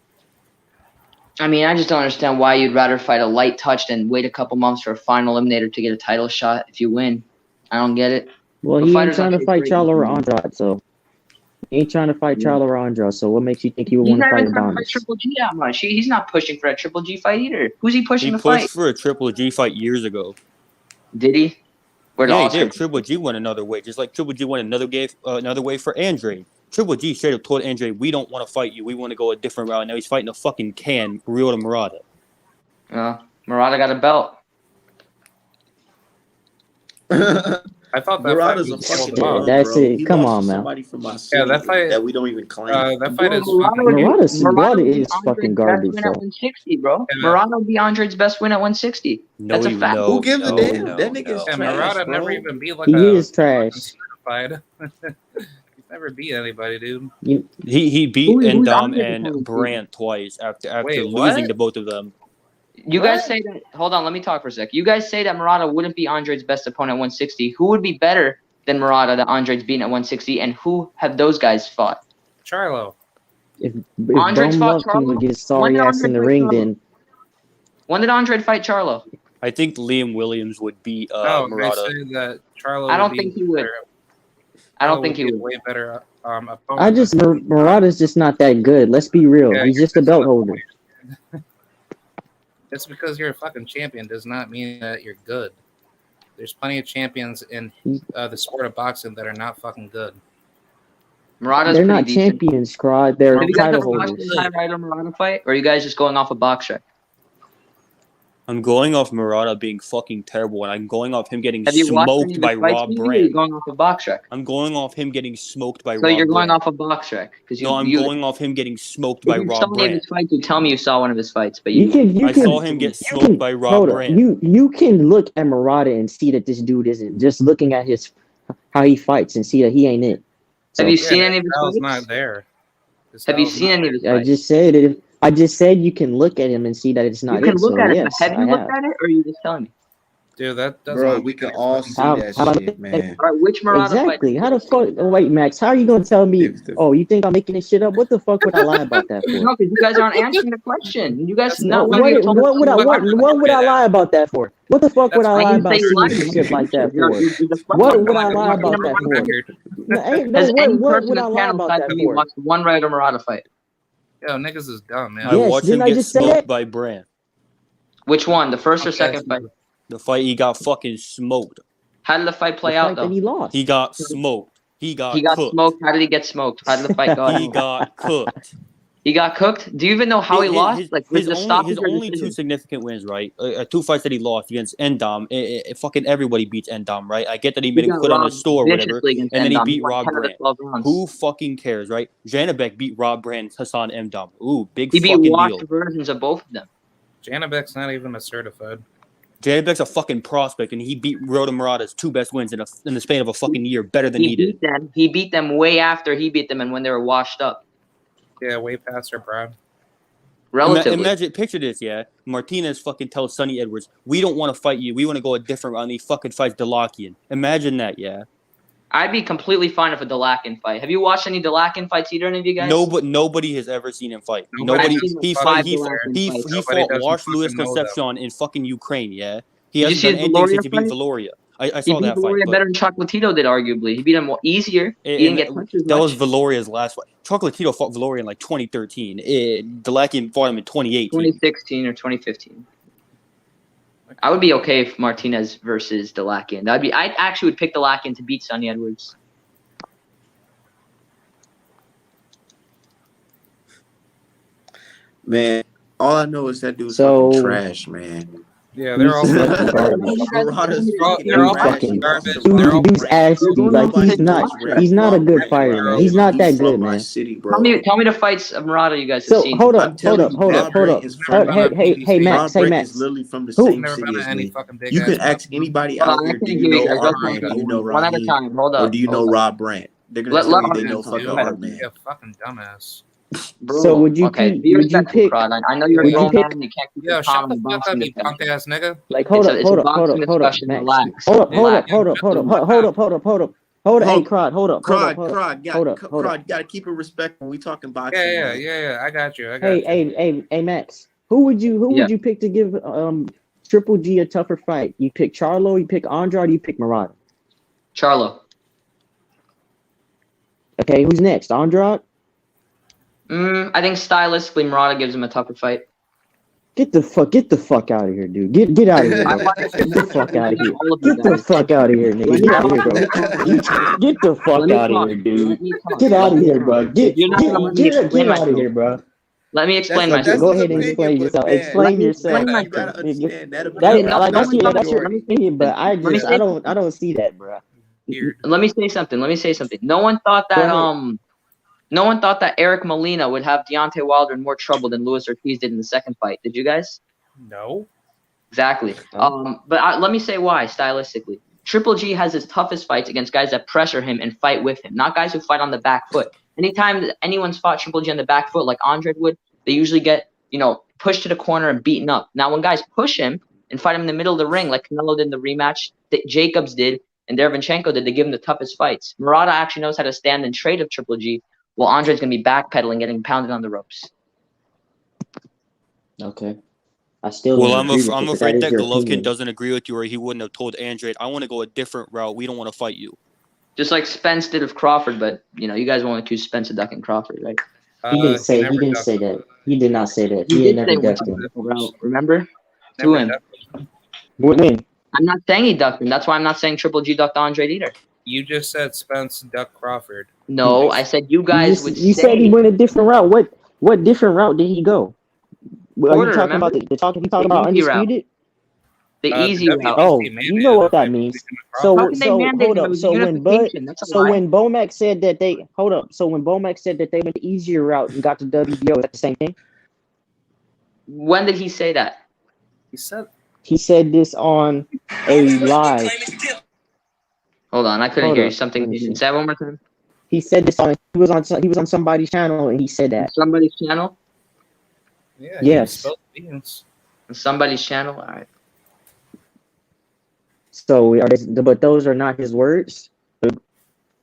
I mean, I just don't understand why you'd rather fight a light touch than wait a couple months for a final eliminator to get a title shot if you win. I don't get it. Well, he ain't trying to fight Charlo or Andrade, so he ain't trying to fight Charlo or Andrade. So what makes you think he would want to fight Adames? Triple G that much. He's not pushing for a Triple G fight either. Who's he pushing to fight? He pushed for a Triple G fight years ago. Did he? Yeah, he did. Triple G went another way, just like Triple G went another way for Andre. Triple G straight up told Andre, "We don't want to fight you. We want to go a different route." Now he's fighting a fucking can, Ryota Murata. Murata got a belt. I thought that Murata's fight a was fucking killed bum, off. That's bro. it. He Come lost on, to man. somebody from my city that fight. that we don't even claim. That fight is Murata fucking. would be Murata Andre's is fucking garbage, best win at though. 160, bro. Yeah. Murata would be Andre's best win at 160. No, That's a he fact. no, Who gives a no, damn? no, That nigga no. is Yeah, trash, Murata bro. never even beat like He a is trash. certified. He's never beat anybody, dude. He beat Who's Endom Andre's and opponent? Brandt twice after Wait, losing what? to both of them. You What? guys say that. Hold on, let me talk for a sec. You guys say that Murata wouldn't be Andre's best opponent at 160. Who would be better than Murata that Andre's beaten at 160, and who have those guys fought? Charlo. If Andre's Dumb fought Luck can Charlo? get his When sorry did ass in Andre the fight ring, Charlo? then When did Andre fight Charlo? I think Liam Williams would beat No, they Murata. say that Charlo. I don't would think be he would. better- I don't Charlo think he be a would. way better opponent. I just Murata's just not that good. Let's be real. Yeah, He's just a that's belt the holder. Just because you're a fucking champion does not mean that you're good. There's plenty of champions in the sport of boxing that are not fucking good. Murata's They're pretty not decent. champions, Scrod. They're Have you guys title ever watched holders. the Ty Ryder Murata fight, or are you guys just going off a box rec? I'm going off Murata being fucking terrible, and I'm going off him getting Have you watched any smoked of by his fights? Rob Maybe, or are you Brandt. going off a box rec? I'm going off him getting smoked by So Rob you're going Brandt. off a box rec because No, I'm going off him getting smoked by If you Rob saw any of Brandt. his fights, you tell me you saw one of his fights, but You can I saw him get smoked by Rob hold up. Brandt. You can look at Murata and see that this dude isn't just looking at his how he fights and see that he ain't it. Have you Yeah, seen any of his style's fights? not there. His Have you style's seen not any of his I fights? just said it. I just said you can look at him and see that it's You not can it. look So at it, yes, but have you I looked have. at it, or are you just telling me? Dude, that does Bro, not we make can any all fucking see How- that how about- shit, man. All right, which Murata Exactly. fight? How the fuck? Oh, wait, Max. How are you gonna tell me? If the- Oh, you think I'm making this shit up? What the fuck would I lie about that for? No, because you guys aren't answering the question. You guys That's not What, one of you told me what would I something what would I Yeah. lie about that for? What the fuck would That's I I lie didn't about say you lied. seeing shit like that You're for? deflecting. What would I Have you lie watched about any that Murata for? fight? No, Has any what person would in I the lie panel about besides that me for? watched one Ryder Murata fight? Yo, niggas is dumb, man. I Yes, watched didn't him I get just say smoked that? by Brandt. Which one? The first or Okay, second so- fight? The fight he got fucking smoked. How did the fight The play fight out that though? he lost. He got smoked. He got He got cooked. smoked. How did he get smoked? How did the fight go? He got cooked. He got cooked. Do you even know how he lost? Like was his the only stoppage or two decision? significant wins, right? Two fights that he lost against Endom. Fucking everybody beats Endom, right? I get that he made He him got quit on the robbed store or whatever, viciously against and then he Endom. beat won Rob 10 of the Brandt. 12 rounds. Who fucking cares, right? Janabek beat Rob Brandt, Hassan Endom. Ooh, big He beat fucking washed deal. versions of both of them. Janabek's not even a certified. Janabek's a fucking prospect, and he beat Rota Murata's two best wins in the span of a fucking year, better than he did. beat them. He beat them way after he beat them and when they were washed up. Yeah, way past her prime. Relatively. Imagine, picture this, yeah. Martinez fucking tells Sonny Edwards, "We don't want to fight you. We want to go a different round." He fucking fights Delakian. Imagine that, yeah. I'd be completely fine with a Delakin fight. Have you watched any Delakin fights, either any of you guys? No, but nobody has ever seen him fight. Nobody Nobody. does He fucking fought. He know fought. them. He, Nobody he fought doesn't Wash Luis fucking know them. Concepcion in fucking Ukraine. Yeah. He Did you hasn't see done his anything Valoria since he beat fight? Valoria. I He saw beat that fight. Valoria But better than Chocolatito did, arguably. He beat him easier. He didn't get touched as that was much. Valoria's last fight. Chocolatito fought Valoria in like 2013. Delakian fought him in 2018. 2016 or 2015. I would be okay if Martinez versus Delakian. I actually would pick Delakian to beat Sonny Edwards. Man, all I know is that dude's So- fucking trash, man. Yeah, they're all He's fucking garbage. Murata's fucking They're all trash. fucking He garbage. lost to They're all Rob Dude's Brandt. ashy. You're Like going he's to not. Rob He's not a good Brandt, fighter, bro. man. He's not that He's good, from my man. city, bro. Tell me the fights of Murata you guys have So seen. hold I'm up, telling hold up, you, hold Rob up, hold Brandt up. is from Hey, Max, Rob hey Brandt Max. is literally from the Who? same Never city been to as any me. fucking big You ass can ask boxing. anybody Hold out on, I here, do can't you hear you know guys. Let's Art talk Do you about know one at a Raheem? time. Hold Or up. do you know hold up. Rob Brandt? They're gonna Let tell you Art they know answer. fucking Go ahead. Art, man. Yeah, fucking dumbass. Bro, So would you okay, pick? be Would you respectful, pick? Prod. I know you're a Would you grown pick? man. You can't keep Yo, your shut calm the in fuck boxing up, you punk discussion. ass nigga. Like hold up, It's hold a up, hold boxing up, hold up, discussion. Max. Relax. Hold up, hold Relax. up, hold up, hold up, hold up, hold up, hold up. Hold up, hey, Crod, hold up, hold up, hold up, hold up, hold up. Crod, gotta keep it respectful when we talking boxing. Yeah. I got you. Hey, Max. Who would you pick to give Triple G a tougher fight? You pick Charlo, you pick Andrade, you pick Murata. Charlo. Okay, who's next? Andrade? I think stylistically, Murata gives him a tougher fight. Get the fuck out of here, dude. Get out of here, I bro. want to Get the fuck out of here. all of you Get the guys. fuck out of here, nigga. Let Get me out of here, talk. bro. Let me talk. Get the Let fuck me out of talk. here, dude. Let me talk. Get out Let of me here, talk. bro. If you're not gonna let me explain Get out of myself, here, bro. let me explain myself. Go That's his ahead and opinion, explain but yourself. man, Let Explain me yourself. explain you gotta myself. understand that Okay, opinion no, is Like I no not the one said, told that's me. your Let me majority. say opinion, but something. Let me say something. I don't see that, bro. Weird. Let me say something. Let me say something. No one thought Go that ahead. no one thought that Eric Molina would have Deontay Wilder in more trouble than Luis Ortiz did in the second fight. Did you guys? No. Exactly. No. But let me say why stylistically. Triple G has his toughest fights against guys that pressure him and fight with him, not guys who fight on the back foot. Anytime that anyone's fought Triple G on the back foot, like Andre would, they usually get pushed to the corner and beaten up. Now, when guys push him and fight him in the middle of the ring, like Canelo did in the rematch, that Jacobs did, and Derevyanchenko did, they give him the toughest fights. Murata actually knows how to stand and trade of Triple G, while Andre's gonna be backpedaling, getting pounded on the ropes. Okay. I still Well, don't agree with I'm you, but that afraid is that your Golovkin opinion. doesn't agree with you, or he wouldn't have told Andre, "I want to go a different route. We don't want to fight you." Just like Spence did of Crawford, but you guys want to accuse Spence of ducking Crawford, right? He didn't He say never ducked him. that. He did not say that. He He ain't did never say once ducked he him. ducked him out. Remember? To Never him. ducked him. When? I'm not saying he ducked him. That's why I'm not saying Triple G ducked Andre either. You just said Spence ducked Crawford. No, I said you guys would You said he say went a different route. What different route did he go? Are you Porter. talking Remember about the talking? You talking the about easy route, undisputed? the The easy route. Oh, WBC you know mandated the what that fight means. between him and Crawford. How can they mandate Hold him? It up. was a unification. That's a lie. When Bomac said that they hold up. So when Bomac said that they went the easier route and got the WBO, that's the same thing. When did he say that? He said He said this on a live. Hold on, I couldn't Hold hear you. up. Something Let me came in. see. Say it one more time. He said this on. He was on somebody's channel and he said On that. somebody's channel. yeah, he Yes. spilled beans. On somebody's channel. All right. So but those are not his words.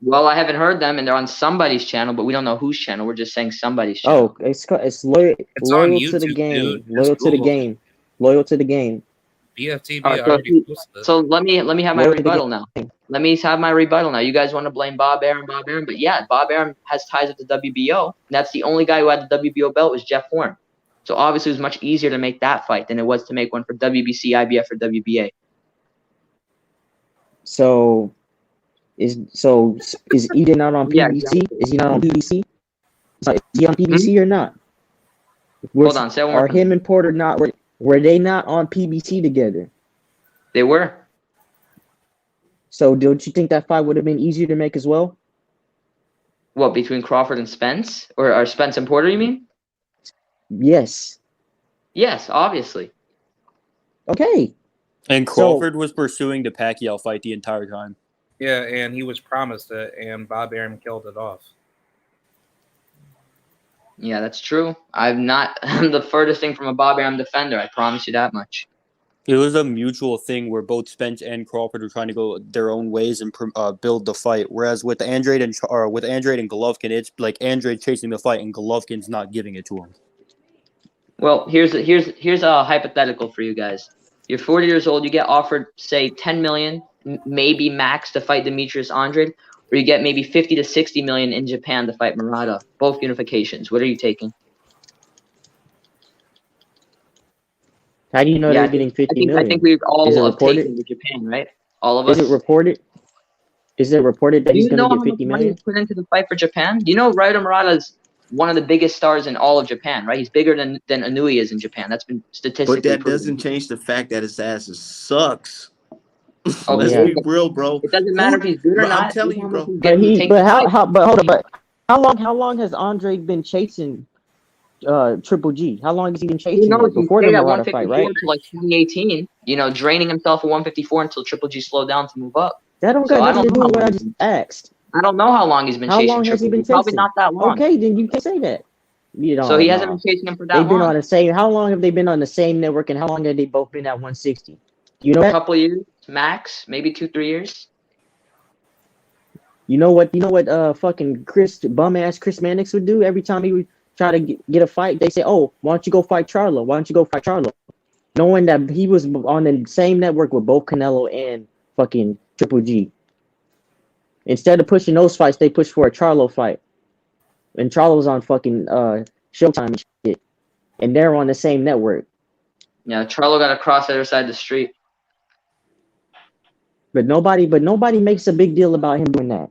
Well, I haven't heard them, and they're on somebody's channel, but we don't know whose channel. We're just saying somebody's channel. Oh, it's loyal It's on to the YouTube, game. dude. Just Google it. Loyal to the game. BFTB All right, already posted it. so let me have my Loyal to the rebuttal now. Let me have my rebuttal now. You guys want to blame Bob Arum, but yeah, Bob Arum has ties with the WBO. And that's the only guy who had the WBO belt was Jeff Horn. So obviously it was much easier to make that fight than it was to make one for WBC, IBF, or WBA. So is Eden not on Yeah, PBC? exactly. Is he not on PBC? Is he on PBC or not? Hold on, say one more Are time. him and Porter not? Were they not on PBC together? They were. So don't you think that fight would have been easier to make as well? What, between Crawford and Spence? Or Spence and Porter, you mean? Yes. Yes, obviously. Okay. And Crawford was pursuing the Pacquiao fight the entire time. Yeah, and he was promised it, and Bob Arum killed it off. Yeah, that's true. I'm the furthest thing from a Bob Arum defender. I promise you that much. It was a mutual thing where both Spence and Crawford were trying to go their own ways and build the fight. Whereas with Andrade and Golovkin, it's like Andrade chasing the fight and Golovkin's not giving it to him. Well, here's a hypothetical for you guys. You're 40 years old. You get offered, say, 10 million, maybe max, to fight Demetrius Andrade, or you get maybe 50 to 60 million in Japan to fight Murata. Both unifications. What are you taking? How do you know they're getting 50 million? I think we've all Is it reported? taken to Japan, right? All of us. Is it reported? Is it reported that Do he's you going know to how get much 50 money million? is put into the fight for Japan? You know, Ryder Murata is one of the biggest stars in all of Japan, right? He's bigger than Inouye is in Japan. That's been statistically But that proven. doesn't change the fact that his ass sucks. Okay, Let's Yeah. be real, bro. It doesn't matter if he's good or Bro, I'm not. telling you, bro. But how long has Andre been chasing Triple G? How long has he been Who chasing knows? it? He Before the stayed at Murata fight, 154 right? until like 2018. You know, draining himself at 154 until Triple G slowed down to move up. That don't So got I nothing don't to know do with how what I long. just asked. I don't know how long he's been How chasing long has he Triple been G. Probably chasing? not that long. Okay, then you can say that. You know, So he hasn't no. been chasing him for that They've been long. on the same. How long have they been on the same network, and how long have they both been at 160? You know A that? couple years max, maybe 2-3 years. You know what? Fucking bum ass Chris Mannix would do every time he would try to get a fight. They say, "Oh, why don't you go fight Charlo? Why don't you go fight Charlo?" Knowing that he was on the same network with both Canelo and fucking Triple G. Instead of pushing those fights, they pushed for a Charlo fight, and Charlo's on fucking Showtime and shit, and they're on the same network. Yeah, Charlo got to cross the other side of the street. But nobody makes a big deal about him doing that.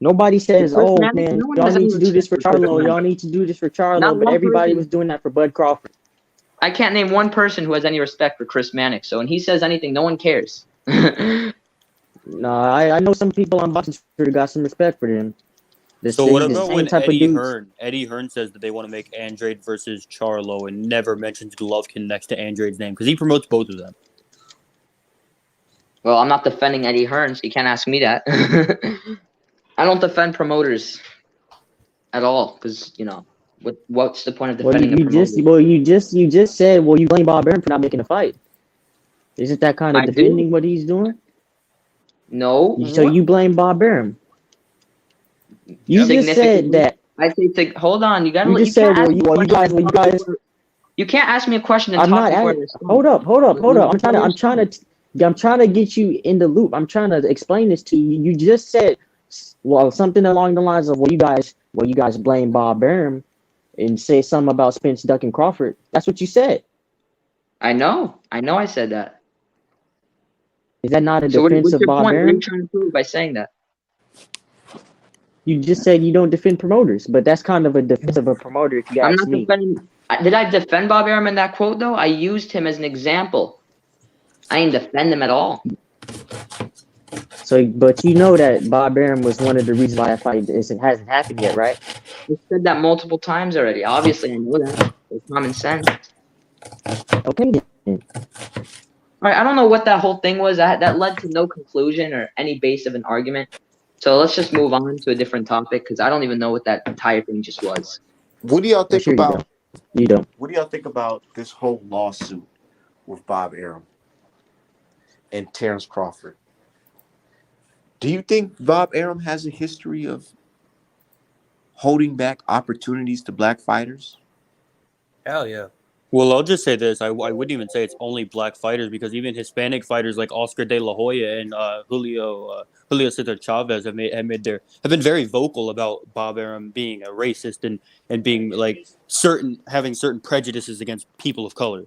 Nobody says, Chris "Oh Mannix, man, no one y'all has any need to do this respect for for Chris Charlo. Mannix. Y'all need to do this for Not Charlo." But one everybody person. was doing that for Bud Crawford. I can't name one person who has any respect for Chris Mannix. So when he says anything, no one cares. No, I know some people on boxing Twitter got some respect for them. So what The about same when type of dudes. Eddie Hearn says that they want to make Andrade versus Charlo and never mentions Golovkin next to Andrade's name because he promotes both of them. Well, I'm not defending Eddie Hearn, so you can't ask me that. I don't defend promoters at all because what's the point of Well, defending a promoter? you just said, well, you blame Bob Arum for not making a fight. Isn't that kind of I do. defending what he's doing? No. So you blame Bob Arum. You just said that. I say, hold on. You gotta. You just said, well, you guys. You can't ask me a question and I'm talk not. before Hold up. I'm trying to get you in the loop. I'm trying to explain this to you. You just said, well, something along the lines of, well, you guys blame Bob Arum and say something about Spence ducking Crawford. That's what you said. I know. I said that. Is that not a So defense what's of your Bob point? Arum? What are you trying to prove by saying that? You just said you don't defend promoters, but that's kind of a defense of a promoter, if you ask me. Did I defend Bob Arum in that quote, though? I used him as an example. I didn't defend him at all. So, but you know that Bob Arum was one of the reasons why that fight hasn't happened yet, right? I said that multiple times already. Obviously, I know that. It's common sense. Okay, then. All right, I don't know what that whole thing was. That led to no conclusion or any base of an argument. So let's just move on to a different topic because I don't even know what that entire thing just was. What do y'all think about? You don't. What do y'all think about this whole lawsuit with Bob Arum and Terrence Crawford? Do you think Bob Arum has a history of holding back opportunities to black fighters? Hell yeah. Well, I'll just say this. I wouldn't even say it's only black fighters because even Hispanic fighters like Oscar De La Hoya and Julio Cesar Chavez have been very vocal about Bob Arum being a racist and being like having certain prejudices against people of color.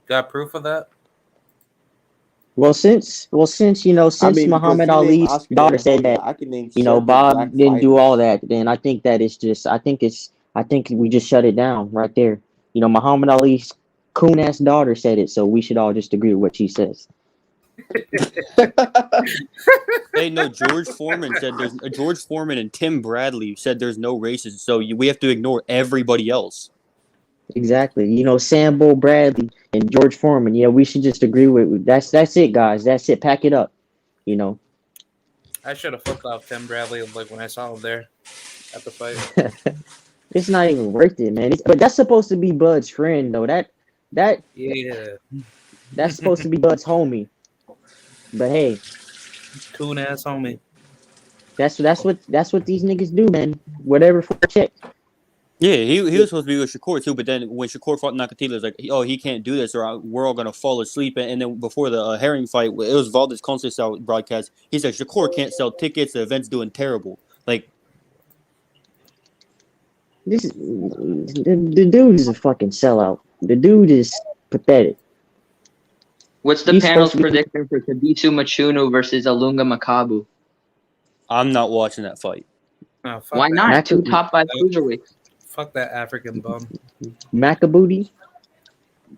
Got proof of that? Since Muhammad Ali's daughter said that, Bob didn't do all that, then I think we just shut it down right there. Muhammad Ali's coon ass daughter said it, so we should all just agree with what she says. Hey, no, George Foreman and Tim Bradley said there's no racism, so we have to ignore everybody else. Exactly. Sambo, Bradley, and George Foreman. Yeah, we should just agree with that's it, guys. That's it. Pack it up. I should have flipped off Tim Bradley when I saw him there at the fight. It's not even worth it, man. But that's supposed to be Bud's friend, though. That's supposed to be Bud's homie. But hey, coon ass homie. That's what these niggas do, man. Whatever for a check. Yeah, he was supposed to be with Shakur too, but then when Shakur fought Nakatila, it was like, oh, he can't do this, or we're all gonna fall asleep. And then before the Herring fight, it was Valdez Conceição broadcast. He said Shakur can't sell tickets. The event's doing terrible. Like, the dude is a fucking sellout. The dude is pathetic. What's the panel's prediction for Tabisu Machunu versus Alunga Makabu? I'm not watching that fight. Oh, why not? 2 top 5 cruiserweights. Fuck that African bum. Macabooty.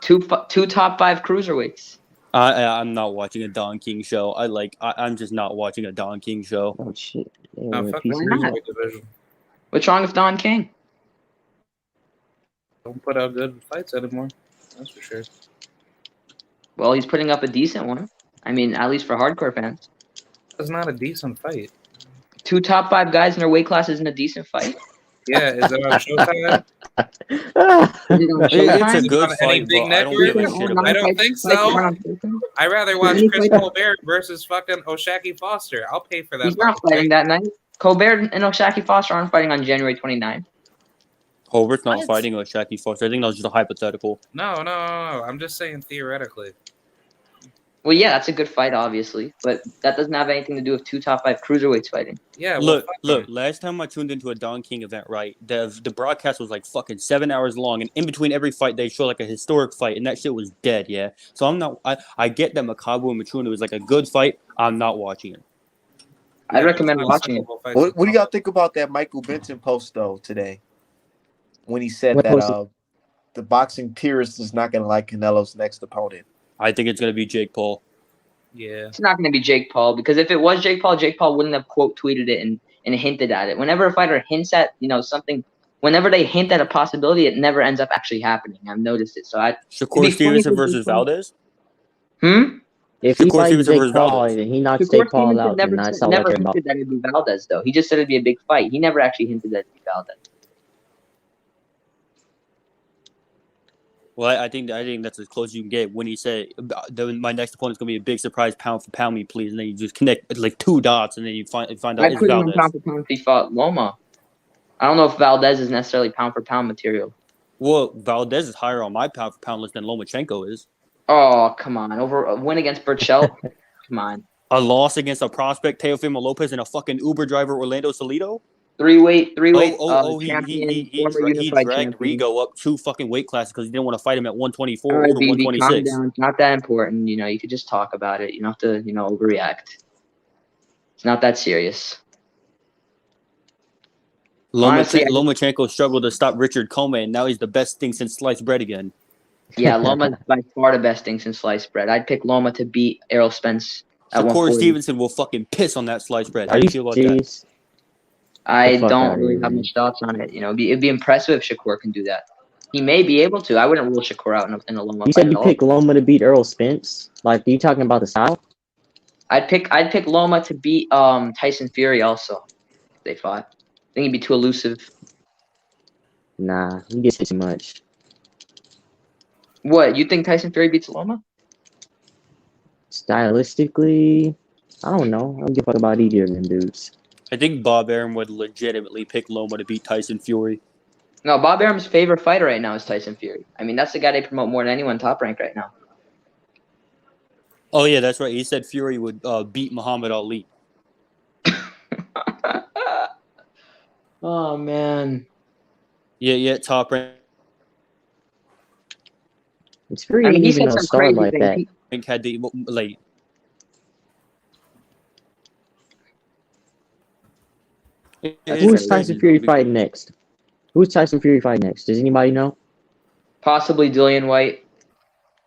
2 top 5 cruiserweights. I'm not watching a Don King show. I'm just not watching a Don King show. Oh shit! Fuck the division. What's wrong with Don King? Don't put out good fights anymore. That's for sure. Well, he's putting up a decent one. I mean, at least for hardcore fans. That's not a decent fight. 2 top 5 guys in their weight class isn't a decent fight. Yeah, is it on Showtime? It's a good fight, but I don't give a shit about it. I don't think so. I'd rather watch Chris Colbert versus fucking Oshaki Foster. I'll pay for that. He's not fighting that night. Colbert and Oshaki Foster aren't fighting on January 29th. Colbert's not fighting Oshaki Foster. I think that was just a hypothetical. No. I'm just saying theoretically. Well, yeah, that's a good fight, obviously, but that doesn't have anything to do with 2 top 5 cruiserweights fighting. Yeah, well, Look. Last time I tuned into a Don King event, right, the broadcast was like fucking 7 hours long, and in between every fight, they show like a historic fight, and that shit was dead. Yeah, so I'm not. I get that Makabu and Machuna was like a good fight. I'm not watching it. I'd recommend watching it. What do y'all think about that Michael Benson post though today, when he said What that post? the boxing purist is not going to like Canelo's next opponent? I think it's gonna be Jake Paul. Yeah. It's not going to be Jake Paul, because if it was Jake Paul wouldn't have quote tweeted it and hinted at it. Whenever a fighter hints at something, whenever they hint at a possibility, it never ends up actually happening. I've noticed it. So Shakur Stevenson versus Valdez. If he Shakur fights Stevenson Jake versus Paul Valdez. and he knocks Shakur Jake Paul Stevenson out, then that's all I never care about. hinted that it'd be Valdez, though. He just said it'd be a big fight. He never actually hinted that it'd be Valdez. Well, I think that's as close as you can get when he said my next opponent's gonna be a big surprise, pound for pound me, please, and then you just connect like 2 dots, and then you find out I'd it's put him on Valdez. pound for pound if he fought Loma. I don't know if Valdez is necessarily pound for pound material. Well, Valdez is higher on my pound for pound list than Lomachenko is. Oh, come on. Over a win against Burchell? Come on. A loss against a prospect, Teofimo Lopez, and a fucking Uber driver, Orlando Salido? Three-weight Champion, he dragged Rigo up 2 fucking weight classes because he didn't want to fight him at 124 All or right, BB, calm 126. down. It's not that important. You could just talk about it. You don't have to, overreact. It's not that serious. Honestly, Lomachenko struggled to stop Richard Coleman, and now he's the best thing since sliced bread again. Yeah, Loma's by far the best thing since sliced bread. I'd pick Loma to beat Errol Spence at Shakur 140. Stevenson will fucking piss on that sliced bread. How do you feel about that? I don't really have much thoughts on it. It'd be impressive if Shakur can do that. He may be able to. I wouldn't rule Shakur out in a Loma You fight said you at all. pick Loma to beat Errol Spence? Like, are you talking about the style? I'd pick Loma to beat Tyson Fury also if they fought. I think he'd be too elusive. Nah, he gets hit too much. What, you think Tyson Fury beats Loma? Stylistically, I don't know. I don't give a fuck about either of them dudes. I think Bob Arum would legitimately pick Loma to beat Tyson Fury. No, Bob Arum's favorite fighter right now is Tyson Fury. I mean, that's the guy they promote more than anyone Top Rank right now. Oh, yeah, that's right. He said Fury would beat Muhammad Ali. Oh, man. Yeah, Top Rank. It's Fury ain't even no star like that. Had the like. Who's Tyson Fury fighting next? Who's Tyson Fury fighting next? Does anybody know? Possibly Dillian White.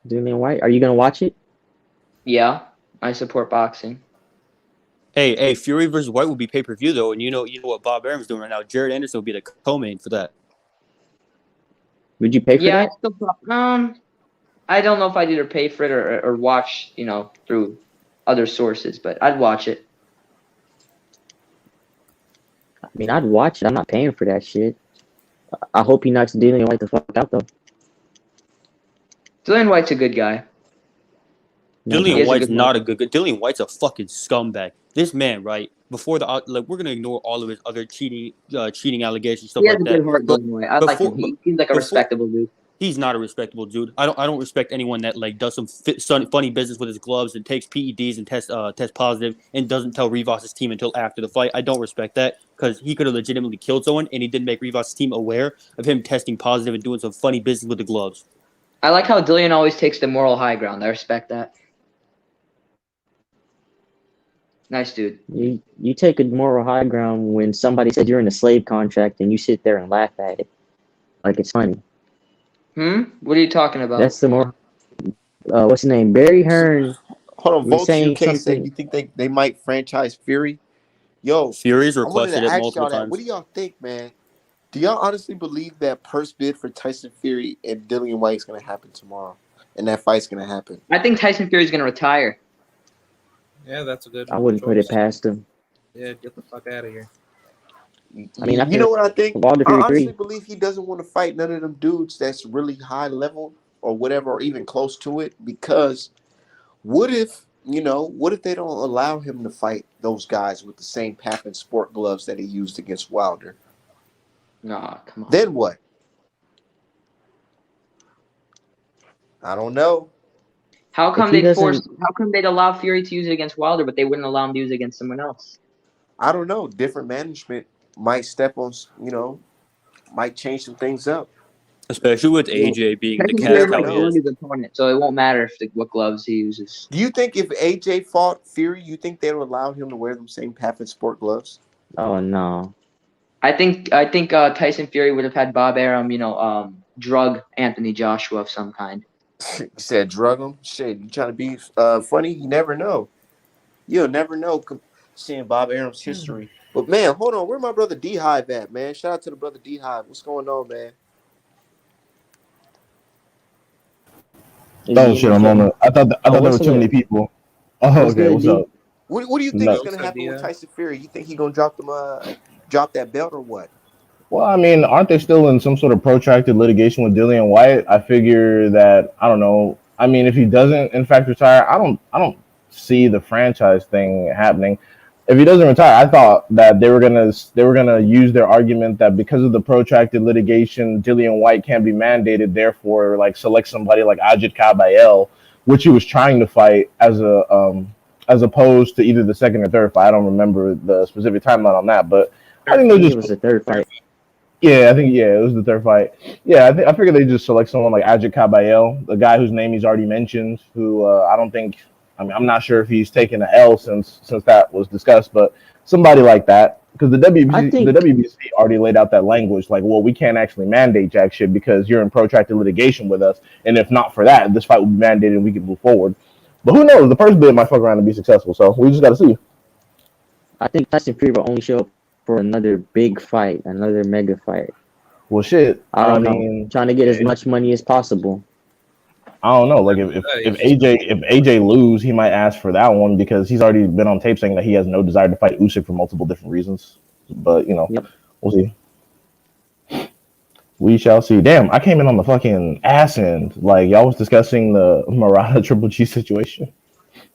Dillian White? Are you gonna watch it? Yeah, I support boxing. Hey, Fury versus White will be pay-per-view though, and you know what Bob Arum's doing right now. Jared Anderson will be the co-main for that. Would you pay for that? I don't know if I'd either pay for it or watch, through other sources, but I'd watch it. I mean, I'd watch it. I'm not paying for that shit. I hope he knocks Dillian White the fuck out though. Dillian White's a good guy. Dillian White's not a good. Dillian White's a fucking scumbag. This man, right before we're gonna ignore all of his other cheating allegations, stuff like that. He has a good heart, Dillian White. I like him. He seems like a respectable dude. He's not a respectable dude. I don't respect anyone that does some funny business with his gloves and takes PEDs and test positive and doesn't tell Rivas' team until after the fight. I don't respect that because he could have legitimately killed someone and he didn't make Rivas' team aware of him testing positive and doing some funny business with the gloves. I like how Dillian always takes the moral high ground. I respect that. Nice dude. You take a moral high ground when somebody said you're in a slave contract and you sit there and laugh at it like it's funny. What are you talking about? That's the more. What's his name? Barry Hearn. Hold on, Volts UK said you think they might franchise Fury? Yo, Fury's requested it multiple times. What do y'all think, man? Do y'all honestly believe that purse bid for Tyson Fury and Dillian White is going to happen tomorrow, and that fight's going to happen? I think Tyson Fury's going to retire. Yeah, that's a good. I wouldn't put it past him. Yeah, get the fuck out of here. I mean, you know what I think? I honestly 3. believe he doesn't want to fight none of them dudes that's really high level or whatever, or even close to it. Because what if they don't allow him to fight those guys with the same pap and sport gloves that he used against Wilder? Nah, come on. Then what? I don't know. How If come he they'd force? doesn't, How come they'd allow Fury to use it against Wilder, but they wouldn't allow him to use it against someone else? I don't know. Different management might step on, might change some things up. Especially with Well, AJ being the Tyson You cat Fury never cow might he know. ruin is. his opponent, so it won't matter what gloves he uses. Do you think if AJ fought Fury, you think they would allow him to wear them same Paffin Sport gloves? oh no. I think Tyson Fury would have had Bob Arum, drug Anthony Joshua of some kind. You said drug him. Shit, you trying to be funny? You never know. You'll never know. Seeing Bob Arum's history. But man, hold on. Where my brother D Hive at, man? Shout out to the brother D Hive. What's going on, man? Is Oh he in shit! the I'm on chat? the. I thought there What's were too many good? people. Oh, What's okay. good, What's D? up? What do you think No. is gonna What's up, happen with Dia? Tyson Fury? You think he gonna drop that belt or what? Well, I mean, aren't they still in some sort of protracted litigation with Dillian White? I figure that I don't know. I mean, if he doesn't in fact retire, I don't see the franchise thing happening. If he doesn't retire, I thought that they were gonna use their argument that because of the protracted litigation, Dillian White can't be mandated, therefore, like select somebody like Ajit Kabayel, which he was trying to fight as opposed to either the second or third fight. I don't remember the specific timeline on that, but I think I they're think it just was the third fight. yeah, I think it was the third fight. Yeah, I figured they just select someone like Ajit Kabayel, the guy whose name he's already mentioned. Who I don't think. I mean, I'm not sure if he's taken an L since that was discussed, but somebody like that, because the I think WBC already laid out that language, like, well, we can't actually mandate jack shit because you're in protracted litigation with us, and if not for that, this fight would be mandated and we can move forward. But who knows? The first bid might fuck around and be successful, so we just got to see. Tyson Fury will only show up for another big fight, another mega fight. Well, shit. I I don't know. mean, Trying to get as much money as possible. I don't know. Like if AJ lose, he might ask for that one because he's already been on tape saying that he has no desire to fight Usyk for multiple different reasons. But Yep. we'll see. We shall see. Damn, I came in on the fucking ass end. Like y'all was discussing the Murata Triple G situation.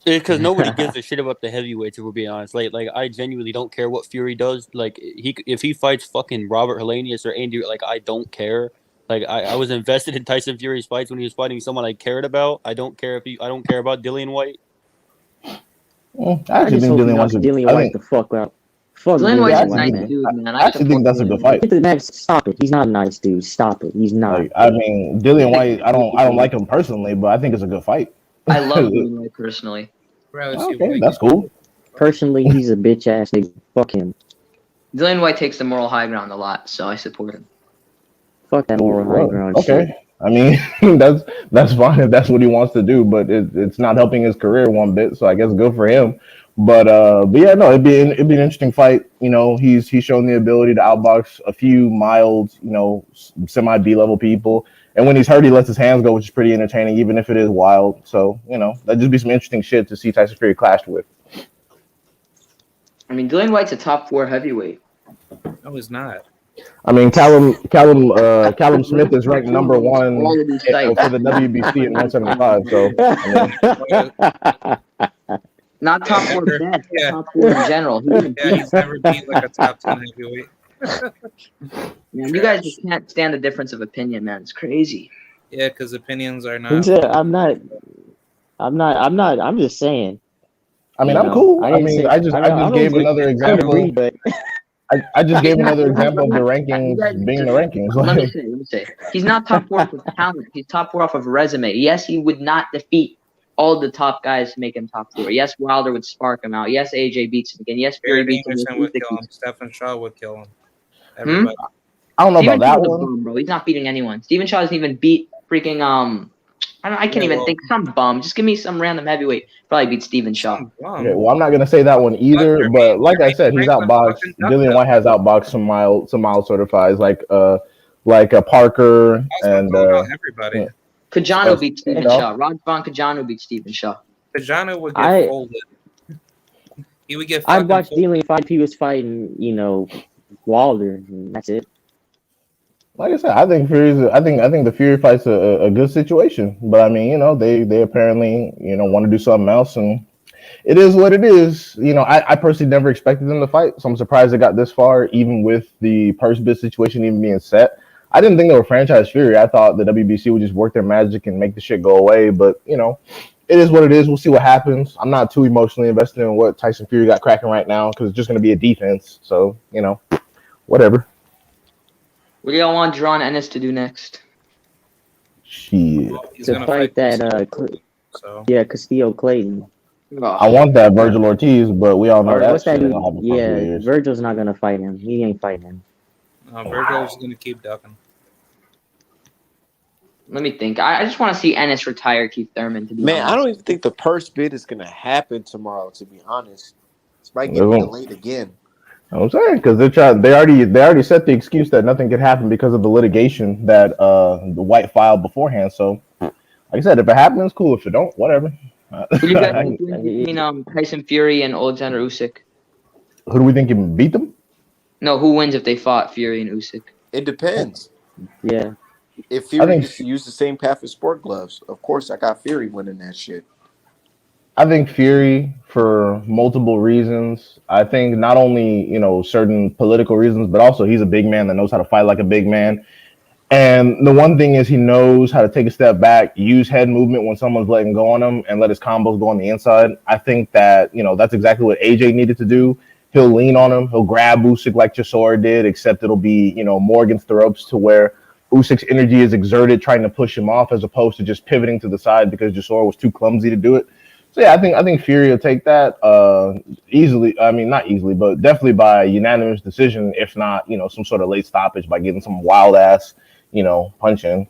Because nobody gives a shit about the heavyweights. If we're being honest, like I genuinely don't care what Fury does. Like if he fights fucking Robert Helenius or Andy, like I don't care. Like I was invested in Tyson Fury's fights when he was fighting someone I cared about. I don't care I don't care about Dillian White. I I actually just think hope he Dillian knocks White's Dillian I White think the fuck out. Fuck Dillian White's a Dillian I White, nice man. dude, man. I actually think support that's a him. good fight. Stop it. He's not a nice dude. Stop it. He's not. Like I mean, Dillian White, I don't like him personally, but I think it's a good fight. I love Dillian White personally. Okay, that's cool. Personally, he's a bitch ass nigga. Fuck him. Dillian White takes the moral high ground a lot, so I support him. Fuck that moral high ground Okay. shit. I mean, that's fine if that's what he wants to do, but it's not helping his career one bit. So I guess good for him. But yeah, no, it'd be an interesting fight. You know, he's shown the ability to outbox a few mild, semi B level people, and when he's hurt, he lets his hands go, which is pretty entertaining, even if it is wild. So that'd just be some interesting shit to see Tyson Fury clashed with. I mean, Dillian White's a top 4 heavyweight. No, he's not. I mean, Callum Smith is ranked number one All of these sites. for the WBC in 175. So I mean, Not top 4 best, Yeah. top 4 in general. Yeah, he's never beat like a top 10 heavyweight. Man, you guys just can't stand the difference of opinion, man. It's crazy. Yeah, because opinions are Who not. said I'm not. I'm just saying. I mean, You I'm know, cool. I I didn't mean, say- I just I don't gave agree- another I don't example. agree, but I just gave another example of the You rankings guys being the just- rankings. Let Like, me say. He's not top 4 for talent. He's top 4 off of resume. Yes, he would not defeat all the top guys to make him top 4. Yes, Wilder would spark him out. Yes, AJ beats him again. Yes, Fury Barry beats him. Anderson would kill him. Yes, Stephen Shaw would kill him. Everybody. I don't know Steven about that Shaw's a one. bum, bro. He's not beating anyone. Steven Shaw doesn't even beat freaking I can't Yeah, even well- think. Some bum. Just give me some random heavyweight. Probably beat Steven Shaw. Okay, well, I'm not gonna say that one either, but like I said, he's outboxed. Dillian White has outboxed some mild certifieds like a Parker and everybody. yeah. Cajano beat Steven you know. Shaw. Rod Von Cajano beat Steven Shaw. Cajano would get I- folded. He would get I fucking watched folded. Dillian fight. He was fighting, Wilder, and that's it. Like I said, I think the Fury fight's a good situation, but I mean, they apparently want to do something else, and it is what it is. I personally never expected them to fight, so I'm surprised they got this far, even with the purse bid situation even being set. I didn't think they were franchise Fury. I thought the WBC would just work their magic and make the shit go away, but it is what it is. We'll see what happens. I'm not too emotionally invested in what Tyson Fury got cracking right now because it's just going to be a defense. So, whatever. What do y'all want Jaron Ennis to do next? Shit. He's To gonna fight fight that, so Castillo Clayton. I want that Virgil Ortiz, but we all know Or that what's that shit ain't dude? gonna happen for a few Yeah, years. Virgil's not gonna fight him. He ain't fighting him. Virgil's gonna keep ducking. Let me think. I just want to see Ennis retire Keith Thurman, to be Man, I honest. don't even think the purse bid is gonna happen tomorrow. To be honest, this might They get won't. delayed again. I'm saying because they already set the excuse that nothing could happen because of the litigation that the White filed beforehand. So, like I said, if it happens, cool. If it don't, whatever. Who do you guys think wins between Tyson Fury and Alexander Usyk? Who do we think can beat them? No, who wins if they fought Fury and Usyk? It depends. Yeah. If Fury just used the same path as sport gloves, of course I got Fury winning that shit. I think Fury for multiple reasons. I think not only certain political reasons, but also he's a big man that knows how to fight like a big man. And the one thing is he knows how to take a step back, use head movement when someone's letting go on him, and let his combos go on the inside. I think that that's exactly what AJ needed to do. He'll lean on him. He'll grab Usyk like Chisora did, except it'll be more against the ropes to where Usyk's energy is exerted trying to push him off as opposed to just pivoting to the side because Chisora was too clumsy to do it. So yeah, I think Fury will take that easily. I mean, not easily, but definitely by unanimous decision, if not, some sort of late stoppage by getting some wild ass, punch in.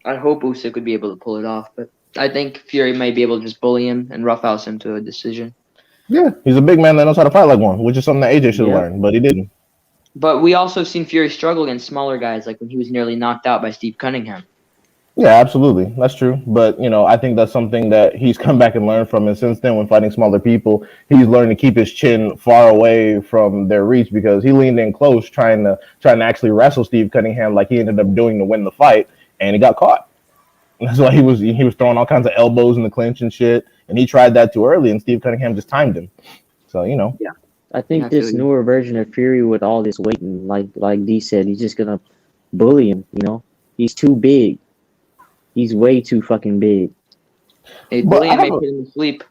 I hope Usyk would be able to pull it off, but I think Fury might be able to just bully him and roughhouse him to a decision. Yeah, he's a big man that knows how to fight like one, which is something that AJ should have learned, but he didn't. But we also seen Fury struggle against smaller guys, like when he was nearly knocked out by Steve Cunningham. Yeah, absolutely. That's true. But, I think that's something that he's come back and learned from. And since then, when fighting smaller people, he's learned to keep his chin far away from their reach because he leaned in close trying to actually wrestle Steve Cunningham like he ended up doing to win the fight, and he got caught. That's why he was throwing all kinds of elbows in the clinch and shit. And he tried that too early, and Steve Cunningham just timed him. So, Yeah. I think this newer version of Fury with all this weight and like D said, he's just gonna bully him, He's too big. He's way too fucking big. Hey, bullying may put him to sleep.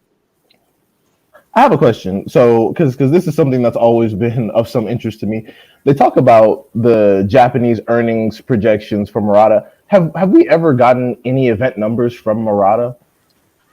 I have a question. So, because this is something that's always been of some interest to me. They talk about the Japanese earnings projections for Murata. Have we ever gotten any event numbers from Murata?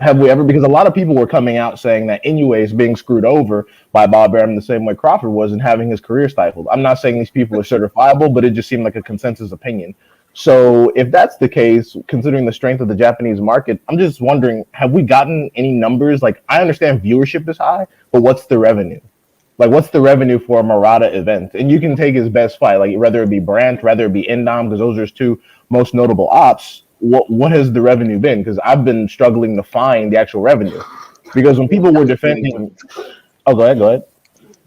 Have we ever? Because a lot of people were coming out saying that Inoue is being screwed over by Bob Arum the same way Crawford was and having his career stifled. I'm not saying these people are certifiable, but it just seemed like a consensus opinion. So if that's the case, considering the strength of the Japanese market, I'm just wondering, have we gotten any numbers? Like, I understand viewership is high, but what's the revenue? Like, what's the revenue for a Murata event? And you can take his best fight, like whether it be Brandt, whether it be Endom, because those are his two most notable ops. What has the revenue been? Because I've been struggling to find the actual revenue. Because when people were defending, go ahead.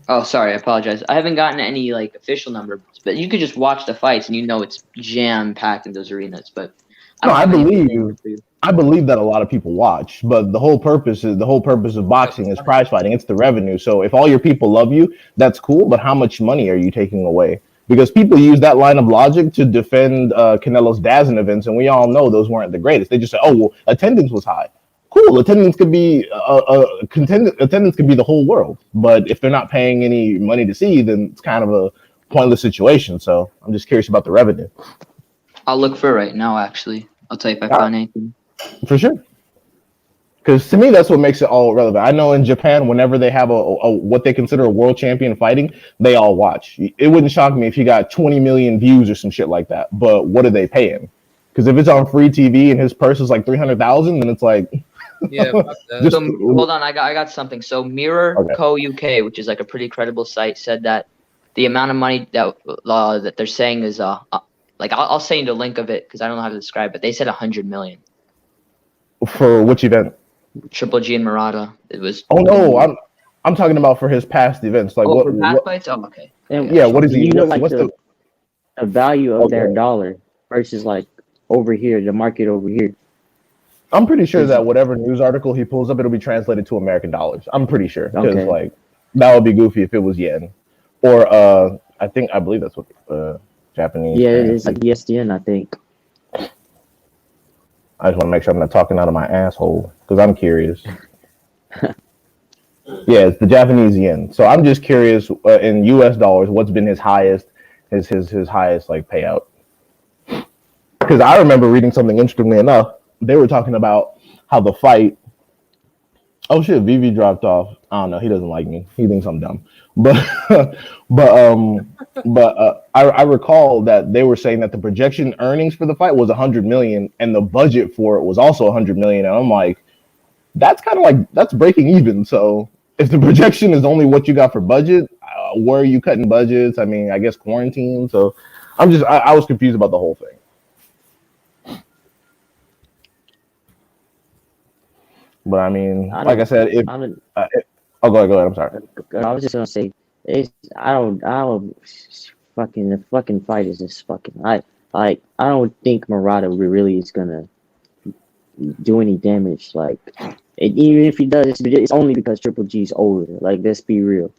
Oh, sorry, I apologize. I haven't gotten any official numbers, but you could just watch the fights and it's jam packed in those arenas. But I believe that a lot of people watch, but the whole purpose of boxing is prize fighting. It's the revenue. So if all your people love you, that's cool. But how much money are you taking away? Because people use that line of logic to defend Canelo's DAZN events, and we all know those weren't the greatest. They just say, "Oh, well, attendance was high." Cool, attendance could be attendance could be the whole world, but if they're not paying any money to see, then it's kind of a pointless situation. So I'm just curious about the revenue. I'll look for it right now. Actually, I'll tell you if I find anything. For sure. Because to me, that's what makes it all relevant. I know in Japan, whenever they have a what they consider a world champion fighting, they all watch. It wouldn't shock me if you got 20 million views or some shit like that. But what do they pay him? Because if it's on free TV and his purse is like 300,000, then it's like. Yeah. Hold on, I got something. So Mirror Co UK, which is like a pretty credible site, said that the amount of money that they're saying is I'll send you the link of it because I don't know how to describe it. They said 100 million. For which event? Triple G and Murata. It was. Oh no, I'm talking about for his past events. Like for past fights? Oh, okay. And yeah, what is he? What's the value of their dollar versus over here, the market over here? I'm pretty sure that whatever news article he pulls up, it'll be translated to American dollars. I'm pretty sure because that would be goofy if it was yen, or I believe that's what Japanese. Yeah, it is ESPN, I think. I just want to make sure I'm not talking out of my asshole because I'm curious. Yeah, it's the Japanese yen. So I'm just curious in U.S. dollars, what's been his highest, his highest like payout? Because I remember reading something interestingly enough. They were talking about how the fight. Oh shit, VV dropped off. I don't know. He doesn't like me. He thinks I'm dumb. But I recall that they were saying that the projection earnings for the fight was 100 million, and the budget for it was also 100 million. And I'm like, that's kind of like that's breaking even. So if the projection is only what you got for budget, where are you cutting budgets? I mean, I guess quarantine. So I was confused about the whole thing. But I mean, like I said, if oh, go ahead. I'm sorry. I was just gonna say, I don't fucking the fucking fight is just fucking. I don't think Murata really is gonna do any damage. Like, even if he does, it's only because Triple G's older. Like, let's be real.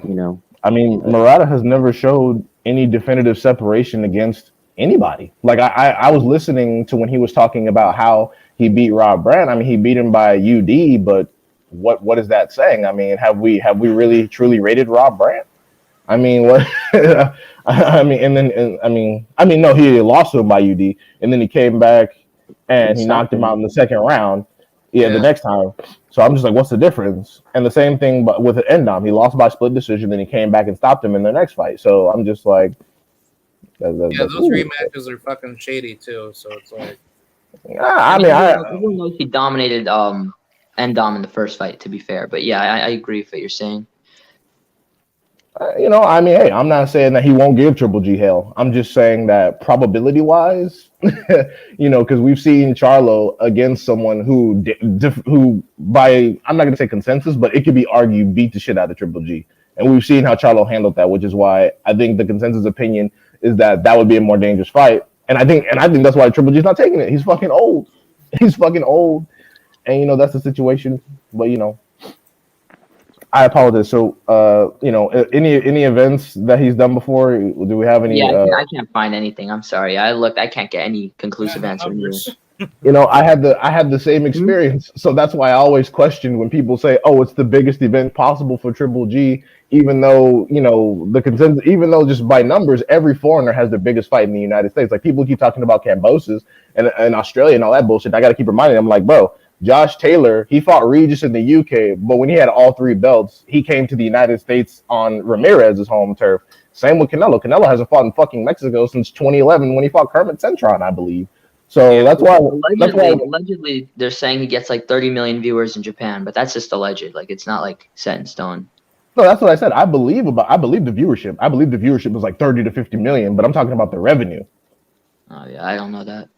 You know. I mean, Murata has never showed any definitive separation against anybody. Like I was listening to when he was talking about how he beat Rob Brandt. I mean, he beat him by UD, but what is that saying? I mean, have we really truly rated Rob Brandt? I mean, what? I mean, no, he lost to him by UD, and then he came back and he knocked him out in the second round. Yeah, the next time. So I'm just like, what's the difference? And the same thing, but with Endom, he lost by split decision, then he came back and stopped him in the next fight. So I'm just like, those rematches are fucking shady too. So it's like, everyone knows he dominated Endom in the first fight. To be fair, but yeah, I agree with what you're saying. You know, I mean, hey, I'm not saying that he won't give Triple G hell. I'm just saying that probability-wise, you know, because we've seen Charlo against someone who by, I'm not going to say consensus, but it could be argued beat the shit out of Triple G. And we've seen how Charlo handled that, which is why I think the consensus opinion is that would be a more dangerous fight. And I think that's why Triple G's not taking it. He's fucking old. He's fucking old. And, you know, that's the situation. But, you know, I apologize. So, you know, any events that he's done before? Do we have any? Yeah, I can't find anything. I'm sorry. I can't get any conclusive answer. You know, I had the same experience, so that's why I always question when people say, "Oh, it's the biggest event possible for Triple G," even though you know the consensus, even though just by numbers, every foreigner has their biggest fight in the United States. Like people keep talking about Cambosis and Australia and all that bullshit. I got to keep reminding them, like, bro. Josh Taylor, he fought Regis in the UK, but when he had all three belts, he came to the United States on Ramirez's home turf. Same with Canelo. Canelo hasn't fought in fucking Mexico since 2011 when he fought Kermit Centron, I believe. So that's why. Allegedly, they're saying he gets like 30 million viewers in Japan, but that's just alleged. Like it's not like set in stone. No, that's what I said. I believe the viewership. I believe the viewership was like 30 to 50 million, but I'm talking about the revenue. Oh yeah, I don't know that.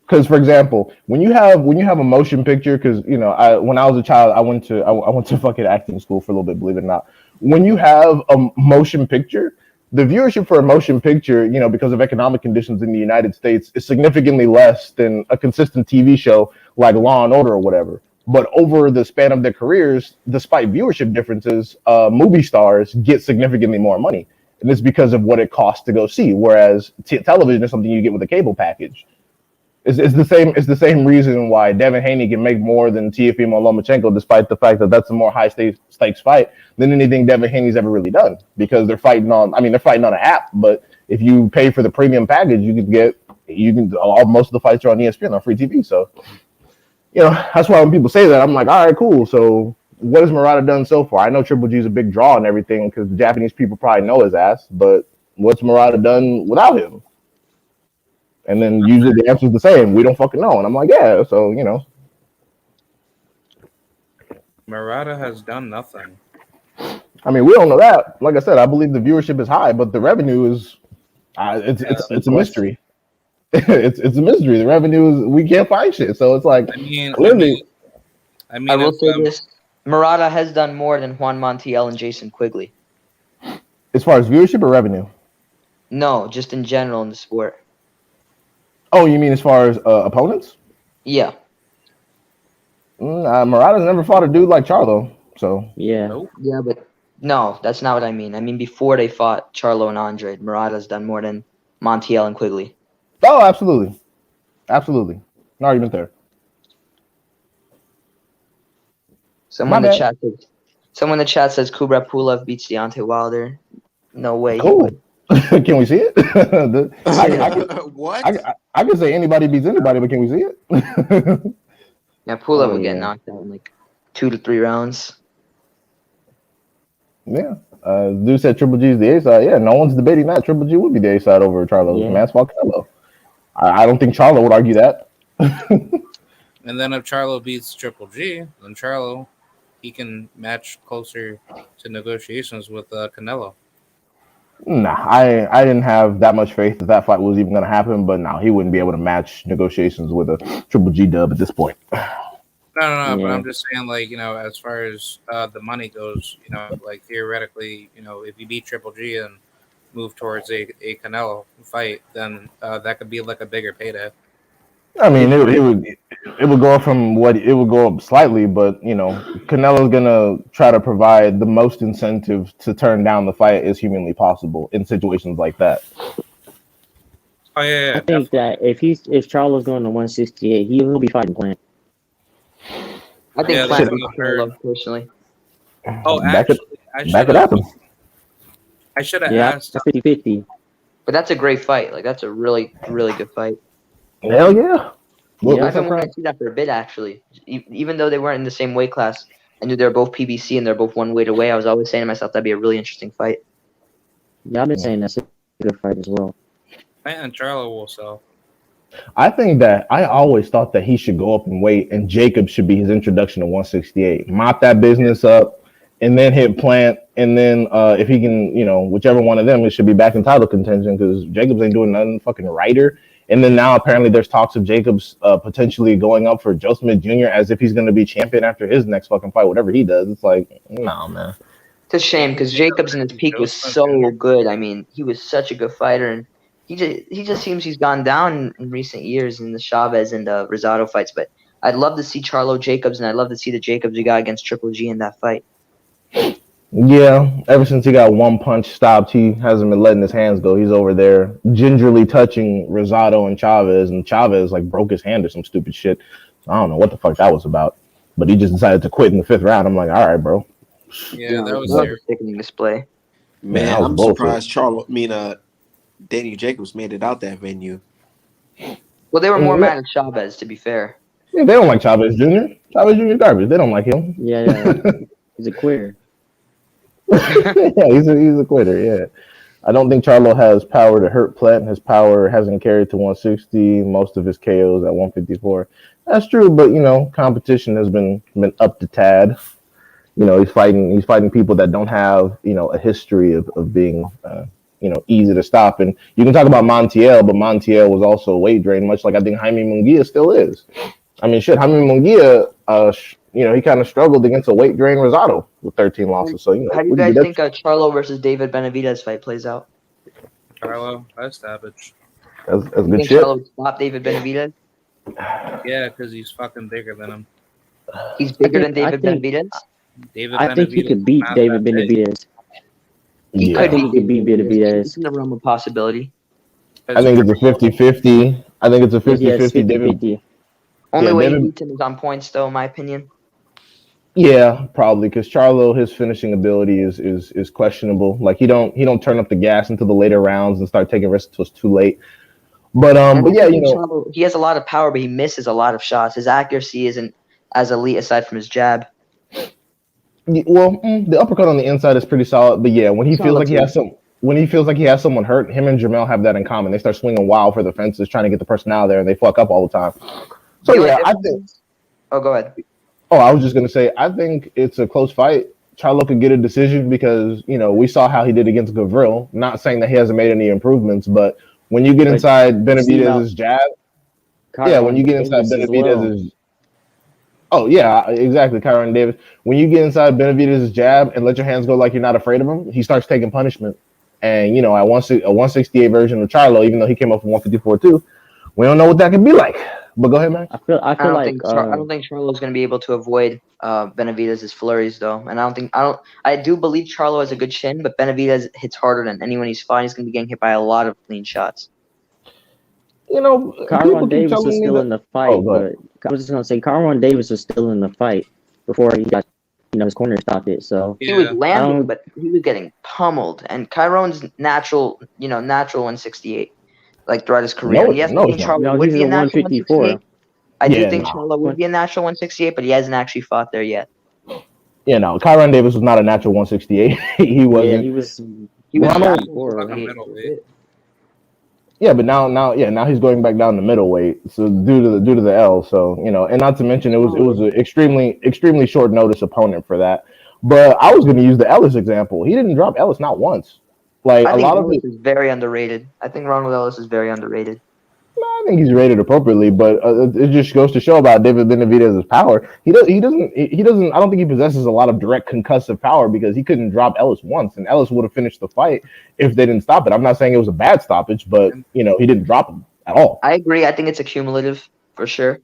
Because, for example, when you have a motion picture, because you know, when I was a child, I went to fucking acting school for a little bit, believe it or not. When you have a motion picture, the viewership for a motion picture, you know, because of economic conditions in the United States, is significantly less than a consistent TV show like Law and Order or whatever. But over the span of their careers, despite viewership differences, movie stars get significantly more money, and it's because of what it costs to go see. Whereas television is something you get with a cable package. It's the same reason why Devin Haney can make more than Teofimo Lomachenko, despite the fact that that's a more high stakes fight than anything Devin Haney's ever really done, because they're fighting on an app, but if you pay for the premium package, most of the fights are on ESPN on free TV. So, you know, that's why when people say that, I'm like, all right, cool. So what has Murata done so far? I know Triple G is a big draw and everything because the Japanese people probably know his ass, but what's Murata done without him? And then usually the answer is the same. We don't fucking know. And I'm like, yeah, so, you know. Murata has done nothing. I mean, we don't know that. Like I said, I believe the viewership is high, but the revenue is it's a mystery. it's a mystery. The revenue is, we can't find shit. So it's like, I will say this. Murata has done more than Juan Montiel and Jason Quigley. As far as viewership or revenue? No, just in general in the sport. Oh, you mean as far as opponents? Yeah. Murata's never fought a dude like Charlo, so yeah. Nope. Yeah, but no, that's not what I mean. I mean before they fought Charlo and Andrade, Murata's done more than Montiel and Quigley. Oh, absolutely. No argument there. Someone My in the bad. chat says, someone in the chat says Kubrat Pulev beats Deontay Wilder. No way he Cool. would. Can we see it? What? I can say anybody beats anybody, but can we see it? Yeah, Pulev Oh, would get yeah. knocked out in like 2 to 3 rounds. Yeah. Dude said Triple G is the A side. Yeah, no one's debating that. Triple G would be the A side over Charlo. Yeah. Mass Falcao. I don't think Charlo would argue that. And then if Charlo beats Triple G, then Charlo, he can match closer to negotiations with Canelo. Nah, I didn't have that much faith that fight was even going to happen, but no, he wouldn't be able to match negotiations with a Triple G dub at this point. No, but Yeah. I'm just saying, like, as far as the money goes, like theoretically, if you beat Triple G and move towards a Canelo fight, then that could be like a bigger payday. I mean, it would go up from what it would go up slightly, but Canelo's gonna try to provide the most incentive to turn down the fight as humanly possible in situations like that. Oh yeah, I think definitely. that if Charlo's going to 168, he will be fighting Plant. I think Yeah, Plant that's beats what I've heard. Charlo personally. Oh, Back it actually, up. I should have Yeah, asked. 50-50. But that's a great fight. Like that's a really, really good fight. Hell yeah. Yeah. I've been wanting to see that for a bit actually. Even though they weren't in the same weight class, I knew they were both PBC and they're both one weight away. I was always saying to myself that'd be a really interesting fight. Yeah, I've been saying that's a good fight as well. Plant and Charlo will sell. I think that I always thought that he should go up and weight, and Jacob should be his introduction to 168. Mop that business up, and then hit Plant, and then if he can, whichever one of them, it should be back in title contention because Jacobs ain't doing nothing fucking righter. And then now apparently there's talks of Jacobs potentially going up for Joe Smith Jr. as if he's going to be champion after his next fucking fight, whatever he does. It's like, no, man. It's a shame because Jacobs in his peak was so good. I mean, he was such a good fighter, and he just seems he's gone down in recent years in the Chavez and the Rosado fights. But I'd love to see Charlo Jacobs, and I'd love to see the Jacobs we got against Triple G in that fight. Yeah, ever since he got one punch stopped, he hasn't been letting his hands go. He's over there gingerly touching Rosado and Chavez like broke his hand or some stupid shit. So I don't know what the fuck that was about. But he just decided to quit in the 5th round. I'm like, all right, bro. Yeah, that was a sickening display. Man, that was I'm bullshit. surprised Danny Jacobs made it out that venue. Well, they were more mad at Chavez, to be fair. Yeah, they don't like Chavez Jr. Chavez Jr. garbage. They don't like him. Yeah. He's a quitter. Yeah, he's a quitter. Yeah, I don't think Charlo has power to hurt Plant. His power hasn't carried to 160. Most of his KOs at 154. That's true, but competition has been up to tad. He's fighting people that don't have a history of being easy to stop. And you can talk about Montiel, but Montiel was also a weight drain, much like I think Jaime Munguia still is. I mean, shit, Jaime Munguia, he kind of struggled against a weight drain Rosado with 13 losses. So, How do you guys think Charlo versus David Benavidez fight plays out? Charlo, that's savage. That's You good think shit. Charlo would stop David Benavidez? Yeah, because he's fucking bigger than him. He's bigger than David Benavidez? I think he could beat David Benavidez. He I think he could beat Benavidez. It's in the realm of possibility. I think it's a 50-50. I think it's a 50-50. David. Only way he beats him is on points, though, in my opinion. Yeah, probably because Charlo, his finishing ability is questionable. Like he don't turn up the gas into the later rounds and start taking risks until it's too late. But yeah, Charlo, he has a lot of power, but he misses a lot of shots. His accuracy isn't as elite aside from his jab. Well, the uppercut on the inside is pretty solid. But yeah, when he feels like he has someone hurt, him and Jamel have that in common. They start swinging wild for the fences, trying to get the person out of there, and they fuck up all the time. So yeah, I think. Oh, go ahead. Oh, I was just gonna say, I think it's a close fight. Charlo could get a decision because we saw how he did against Gavril. Not saying that he hasn't made any improvements, but when you get inside Benavidez's jab, when you get inside Benavidez's, oh yeah, exactly, Kyron Davis. When you get inside Benavidez's jab and let your hands go like you're not afraid of him, he starts taking punishment. And at a 168 version of Charlo, even though he came up from 154 too, we don't know what that could be like. But go ahead, man. I feel I don't like think Charlo's going to be able to avoid Benavidez's flurries though, and I do believe Charlo has a good chin, but Benavidez hits harder than anyone he's fighting. He's going to be getting hit by a lot of clean shots. You know, people Kyron keep Davis was telling me still that. in the Oh, fight, go ahead. but I was just gonna say Kyron Davis was still in the fight before he got, his corner stopped it. So He was Yeah. I landing, don't. but he was getting pummeled. And Kyron's natural 168, like throughout his career. No, And yes, I no, it's think not. Charlo No, would he's be a a natural 168. 154. I do Yeah, think no. Charlo would be a natural 168, but he hasn't actually fought there yet. You know, Kyron Davis was not a natural 168. He Yeah, wasn't. he was He was Ronald, grappling for Like a 168 for a middleweight. bit. yeah, but now he's going back down to middleweight. So due to the L. So and not to mention it was an extremely short notice opponent for that. But I was going to use the Ellis example. He didn't drop Ellis not once. Like I a think lot of Ellis it, is very underrated. I think Ronald Ellis is very underrated. I think he's rated appropriately, but it just goes to show about David Benavidez's power. He doesn't. I don't think he possesses a lot of direct concussive power because he couldn't drop Ellis once, and Ellis would have finished the fight if they didn't stop it. I'm not saying it was a bad stoppage, but he didn't drop him at all. I agree. I think it's accumulative for sure.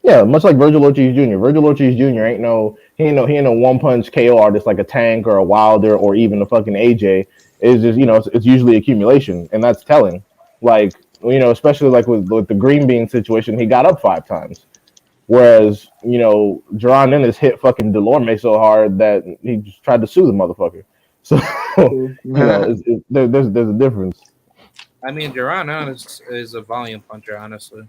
Yeah, much like Virgil Ortiz Jr. Virgil Ortiz Jr. He ain't no one punch KO artist like a Tank or a Wilder or even a fucking AJ. It's just it's usually accumulation, and that's telling. Like especially like with the green bean situation, he got up 5 times. Whereas, Jerron Ennis hit fucking Delorme so hard that he just tried to sue the motherfucker. So, there's a difference. I mean, Duran is a volume puncher, honestly.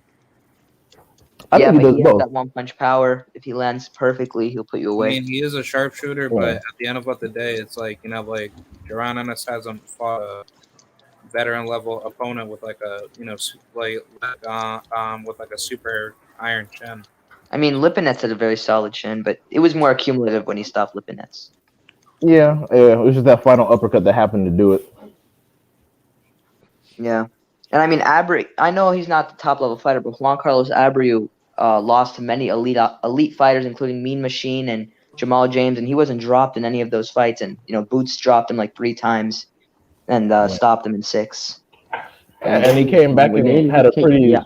I Yeah, think he but does he has both. that one punch power. If he lands perfectly, he'll put you I away. mean, he is a sharpshooter, Yeah. but at the end of the day, it's like like Duran hasn't fought a veteran level opponent with like a with like a super iron chin. I mean, Lipinets had a very solid chin, but it was more accumulative when he stopped Lipinets. Yeah, it was just that final uppercut that happened to do it. Yeah. And I mean, Abreu, I know he's not the top level fighter, but Juan Carlos Abreu lost to many elite fighters, including Mean Machine and Jamal James, and he wasn't dropped in any of those fights. And Boots dropped him like 3 times and stopped him in 6. And he came back and had a pretty. Yeah.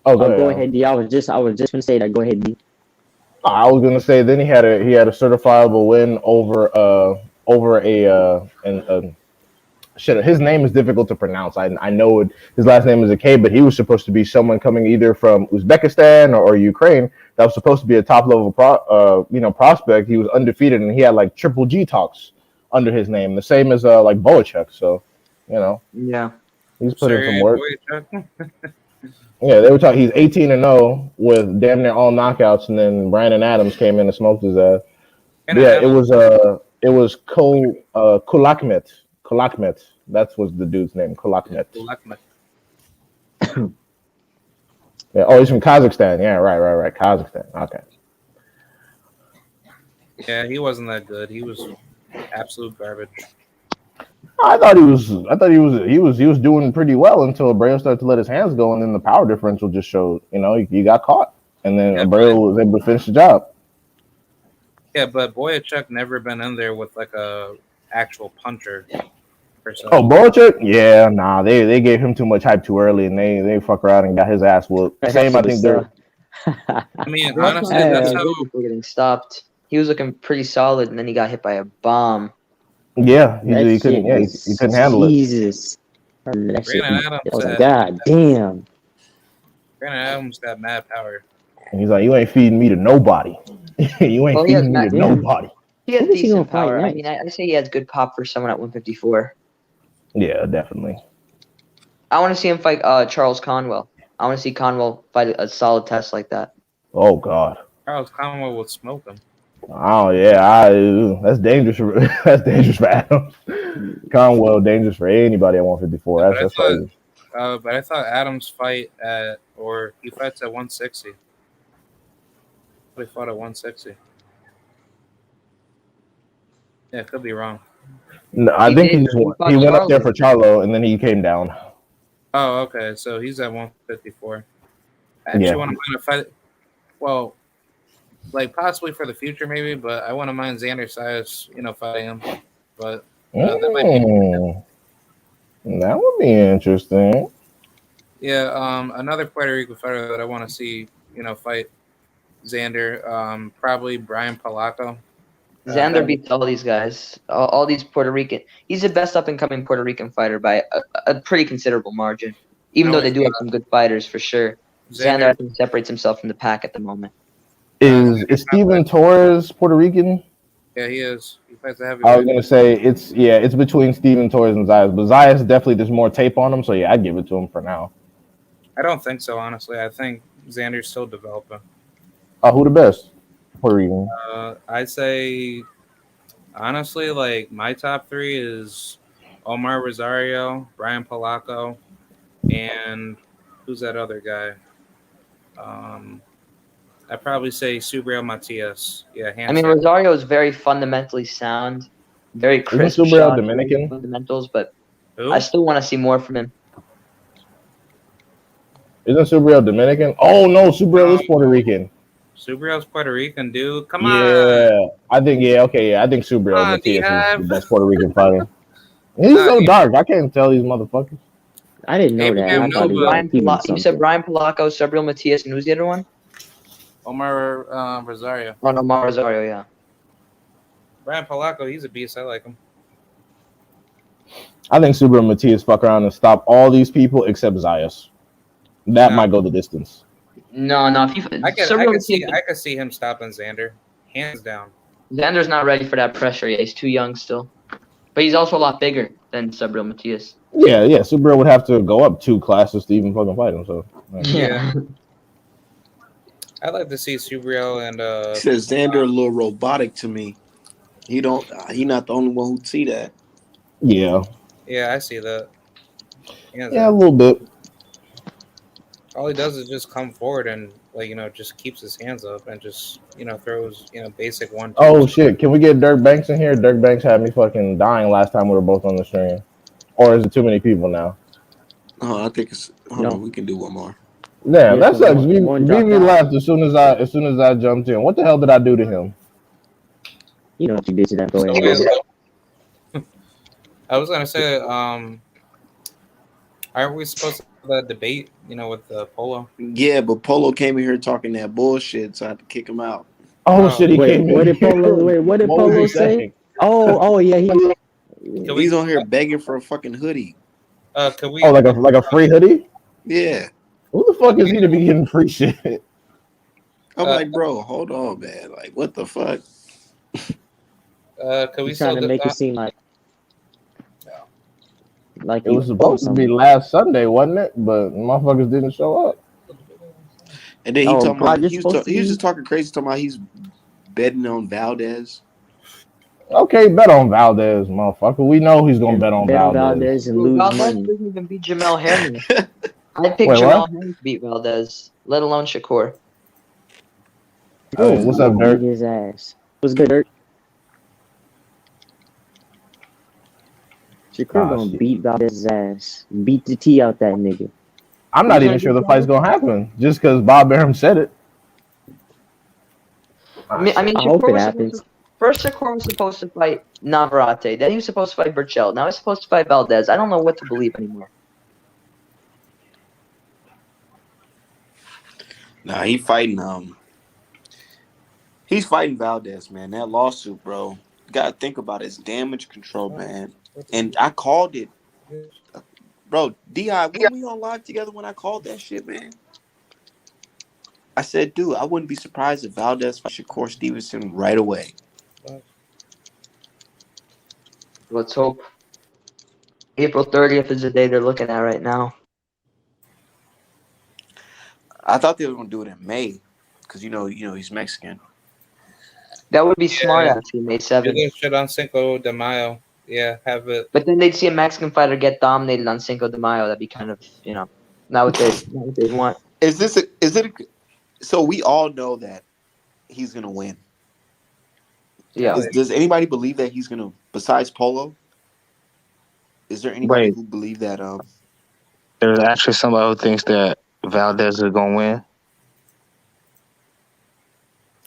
Oh, Go ahead, D. I was just gonna say that. Go ahead, D. I was gonna say then he had a certifiable win over shit. His name is difficult to pronounce. I know it. His last name is a K, but he was supposed to be someone coming either from Uzbekistan or Ukraine that was supposed to be a top level prospect. He was undefeated and he had like triple G talks under his name, the same as like Boachuk. So Yeah. he's put in some work. Boychuk. Yeah, they were talking. He's 18-0 with damn near all knockouts, and then Brandon Adams came in and smoked his ass. Yeah, it was Kulakmet. Kulakmet. That was the dude's name. Kulakmet. Yeah. Oh, he's from Kazakhstan. Yeah, right. Kazakhstan. Okay. Yeah, he wasn't that good. He was absolute garbage. I thought he was doing pretty well until Abreu started to let his hands go, and then the power differential just showed. He got caught, and then Abreu was able to finish the job. Yeah, but Boyachuk never been in there with like a actual puncher. Oh, Boachuk? Yeah, nah, they gave him too much hype too early, and they fuck around and got his ass whooped. Same, I think they're. I mean, honestly, that's how before getting stopped. He was looking pretty solid, and then he got hit by a bomb. Yeah, he couldn't. Yeah, he couldn't handle it. Jesus. Brandon Adams. God damn. Brandon Adams got mad power. And he's like, you ain't feeding me to nobody. You ain't feeding me to nobody. He has Who is he decent gonna fight power. I next? mean, I say he has good pop for someone at 154. Yeah, definitely. I want to see him fight Charles Conwell. I want to see Conwell fight a solid test like that. Oh God. Charles Conwell would smoke him. Oh yeah, that's dangerous. That's dangerous for Adams. Conwell dangerous for anybody at 154. That's crazy. But I thought Adams he fights at 160. He fought at 160. Yeah, could be wrong. No, I think he went up there for Charlo and then he came down. Oh, okay. So he's at 154. I actually want to find a fight. Well, like possibly for the future, maybe, but I wouldn't mind Xander Sayas, fighting him. But that might be. That would be interesting. Yeah, another Puerto Rico fighter that I want to see, fight Xander. Probably Brian Palaco. Xander beats all these guys, all these Puerto Rican. He's the best up and coming Puerto Rican fighter by a pretty considerable margin. Even No, though they he's do have not. some good fighters for sure. Xander, I think, separates himself from the pack at the moment. Is Steven Torres Puerto Rican? Yeah, he is. He fights a I was heavyweight. gonna say it's between Steven Torres and Zayas, but Zayas definitely there's more tape on him, so yeah, I'd give it to him for now. I don't think so, honestly. I think Xander's still developing. Who the best Puerto Rican? I'd say, honestly, like my top three is Omar Rosario, Brian Palaco, and who's that other guy? I'd probably say Subriel Matias. Yeah, I mean, down. Rosario is very fundamentally sound, very Isn't crisp Subriel shots, very Dominican? fundamentals, but Who? I still want to see more from him. Isn't Subriel Dominican? Oh no, Subriel is Puerto Rican. Subriel's Puerto Rican, dude. Come Yeah, on. I think I think Subriel Come on, Matias is the D-Hive. best Puerto Rican fighter. He's so dark, I can't tell these motherfuckers. I didn't know that. I thought You said Brian Palaco, Subriel Matias, and who's the other one? Omar Rosario. Oh, no, Omar Rosario, yeah. Brian Palaco, he's a beast. I like him. I think Subriel Matias fuck around and stop all these people except Zayas. That might go the distance. No. If you, I could see him stopping Xander, hands down. Xander's not ready for that pressure. Yeah, he's too young still, but he's also a lot bigger than Subriel Matias. Yeah. Subriel would have to go up 2 classes to even fucking fight him. So yeah. I'd like to see Subriel and He says Xander a little robotic to me. He not the only one who'd see that. Yeah. Yeah, I see that. Yeah, a little bit. All he does is just come forward and just keeps his hands up and just throws basic 1-2. Oh shit! Can we get Dirk Banks in here? Dirk Banks had me fucking dying last time we were both on the stream. Or is it too many people now? Oh, I think it's. Hold on, we can do one more. Yeah, that sucks. Vivi left as soon as I jumped in. What the hell did I do to him? You know what you did to that boy. I was gonna say, aren't we supposed to have that debate? With Polo. Yeah, but Polo came in here talking that bullshit, so I had to kick him out. Oh shit! He came in. What did Polo say? Oh yeah, he's on here begging for a fucking hoodie. Can we? Oh, like a free hoodie? Yeah. Who the fuck is he to be getting free shit? I'm like, bro, hold on, man. Like, what the fuck? Can we trying to make it seem like it was supposed to be last Sunday, wasn't it? But motherfuckers didn't show up. And then he was just talking crazy, talking about he's betting on Valdez. Okay, bet on Valdez, motherfucker. We know he's gonna bet on Valdez and lose Valdez money. doesn't even beat Jamel Herring. I picked Jamel Herring to beat Valdez, let alone Shakur. Oh, what's up, Dirk? His ass. What's good, Dirk? Shakur gonna beat Valdez's ass. Beat the tea out that nigga. I'm not even sure the fight's gonna happen just because Bob Arum said it. I mean, I hope it happens. First, Shakur was supposed to fight Navarrete. Then he was supposed to fight Burchell. Now he's supposed to fight Valdez. I don't know what to believe anymore. Nah, he's fighting Valdez, man. That lawsuit, bro. You gotta think about his damage control, man. And I called it. Bro, D.I., weren't we on live together when I called that shit, man? I said, dude, I wouldn't be surprised if Valdez fights Shakur Stevenson right away. Let's hope. April 30th is the day they're looking at right now. I thought they were gonna do it in May, because you know he's Mexican. That would be smart, actually, May 7th. Do this shit on Cinco de Mayo. Yeah, have it. But then they'd see a Mexican fighter get dominated on Cinco de Mayo. That'd be kind of, not what they want. So we all know that he's gonna win. Yeah. Does anybody believe that he's gonna, besides Polo? Is there anybody who believe that? There's actually somebody who thinks that Valdez is gonna win.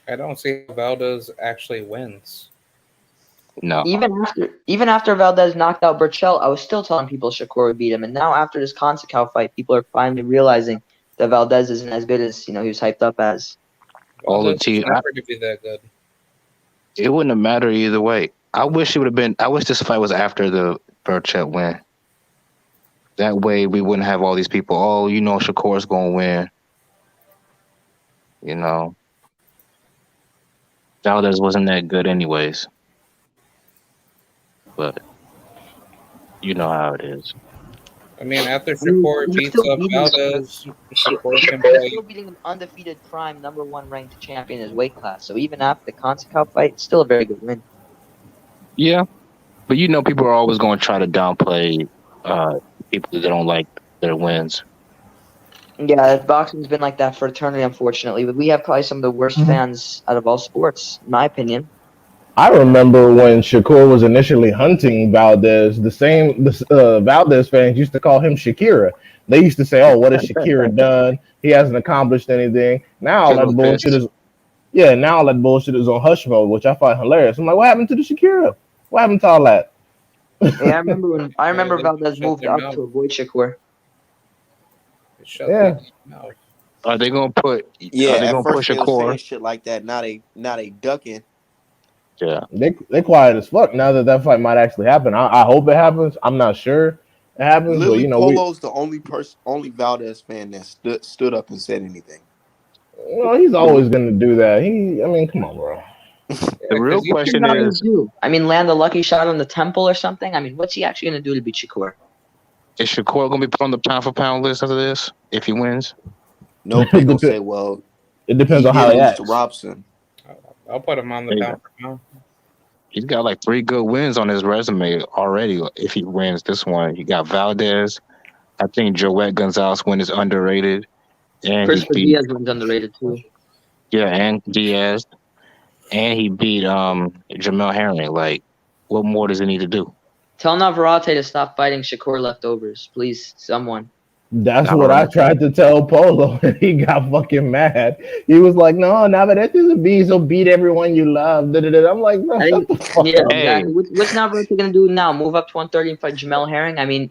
I don't see how Valdez actually wins. No. Even after Valdez knocked out Burchell, I was still telling people Shakur would beat him. And now after this Konsakow fight, people are finally realizing that Valdez isn't as good as he was hyped up as. All the team. Never to be that good. It wouldn't have mattered either way. I wish it would have been. I wish this fight was after the Burchell win. That way we wouldn't have all these people. Oh, Shakur's gonna win. Valdez wasn't that good anyways. But you know how it is. I mean, after I mean, Shakur he's beats still up beating Valdez, Shakur can he's play. still beating an undefeated prime #1 ranked champion in his weight class. So even after the Conceição fight, it's still a very good win. Yeah, but people are always going to try to downplay people that don't like their wins. Yeah, boxing's been like that for eternity, unfortunately. But we have probably some of the worst fans out of all sports, in my opinion. I remember when Shakur was initially hunting Valdez, the Valdez fans used to call him Shakira. They used to say, "Oh, what has Shakira done? He hasn't accomplished anything." Now all They that go bullshit pissed. is now all that bullshit is on hush mode, which I find hilarious. I'm like, what happened to the Shakira? What happened to all that? Yeah, I remember They Valdez shut moved their up mouth. to avoid Shakur. They shut Yeah. their mouth. Are they going to put? Yeah, Are they at going to first push they were saying Shakur? shit like that. Now they ducking. Yeah. They quiet as fuck now that fight might actually happen. I hope it happens. I'm not sure it happens, but Lily we Polo's the only Valdez fan that stood up and said anything. he's always gonna do that. I mean, come on, bro. The real Because you What's question Valdez is: do? I mean, land a lucky shot on the temple or something? I mean, what's he actually going to do to beat Shakur? Is Shakur going to be put on the pound for pound list after this if he wins? Nope, they gonna say, well, It depends he on how did he lose to acts. Robson. I'll put him on the There you pound for pound. He's got like 3 good wins on his resume already. If he wins this one, he got Valdez. I think Joette Gonzalez win is underrated, and he Christopher beat Diaz one's underrated too. and Diaz, and he beat Jamel Herring. Like, what more does he need to do? Tell Navarrete to stop fighting Shakur leftovers, please, someone. That's what I tried to tell Polo, and he got fucking mad. He was like, "No, Navarrete is a beast. He'll beat everyone you love." I'm like, "Bro, shut the fuck Yeah, up." exactly. What's Navarrete going to do now? Move up to 130 and fight Jamel Herring? I mean,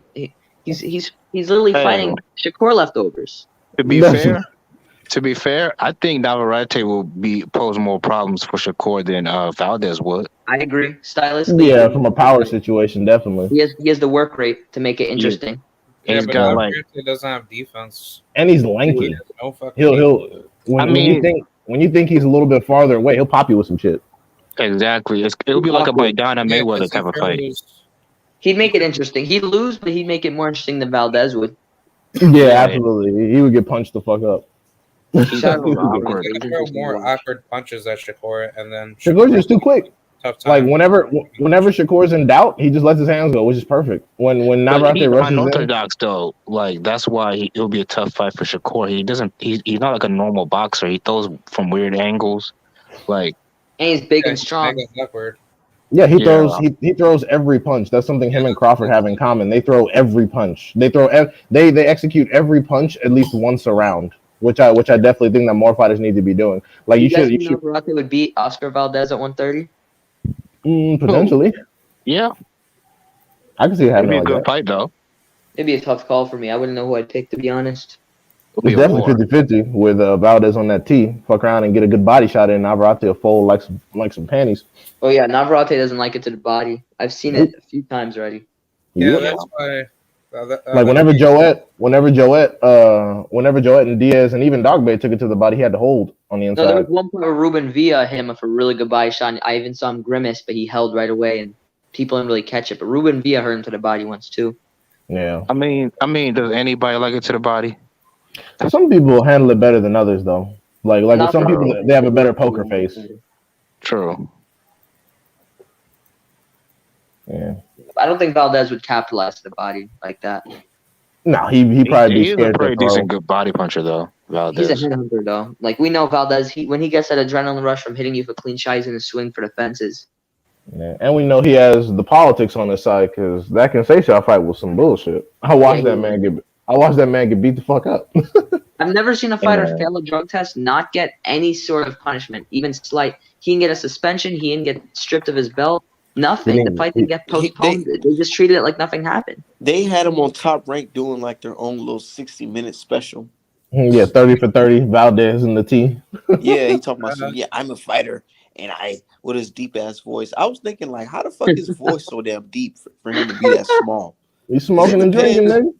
he's literally fighting Shakur leftovers. To be fair, I think Navarrete will pose more problems for Shakur than Valdez would. I agree. Stylistically, Yeah, from a power situation, definitely. he has the work rate to make it interesting. Yeah, He's but got like, Navarrete doesn't have defense. And he's lanky. He has no fucking He'll when you think he's a little bit farther away, he'll pop you with some shit. Exactly. It'll be like a Maidana Mayweather type of fight. He'd make it interesting. He'd lose, but he'd make it more interesting than Valdez would. Yeah, absolutely. He would get punched the fuck up. He's gonna throw more awkward punches at Shakur, and then Shakur's just too quick. Tough time. Like whenever Shakur's in doubt, he just lets his hands go, which is perfect. When Navarrete rushes in, unorthodox though, like that's why it'll be a tough fight for Shakur. He's not like a normal boxer. He throws from weird angles, like, and he's big and strong. Yeah, he throws every punch. That's something him and Crawford have in common. They throw every punch. They execute every punch at least once a round, which I definitely think that more fighters need to be doing. Like you should. Navarrete would beat Oscar Valdez at 130. Potentially. Yeah, I can see it happening. It'd be a good fight though. It'd be a tough call for me. I wouldn't know who I'd pick, to be honest. It's definitely 50-50 with Valdez on that tee. Fuck around and get a good body shot in. Navarrete will fold like some panties. Oh yeah, Navarrete doesn't like it to the body. I've seen it a few times already. Yeah, that's why. Like whenever Joette and Diaz and even Dogbe took it to the body, he had to hold on the inside. No, there was one point where Ruben Villa hit him for a really good body shot. And I even saw him grimace, but he held right away, and people didn't really catch it. But Ruben Villa hurt him to the body once too. Yeah. I mean, does anybody like it to the body? Some people handle it better than others, though. Like with some people, they have a better poker face. True. Yeah. I don't think Valdez would capitalize to the body like that. No, he probably be scared. He's a pretty decent good body puncher though. Valdez. He's a headhunter though. Like we know Valdez, when he gets that adrenaline rush from hitting you for clean shot, he's gonna swing for the fences. Yeah. And we know he has the politics on his side because that Conceição fight was some bullshit. I watched that man get beat the fuck up. I've never seen a fighter fail a drug test, not get any sort of punishment, even slight. He can get a suspension. He can get stripped of his belt. Nothing. The fight didn't get postponed. They just treated it like nothing happened. They had him on Top Rank doing like their own little 60-minute special. Yeah, 30 for 30, Valdez in the T. Yeah, he talking about some, I'm a fighter, and with his deep ass voice. I was thinking like, how the fuck is his voice so damn deep for him to be that small? He's smoking and drinking, nigga.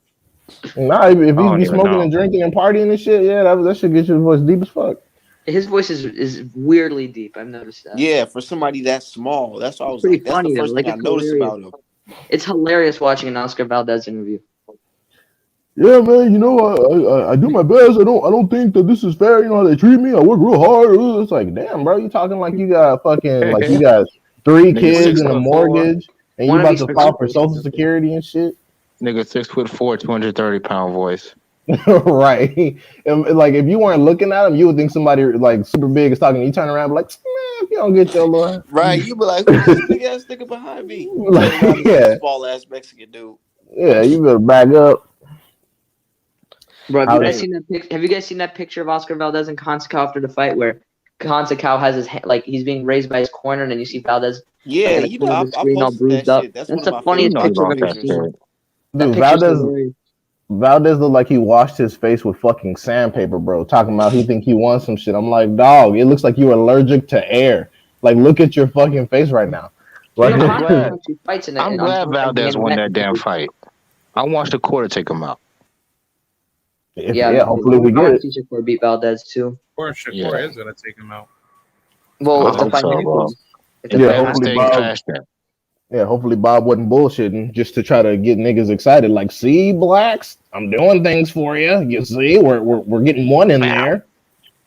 Nah, if he I don't be even smoking know. and drinking and partying and shit, yeah, that should get your voice deep as fuck. His voice is weirdly deep. I've noticed that. Yeah, for somebody that small, that's why I It's was pretty like, that's the funny though. first thing Like I it's noticed hilarious. about him. It's hilarious watching an Oscar Valdez interview. Yeah, man, you know, I do my best. I don't think that this is fair. You know how they treat me. I work real hard. It's like, damn, bro, you talking like you got fucking like you got 3 Nigga kids six and a foot four. mortgage, and you Wanna be about to file for sponsors. Social Security and shit. Nigga 6'4", 230-pound voice. Right. And, like if you weren't looking at him, you would think somebody like super big is talking. You turn around, and be like, man, if you don't get your little, Right? You be like, who's this big ass nigga behind me? You turn like, around, it's some yeah, small ass Mexican dude. yeah, you better back up. Bro, have I you guys was, seen that have you guys seen that picture of Oscar Valdez and Consacao after the fight where Consacao has his like he's being raised by his corner and then you see Valdez like Yeah, in the you know, corner of the I screen all posted that bruised up. shit. That's one That's of the my You funniest favorite know he picture I've lost ever that pictures. shit. seen. That dude, picture's hilarious. Valdez looked like he washed his face with fucking sandpaper, bro. Talking about he think he wants some shit. I'm like, dog, it looks like you're allergic to air. Like, look at your fucking face right now. You Like, know, I'm Consacao glad. actually fights I'm on glad like the Valdez main won event. that damn fight. I watched the quarter take him out. Yeah, hopefully we I get want it. to see Shakur beat Valdez too. Of course, Shakur Yeah, is gonna take him out. Well, I if the hope fight so, bro. happens. If the If Yeah, fight Evans hopefully happens. stays Bob. past that, Yeah, hopefully Bob wasn't bullshitting just to try to get niggas excited. Like, see, blacks, I'm doing things for you. You see, we're getting one in Val there.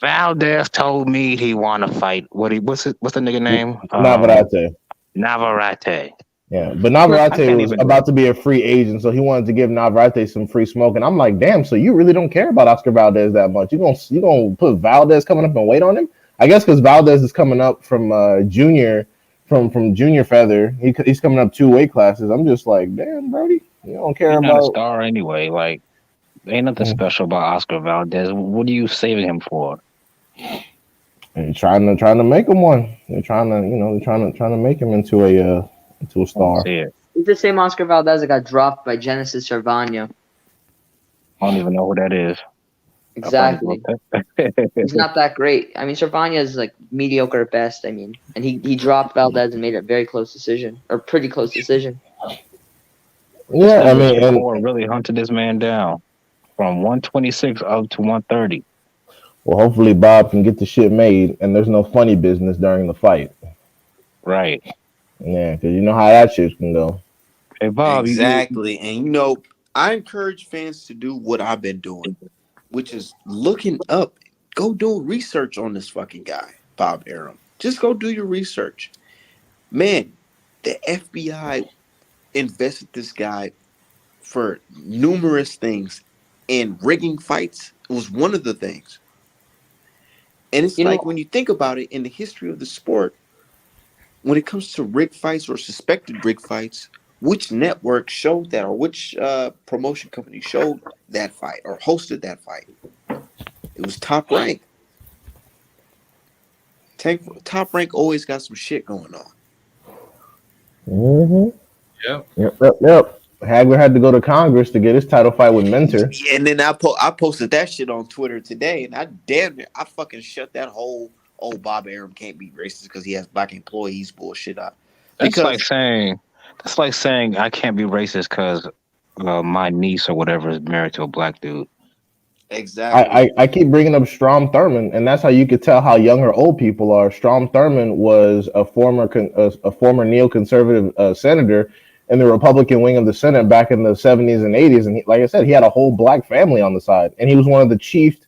Valdez told me he want to fight. What's the nigga name? Navarrete. Navarrete. Yeah, but I Navarrete can't was even. about to be a free agent, so he wanted to give Navarrete some free smoke. And I'm like, damn, so you really don't care about Oscar Valdez that much? You gonna put Valdez coming up and wait on him? I guess because Valdez is coming up from junior from junior feather. He's coming up 2 weight classes. I'm just like, damn, Brody, you don't care He's not a about. star anyway. Like, ain't nothing Mm, special about Oscar Valdez. What are you saving him for? and trying to make him one. They're trying to they're trying to make him into a I don't star. see it. It's the same Oscar Valdez that got dropped by Genesis Cervano. I don't even know who that is. I probably Exactly. looked He's not that great. I mean, Cervano is like mediocre at best. I mean, and he dropped Valdez and made a very close decision, or pretty close decision. This Yeah, I nigga mean, and Shakur really hunted this man down from 126 up to 130. well, hopefully Bob can get the shit made, and there's no funny business during the fight. Right. Yeah, because you know how that shit can go. Hey Bob, Exactly. And you know, I encourage fans to do what I've been doing, which is looking up, go do research on this fucking guy, Bob Arum. Just go do your research. Man, the FBI invested this guy for numerous things, and rigging fights was one of the things. And it's You like know, when you think about it in the history of the sport, when it comes to rig fights or suspected rig fights, which network showed that, or which promotion company showed that fight or hosted that fight? It was Top Rank. Top Rank always got some shit going on. Mm-hmm. Yep. Yep. Hagler had to go to Congress to get his title fight with Mentor. And then I posted that shit on Twitter today, and I fucking shut that whole Bob Arum can't be racist because he has black employees bullshit up. that's like Because saying I can't be racist because my niece or whatever is married to a black dude. exactly. I keep bringing up Strom Thurmond, and that's how you could tell how young or old people are. Strom Thurmond was a former neoconservative senator in the Republican wing of the Senate back in the 70s and 80s, and like I said, he had a whole black family on the side, and he was one of the chief,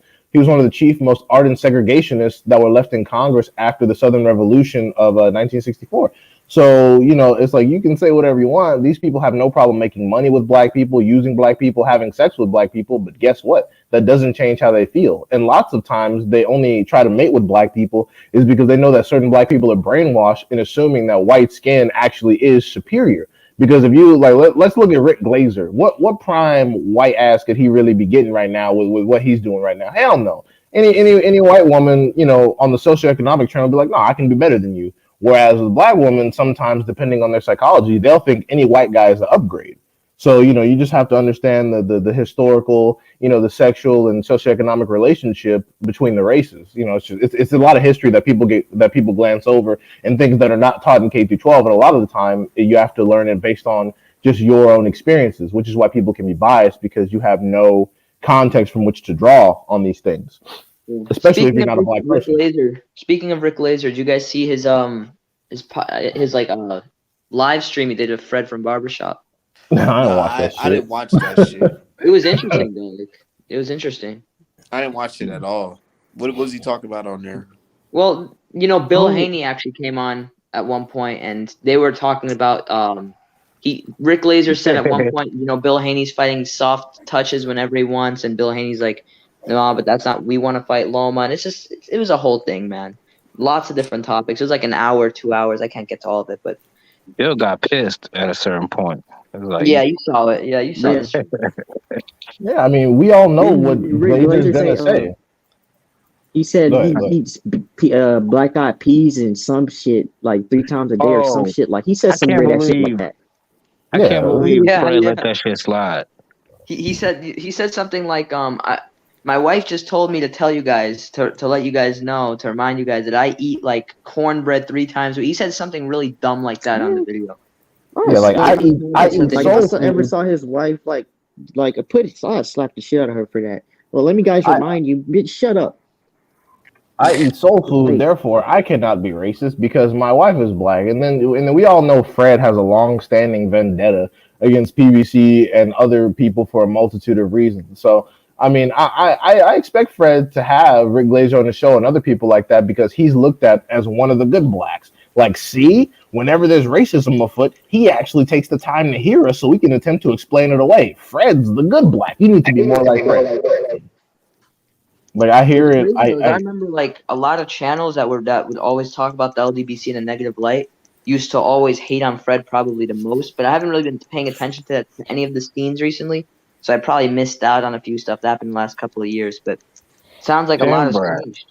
most ardent segregationists that were left in Congress after the Southern Revolution of 1964. So, it's like you can say whatever you want. These people have no problem making money with black people, using black people, having sex with black people. But guess what? That doesn't change how they feel. And lots of times they only try to mate with black people is because they know that certain black people are brainwashed in assuming that white skin actually is superior. Because if you let's look at Rick Glazer. What prime white ass could he really be getting right now with what he's doing right now? Hell no. Any white woman, on the socioeconomic trend will be like, no, I can do better than you. Whereas with black women, sometimes depending on their psychology, they'll think any white guy is an upgrade. So, you just have to understand the historical, the sexual and socioeconomic relationship between the races. It's a lot of history that people glance over and things that are not taught in K through 12. And a lot of the time you have to learn it based on just your own experiences, which is why people can be biased because you have no context from which to draw on these things, especially if Speaking you're of not a black Rick person. Laser, speaking of Rick Laser, did you guys see his like live stream he did with Fred from Barbershop? I Nah, don't watch that I didn't shit. watch that shit. It was interesting though. Like, it was interesting. I didn't watch it at all. What was he talking about on there? Well, Bill Oh, Haney actually came on at one point, and they were talking about Rick Laser said at one point, Bill Haney's fighting soft touches whenever he wants, and Bill Haney's like, no, but that's not. We want to fight Loma, and it was a whole thing, man. Lots of different topics. It was like an hour, 2 hours. I can't get to all of it, but Bill got pissed at a certain point. It was like, yeah, you saw it. Yeah, you saw Yeah. this. Yeah, I mean, we all know what Rick Glazer's Glazer gonna say, say. he said Go he ahead, go ahead. eats black eyed peas and some shit like 3 times a day or some oh, shit. Like he said I some can't weird ass shit like believe, that. I Yeah, can't believe Yeah, Fred yeah. let that shit slide. He said something like my wife just told me to tell you guys to let you guys know to remind you guys that I eat like cornbread 3 times a week. He said something really dumb like that on the video. Yeah, like I eat Like if I soul ever food. saw his wife like a put I'd slap the shit out of her for that. Well, let me guys I, remind you, bitch, shut up. I eat soul food, Like, therefore I cannot be racist because my wife is black, and then we all know Fred has a long-standing vendetta against PBC and other people for a multitude of reasons. So I mean, I expect Fred to have Rick Glazer on the show and other people like that because he's looked at as one of the good blacks. Like, see, whenever there's racism afoot, he actually takes the time to hear us so we can attempt to explain it away. Fred's the good black. You need to be more like Fred. Like I hear It's it. crazy though. I remember like a lot of channels that would always talk about the LDBC in a negative light used to always hate on Fred probably the most, but I haven't really been paying attention to any of the scenes recently, so I probably missed out on a few stuff that happened in the last couple of years. But sounds like a lot Damn, has Brad. changed.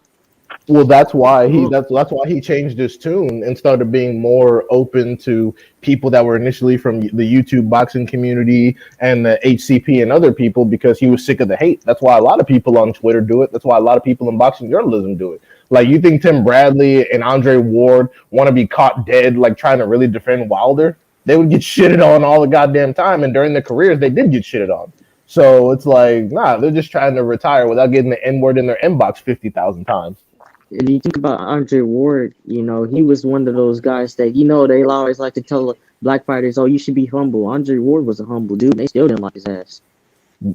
Well, that's why he changed his tune and started being more open to people that were initially from the YouTube boxing community and the HCP and other people because he was sick of the hate. That's why a lot of people on Twitter do it. That's why a lot of people in boxing journalism do it. Like, you think Tim Bradley and Andre Ward want to be caught dead, like trying to really defend Wilder? They would get shitted on all the goddamn time, and during their careers, they did get shitted on. So it's like, nah, they're just trying to retire without getting the N word in their inbox 50,000 times. if you think about Andre Ward, he was one of those guys that they always like to tell black fighters, "Oh, you should be humble." Andre Ward was a humble dude. They still didn't like his ass.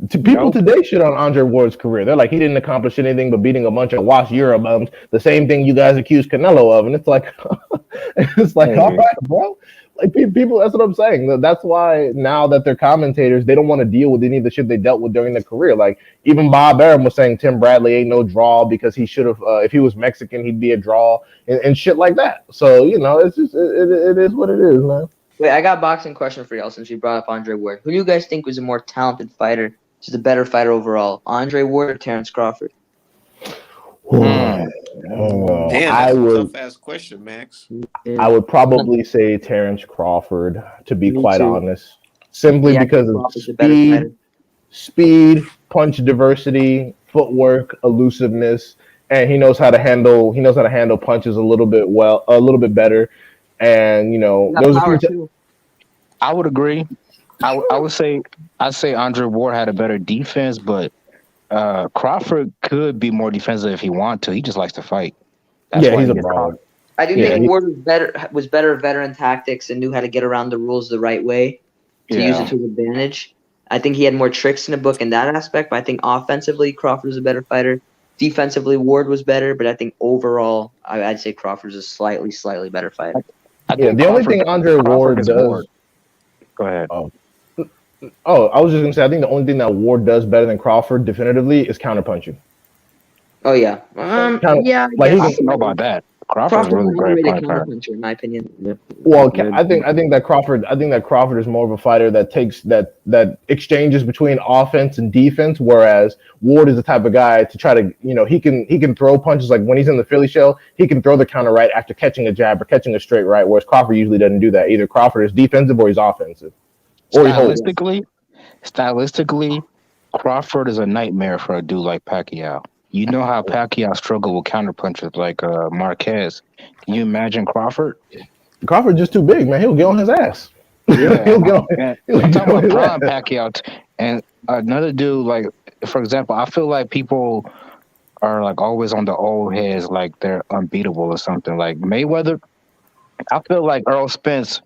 People today shit on Andre Ward's career. They're like, he didn't accomplish anything but beating a bunch of washed Eurobums. The same thing you guys accuse Canelo of, and it's like, all right, bro. Like, people, that's what I'm saying. That's why now that they're commentators, they don't want to deal with any of the shit they dealt with during their career. Like, even Bob Arum was saying Tim Bradley ain't no draw because he should have, if he was Mexican, he'd be a draw and shit like that. So, it's just, it is what it is, man. Wait, I got a boxing question for y'all since you brought up Andre Ward. Who do you guys think was a more talented fighter, just a better fighter overall? Andre Ward or Terrence Crawford? Damn, that's a tough ass question, Max. I would probably say Terrence Crawford, to be Me quite too. honest, simply Yeah, because of Crawford's a better fighter. speed, punch diversity, footwork, elusiveness, and he knows how to handle punches a little bit better. And He there got was a power few too. I would agree. I would say Andre Ward had a better defense, but Crawford could be more defensive if he wanted to. He just likes to fight. That's yeah, why he's he a gets broad. caught. I do Yeah, think Ward was better at veteran tactics and knew how to get around the rules the right way to use it to his advantage. I think he had more tricks in the book in that aspect, but I think offensively Crawford was a better fighter. Defensively, Ward was better, but I think overall, I'd say Crawford's a slightly better fighter. The only thing Andre Ward does. Go ahead. I was just gonna say, I think the only thing that Ward does better than Crawford definitively is counterpunching. Oh yeah, yeah. Like, I don't know about that. Crawford's a really great puncher. In my opinion. Well, I think that Crawford is more of a fighter that takes that exchanges between offense and defense, whereas Ward is the type of guy to try to, he can throw punches. Like when he's in the Philly show, he can throw the counter right after catching a jab or catching a straight right, whereas Crawford usually doesn't do that. Either Crawford is defensive or he's offensive. Or Stylistically, Crawford is a nightmare for a dude like Pacquiao. You know how Pacquiao struggled with counterpunchers like Marquez. Can you imagine Crawford? Crawford's just too big, man. He'll get on his ass. Yeah, He'll go. and He'll I'm get talking on about his prime ass. Pacquiao, and another dude like, for example, I feel like people are like always on the old heads, like they're unbeatable or something. Like Mayweather, I feel like Earl Spence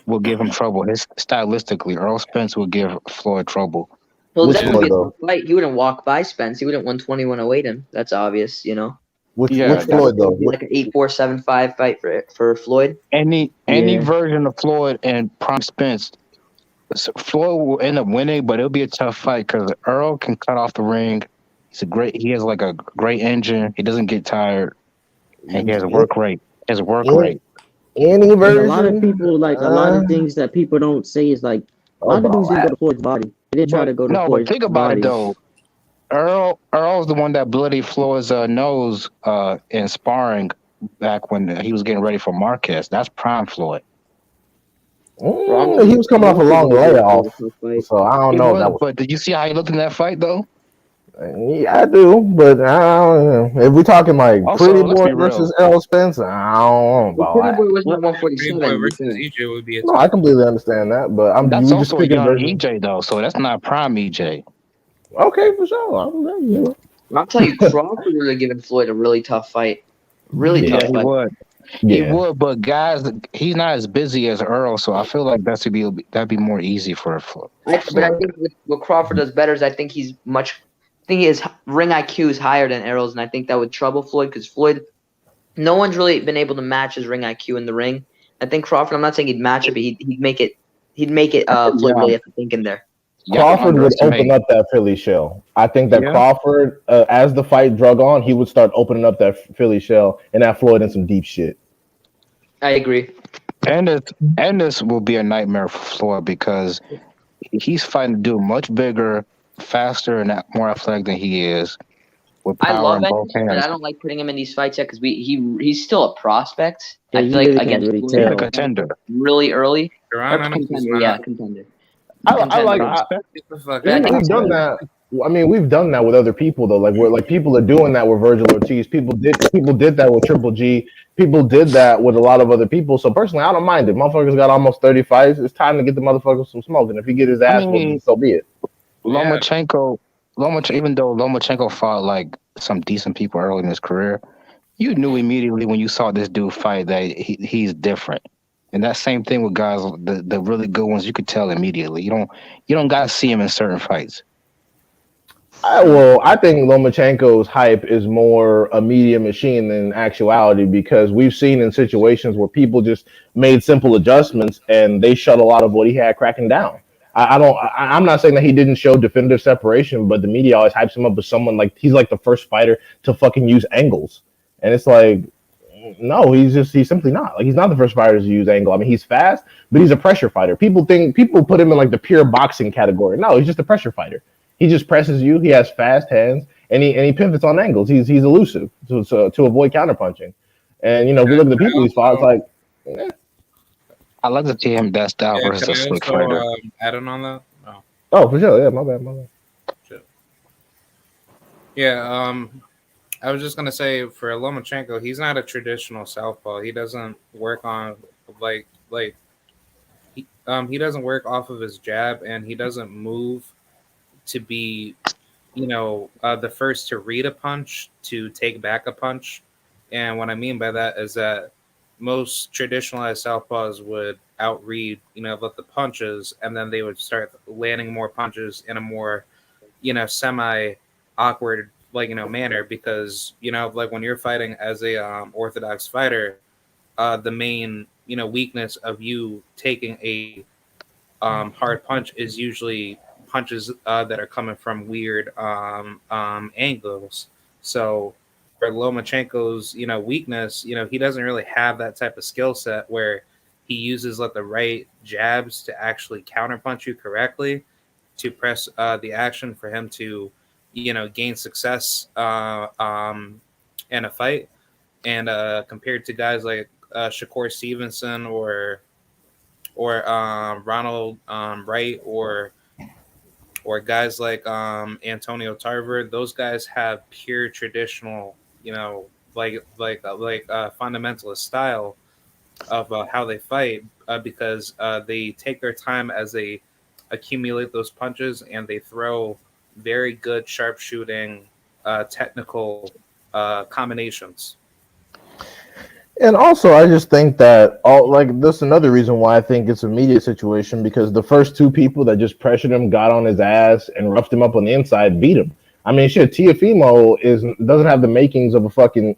will give him trouble. His stylistically, Earl Spence will give Floyd trouble. Well, Which definitely Floyd be a though? tough fight. He wouldn't walk by Spence. He wouldn't 120, 108 him. That's obvious, Which Yeah, I Floyd would think though? it'd be like an 8-4, 7-5 fight for Floyd. any Yeah. version of Floyd and Prime Spence, Floyd will end up winning, but it'll be a tough fight because Earl can cut off the ring. He has like a great engine. He doesn't get tired, and he has a work rate. His work Any, rate. any And a lot of version? people, like a lot of things that people don't say is like a Oh, lot of the about dudes didn't go that. to Floyd's body. They didn't try But to go to no, but Floyd's think about it body. though. Earl's the one that bloodied Floyd's nose in sparring back when he was getting ready for Marquez. That's prime Floyd. Bro, I'm He telling was you, coming off a most long people give layoff, Floyd a tough fight. so I don't He know if was, that was. but did you see how he looked in that fight though? Yeah, I do, but I don't know. If we're talking like Pretty Also, let's Boy be real. versus Errol Spence, I don't know Well, about Pretty that. Boy wasn't at Pretty Boy 147, to be versus fair. EJ would be a No, I tough. completely understand that, but That's we just also a picking young version. EJ though, so that's not prime EJ. Okay, for sure. I'm I'm telling you, Crawford would have given Floyd a really tough fight. Really Yeah, Yeah, tough he fight. would. He yeah. would, but guys, he's not as busy as Earl, so I feel like that'd be more easy for But I Floyd. think what Crawford does better is I think his ring IQ is higher than Errol's, and I think that would trouble Floyd because Floyd, no one's really been able to match his ring IQ in the ring. I think Crawford, I'm not saying he'd match it, but he'd make it Floyd Yeah, really have to think in there. y'all Crawford would open underestimate. up that Philly shell. I think that Yeah, Crawford, as the fight drug on, he would start opening up that Philly shell and that Floyd in some deep shit. I agree. and this will be a nightmare for Floyd because he's fighting a dude much bigger, faster, and more athletic than he is, with I power love in both Ennis, but hands. I don't like putting him in these fights yet because he's still a prospect. Yeah, I you feel like really can't against really Floyd, He's a tell. contender. really early or Toronto, he's contender, not. yeah, contender. I Contender. like. Prospect? Get the fuck But I out. think We've done that. I mean, we've done that with other people though. Like people are doing that with Virgil Ortiz. People did that with Triple G. People did that with a lot of other people. So personally, I don't mind it. Motherfuckers got almost 30 fights. It's time to get the motherfuckers some smoke. And if he get his I ass whooped, then mean, so be it. Yeah, Even though Lomachenko fought like some decent people early in his career, you knew immediately when you saw this dude fight that he's different. And that same thing with guys, the really good ones, you could tell immediately. You don't got to see him in certain fights. I think Lomachenko's hype is more a media machine than actuality because we've seen in situations where people just made simple adjustments and they shut a lot of what he had cracking down. I'm not saying that he didn't show definitive separation, but the media always hypes him up as someone like he's like the first fighter to fucking use angles. And it's like, no, he's simply not. Like he's not the first fighter to use angle. I mean, he's fast, but he's a pressure fighter. People put him in like the pure boxing category. No, he's just a pressure fighter. He just presses you. He has fast hands, and he pivots on angles. He's elusive to avoid counterpunching. And if we look at the can I people he's fought, it's also, like, I like to see him that style yeah, versus can a I slick also fighter. add in on that? Oh, oh, for sure, yeah, my bad. shit. Yeah, I was just gonna say for Lomachenko, he's not a traditional southpaw. He doesn't work on like he doesn't work off of his jab, and he doesn't move to be the first to read a punch to take back a punch. And what I mean by that is that most traditionalized southpaws would outread let the punches, and then they would start landing more punches in a more semi awkward manner, because like when you're fighting as a orthodox fighter, the main weakness of you taking a hard punch is usually punches that are coming from weird angles. So for Lomachenko's weakness, he doesn't really have that type of skill set where he uses the right jabs to actually counterpunch you correctly to press the action for him to gain success in a fight. And compared to guys like Shakur Stevenson or Ronald Wright or guys like Antonio Tarver, those guys have pure traditional, fundamentalist style, of how they fight because they take their time as they accumulate those punches and they throw very good sharpshooting, technical combinations. And also, I just think that all like that's another reason why I think it's a media situation because the first two people that just pressured him, got on his ass, and roughed him up on the inside, beat him. I mean, shit, Tiafimo doesn't have the makings of a fucking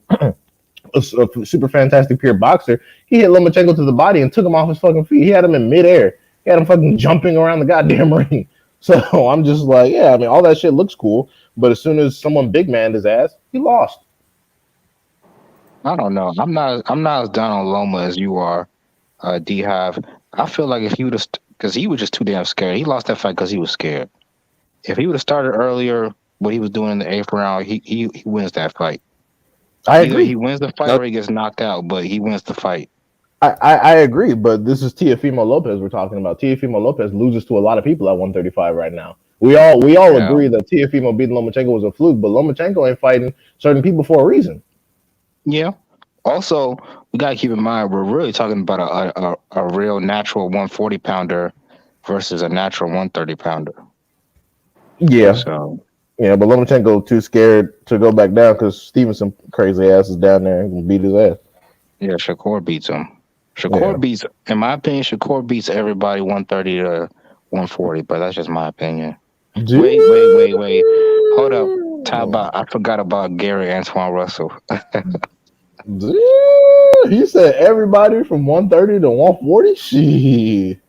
a super fantastic pure boxer. He hit Lomachenko to the body and took him off his fucking feet. He had him in midair. He had him fucking jumping around the goddamn ring. So I'm just like, yeah, I mean, all that shit looks cool, but as soon as someone big manned his ass, he lost. I don't know. I'm not as down on Loma as you are, D Hive. I feel like if he would have, because he was just too damn scared. He lost that fight because he was scared. If he would have started earlier, what he was doing in the 8th round, he wins that fight. I Either agree. he wins the fight or he gets knocked out, but he wins the fight. I agree, but this is Teofimo Lopez we're talking about. Teofimo Lopez loses to a lot of people at 135 right now. We all Yeah. agree that Teofimo beating Lomachenko was a fluke, but Lomachenko ain't fighting certain people for a reason. Yeah. Also, we gotta keep in mind we're really talking about a real natural 140 pounder versus a natural 130 pounder. Yeah, So yeah, but Lomachenko too scared to go back down because Stevenson crazy ass is down there and can beat his ass. yeah, Shakur beats him. Shakur beats, in my opinion, Shakur beats everybody 130 to 140, but that's just my opinion. Wait. Hold up. I forgot about Gary Antoine Russell. He said everybody from 130 to 140. Shit.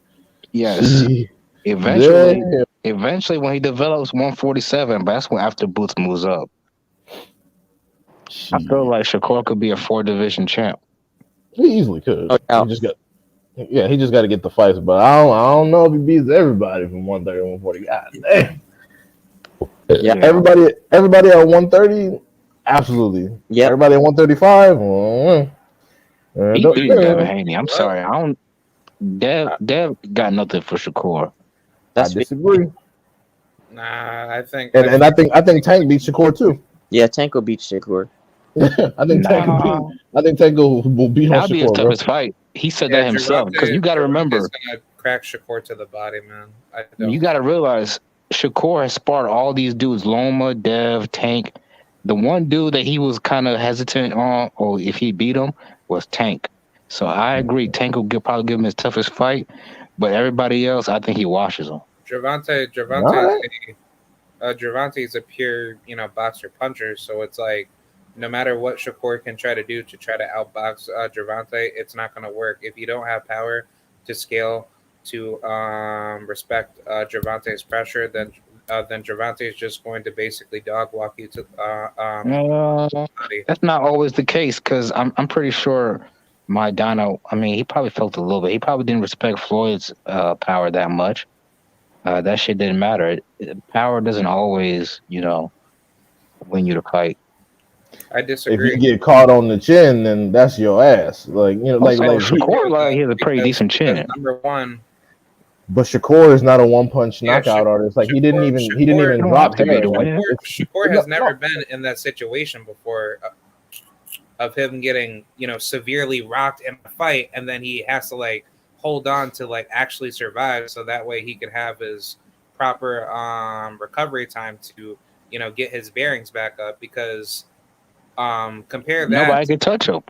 Yes. Shit. Eventually, when he develops 147, but that's when after Boots moves up. I feel like Shakur could be a 4-division champ. He easily could. Oh, yeah. He just got to get the fights, but I don't know if he beats everybody from 130 to 140. God damn. Yeah. Everybody at 130, absolutely. Yep. Everybody at 135, He beat Devin Haney. I'm sorry, I don't. Dev got nothing for Shakur. I disagree. Nah, I think. And I think Tank beat Shakur too. Yeah, Tank will beat Shakur. I think Tank will beat on That'll be his Shakur, bro. toughest fight. He said that himself because you got to remember. He's gonna crack Shakur to the body, man. You got to realize Shakur has sparred all these dudes: Loma, Dev, Tank. The one dude that he was kind of hesitant on, or if he beat him, was Tank. So I agree, Tank will probably give him his toughest fight, but everybody else, I think he washes them. Gervonta is a pure, boxer puncher. So it's like, no matter what Shakur can try to do to try to outbox Gervonta, it's not going to work. If you don't have power to scale to respect Gervonta's pressure, then Gervonta is just going to basically dog walk you to. That's not always the case because I'm pretty sure Maidana. I mean, he probably felt a little bit. He probably didn't respect Floyd's power that much. That shit didn't matter. Power doesn't always, win you the fight. I disagree. If you get caught on the chin, then that's your ass. Shakur, he has a pretty decent chin. Number one. But Shakur is not a one-punch knockout artist. Like he didn't even drop hair. Shakur has never been in that situation before of him getting, severely rocked in a fight, and then he has to hold on to actually survive, so that way he can have his proper recovery time to get his bearings back up. Because compare that, nobody can touch him.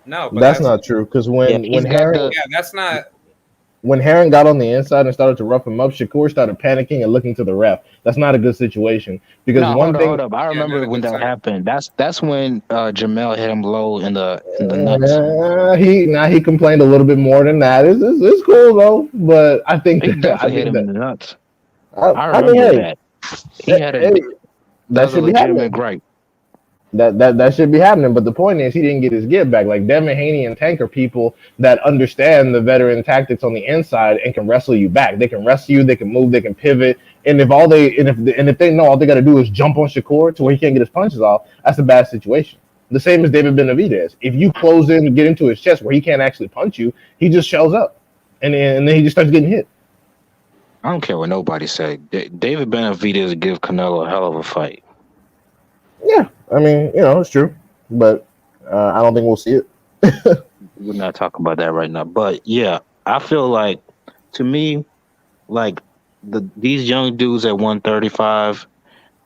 No, but that's not true. Because when that's not. When Herring got on the inside and started to rough him up, Shakur started panicking and looking to the ref. That's not a good situation because hold up. I remember when that happened. That's when Jamel hit him low in the nuts. He complained a little bit more than that. It's cool though, but I think he definitely hit him in the nuts. I remember that. He had that should be happening. Great. That should be happening, but the point is he didn't get his get back. Like Devin Haney and Tank are people that understand the veteran tactics on the inside and can wrestle you back. They can wrestle you, they can move, they can pivot, and if they know all they got to do is jump on Shakur to where he can't get his punches off, that's a bad situation. The same as David Benavidez. If you close in and get into his chest where he can't actually punch you, he just shells up, and then he just starts getting hit. I don't care what nobody say. David Benavidez give Canelo a hell of a fight. Yeah, I mean, it's true, but I don't think we'll see it. We're not talking about that right now. But yeah, I feel like, to me, like these young dudes at 135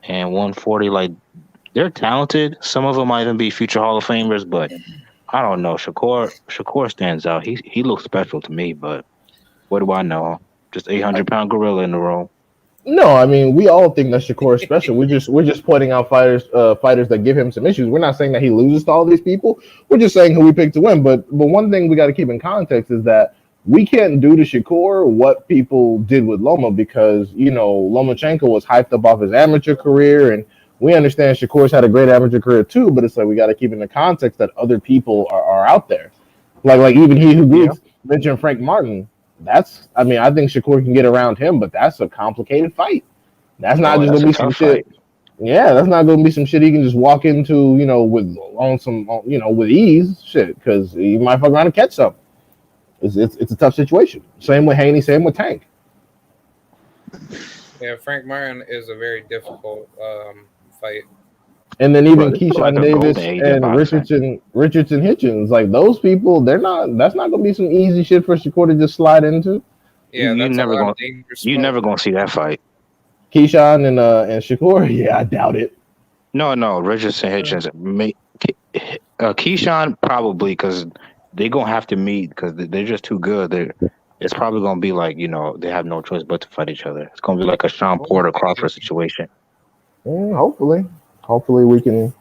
and 140, like they're talented. Some of them might even be future Hall of Famers, but I don't know. Shakur stands out. He looks special to me, but what do I know? Just 800-pound gorilla in the room. No, I mean we all think that Shakur is special. We're just pointing out fighters that give him some issues. We're not saying that he loses to all these people. We're just saying who we picked to win. But one thing we got to keep in context is that we can't do to Shakur what people did with Loma, because Lomachenko was hyped up off his amateur career, and we understand Shakur's had a great amateur career too. But it's like we got to keep in the context that other people are out there, like even he who Yeah, mentioned Frank Martin. I think Shakur can get around him, but that's a complicated fight. That's not bro, just that's gonna a be some tough fight. shit. Yeah, that's not gonna be some shit he can just walk into, with ease, shit, because he might fuck around and catch something. It's a tough situation. Same with Haney, same with Tank. Yeah, Frank Martin is a very difficult fight. And then Bro, even this is like Keyshawn a golden Davis age of and boxing. Richardson Hitchens, like those people, that's not gonna be some easy shit for Shakur to just slide into. You Yeah, you that's a never lot gonna of dangerous you smoke. never gonna see that fight. Keyshawn and Shakur, yeah, I doubt it. No, Richardson Hitchens. Keyshawn probably, because they're gonna have to meet because they're just too good. It's probably gonna be like, they have no choice but to fight each other. It's gonna be like a Sean Porter Crawford situation. Hopefully we can.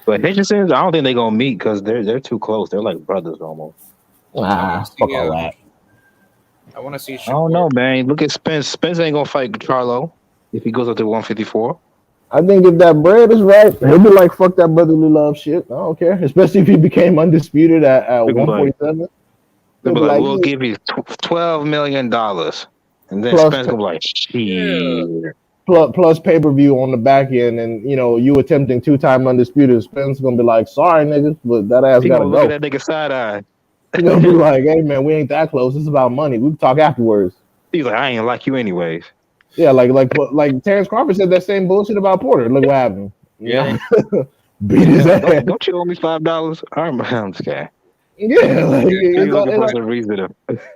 But Hitchensons, I don't think they're gonna meet because they're too close. They're like brothers almost. I want to Fuck see. all that. I want to see I don't Shakur. know, man. Look at Spence. Spence ain't gonna fight Charlo if he goes up to 154. I think if that bread is right, he'll be like, fuck that brotherly love shit. I don't care. Especially if he became undisputed at They're gonna be like, 147. they'll He'll be be like, like, we'll yeah, give you $12 million, and then plus Spence gonna be like, Yeah. shit. plus pay-per-view on the back end, and you attempting two-time undisputed. Spence gonna be like, sorry niggas, but that ass He gotta gonna look at go. that nigga side eye. He gonna be like, hey man, we ain't that close. It's about money. We can talk afterwards. He's like, I ain't like you anyways. Yeah, like Terrence Crawford said that same bullshit about Porter. Look what happened. Yeah. Beat his Yeah, ass. don't you owe me $5? I'm just kidding. Yeah, like He's it's all, looking it's for like some reason to.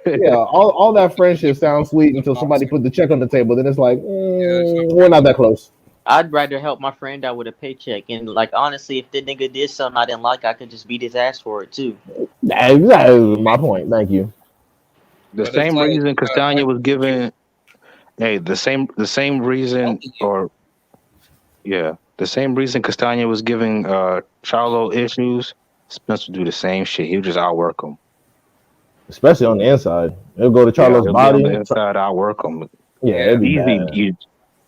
yeah, all that friendship sounds sweet The until somebody boxing. put the check on the table. Then it's like, Yeah, there's no we're not that friendship. close. I'd rather help my friend out with a paycheck, and like honestly, if the nigga did something I didn't like, I could just beat his ass for it too. That is my point. Thank you. The But it's same like reason Castagna like was given. Hey, the same reason, helping you. or yeah, the same reason Castagna was giving Charlo issues. Spence would do the same shit. He would just outwork him. Especially on the inside. It'll go to Yeah, Charlo's he'll be on the body. inside, outwork him. Yeah, Yeah. it'd be Easy, bad.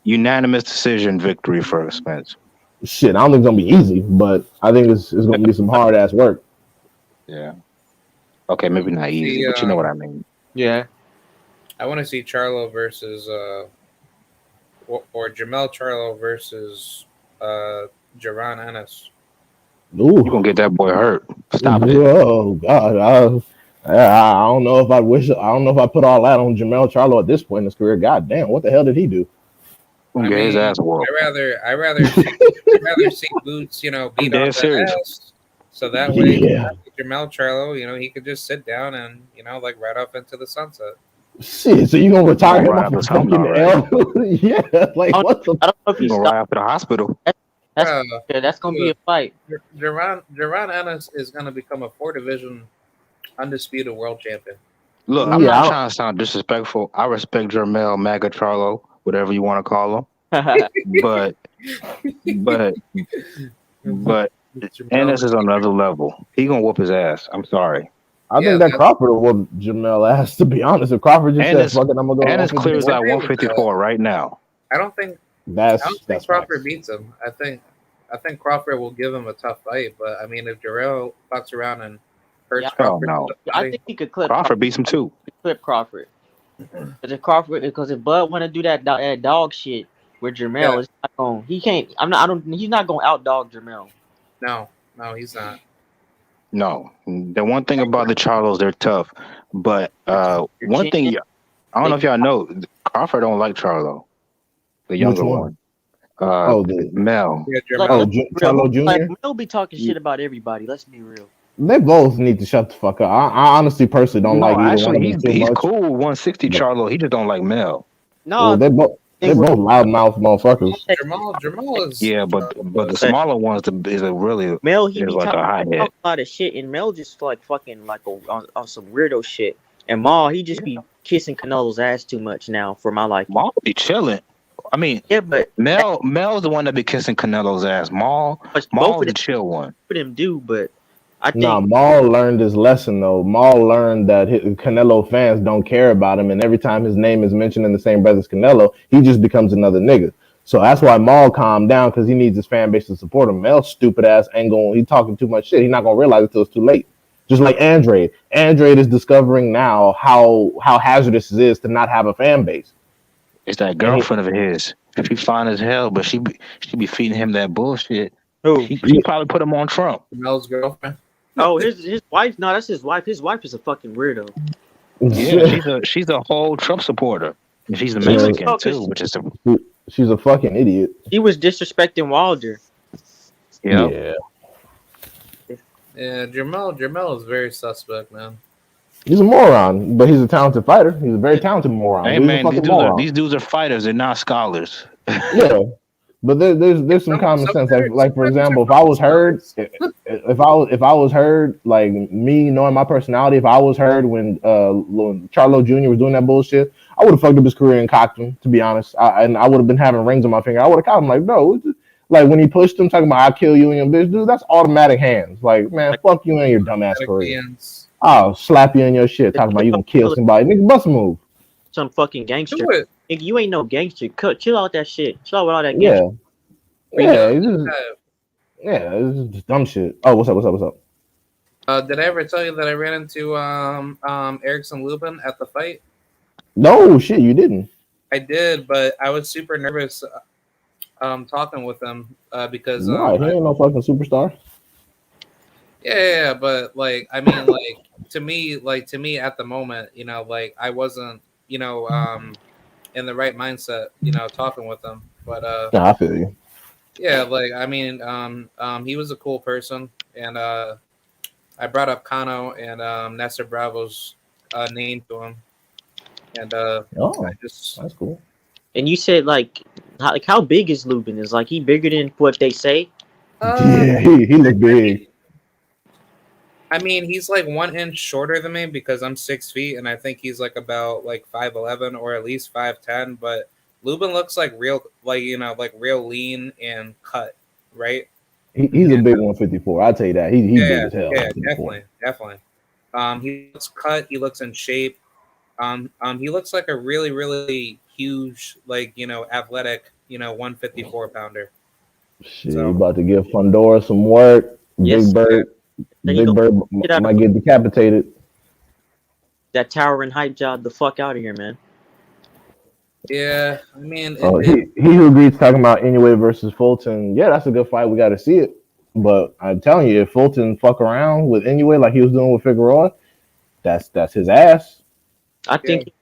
unanimous decision victory for Spence. Shit, I don't think it's gonna be easy, but I think it's gonna be some hard ass work. Yeah. Okay, maybe not easy, See, but you know what I mean. Yeah. I want to see Charlo versus or Jamel Charlo versus Jaron Ennis. Ooh. You gonna get that boy hurt. Stop it. Oh God. I don't know if I wish. I don't know if I put all that on Jamel Charlo at this point in his career. God damn, what the hell did he do? Gonna I get his mean, ass whooped. I rather see Boots, I'm beat dead off that serious. ass, so that way Yeah. Jamel Charlo, he could just sit down and like right off into the sunset. Shit. So you gonna retire Gonna him ride off out of to something fucking already. L? Yeah. Like I what the? don't know if You he gonna stopped. ride out to the hospital. That's Uh, yeah, that's gonna be a look, fight. Jaron Ennis is gonna become a 4 division undisputed world champion. Look, I'm Yeah. not trying to sound disrespectful. I respect Jermel, Maga Charlo, whatever you want to call him. But but but Ennis is on another level. He gonna whoop his ass. I'm sorry. I Yeah, think that Crawford will whoop Jamel ass. To be honest, if Crawford just said, Ennis "Fuck it, I'm gonna go to Ennis clears 154," out agree with that. 154 right now. I don't think that's Crawford facts. beats him. I think Crawford will give him a tough fight, but I mean, if Jarrell fucks around and hurts Yeah, Oh Crawford, no. I think he could clip Crawford beats him too. Crawford. Because if Bud want to do that dog shit with Jermel, yeah, it's not going. He can't. I'm not. I don't. He's not going to outdog Jermel. no, he's not. No. The one thing about the Charlos, they're tough. But Your one thing chin. I don't know if y'all know, Crawford don't like Charlo, the Which younger one? one. Oh, the Mel. Yeah, Like, oh Jermel. let's be real. Charlo Like Jr. Mel be talking shit about everybody. Let's be real. They both need to shut the fuck up. I honestly, personally, don't No, like either one actually, of them too he's much. cool with 160 But, Charlo. He just don't like Mel. well, No, they're both loudmouth motherfuckers. Jamal is Yeah, but the smaller one's is a really Mel, he is be like a talking hothead. a lot of shit, and Mel just like fucking like on some weirdo shit. And Maul, he just be kissing Canelo's ass too much now for my liking. Maul be chilling. I mean, Yeah, but Mel's the one that be kissing Canelo's ass. Maul's both of the chill one. them do, but I Nah, think Maul learned his lesson though. Maul learned that Canelo fans don't care about him, and every time his name is mentioned in the same breath as Canelo, he just becomes another nigga. So that's why Maul calmed down because he needs his fan base to support him. Mel's stupid ass ain't going. He talking too much shit. He's not gonna realize it until it's too late. Just like Andrade. Andrade is discovering now how hazardous it is to not have a fan base. It's that girlfriend of his. She fine as hell, but she be feeding him that bullshit. Who? She probably put him on Trump. Jamal's girlfriend. oh his wife. No, that's his wife. His wife is a fucking weirdo. Yeah, she's a whole Trump supporter. And she's a Mexican too, which is she's a fucking idiot. He was disrespecting Wilder. Yeah. Yeah, Jamal is very suspect, man. He's a moron, but he's a talented fighter. He's a very talented moron. Hey He's a man, fucking moron. these dudes are fighters. They're not scholars. Yeah, but there's some common sense. Like for example, if I was heard, if I was heard, like me knowing my personality, if I was heard when Charlo Jr. was doing that bullshit, I would have fucked up his career and cocked him. To be honest, and I would have been having rings on my finger. I would have cocked him like, bro. Like when he pushed him, talking about I kill you and your bitch, dude. That's automatic hands. Like man, fuck you and your dumbass career. I'll slap you in your shit. Talking about you gonna kill somebody, nigga. Bust a move. Some fucking gangster. Nigga, you ain't no gangster. Chill out that shit. Chill out with all that gangster. It's just dumb shit. Oh, what's up? Did I ever tell you that I ran into Erickson Lubin at the fight? No shit, you didn't. I did, but I was super nervous talking with him because he ain't no fucking superstar. Yeah, but like I mean, like to me at the moment, you know, like I wasn't, you know, in the right mindset, you know, talking with him. But I feel you. Yeah, like I mean, he was a cool person, and I brought up Kano and Nestor Bravo's name to him, and that's cool. And you said like how big is Lubin? Is like he bigger than what they say? Yeah, he look big. I mean, he's like 1 inch shorter than me because I'm 6 feet, and I think he's like about like 5'11" or at least 5'10". But Lubin looks like real, like you know, like real lean and cut, right? He's a big 154. I'll tell you that. He's big as hell. Yeah, definitely. He looks cut. He looks in shape. He looks like a really, really huge, like you know, athletic, you know, 154 pounder. Shit, you about to give Fundora some work. Yes, Big Bird might get decapitated. That towering hype job the fuck out of here, man. Yeah, I mean, he who agreed to talking about Inoue versus Fulton. Yeah, that's a good fight. We got to see it. But I'm telling you, if Fulton fuck around with Inoue like he was doing with Figueroa, that's his ass. I think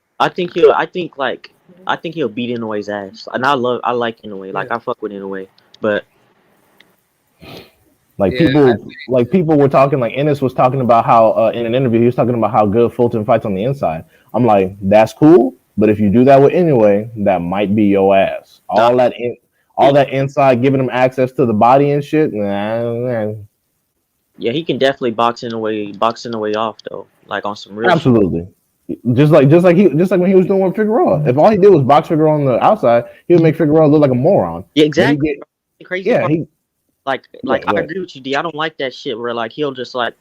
he'll beat Inoue's ass. And I like Inoue. Like I fuck with Inoue, but. People were talking, like Ennis was talking about how in an interview he was talking about how good Fulton fights on the inside. I'm like, that's cool, but if you do that with Inoue, that might be your ass. All that inside, giving him access to the body and shit. Nah. Yeah, he can definitely box Inoue off though, like on some real. Absolutely, just like when he was doing with Figueroa. If all he did was box Figueroa on the outside, he would make Figueroa look like a moron. Yeah, exactly. Crazy. Yeah, I agree with you, D. I don't like that shit where like he'll just like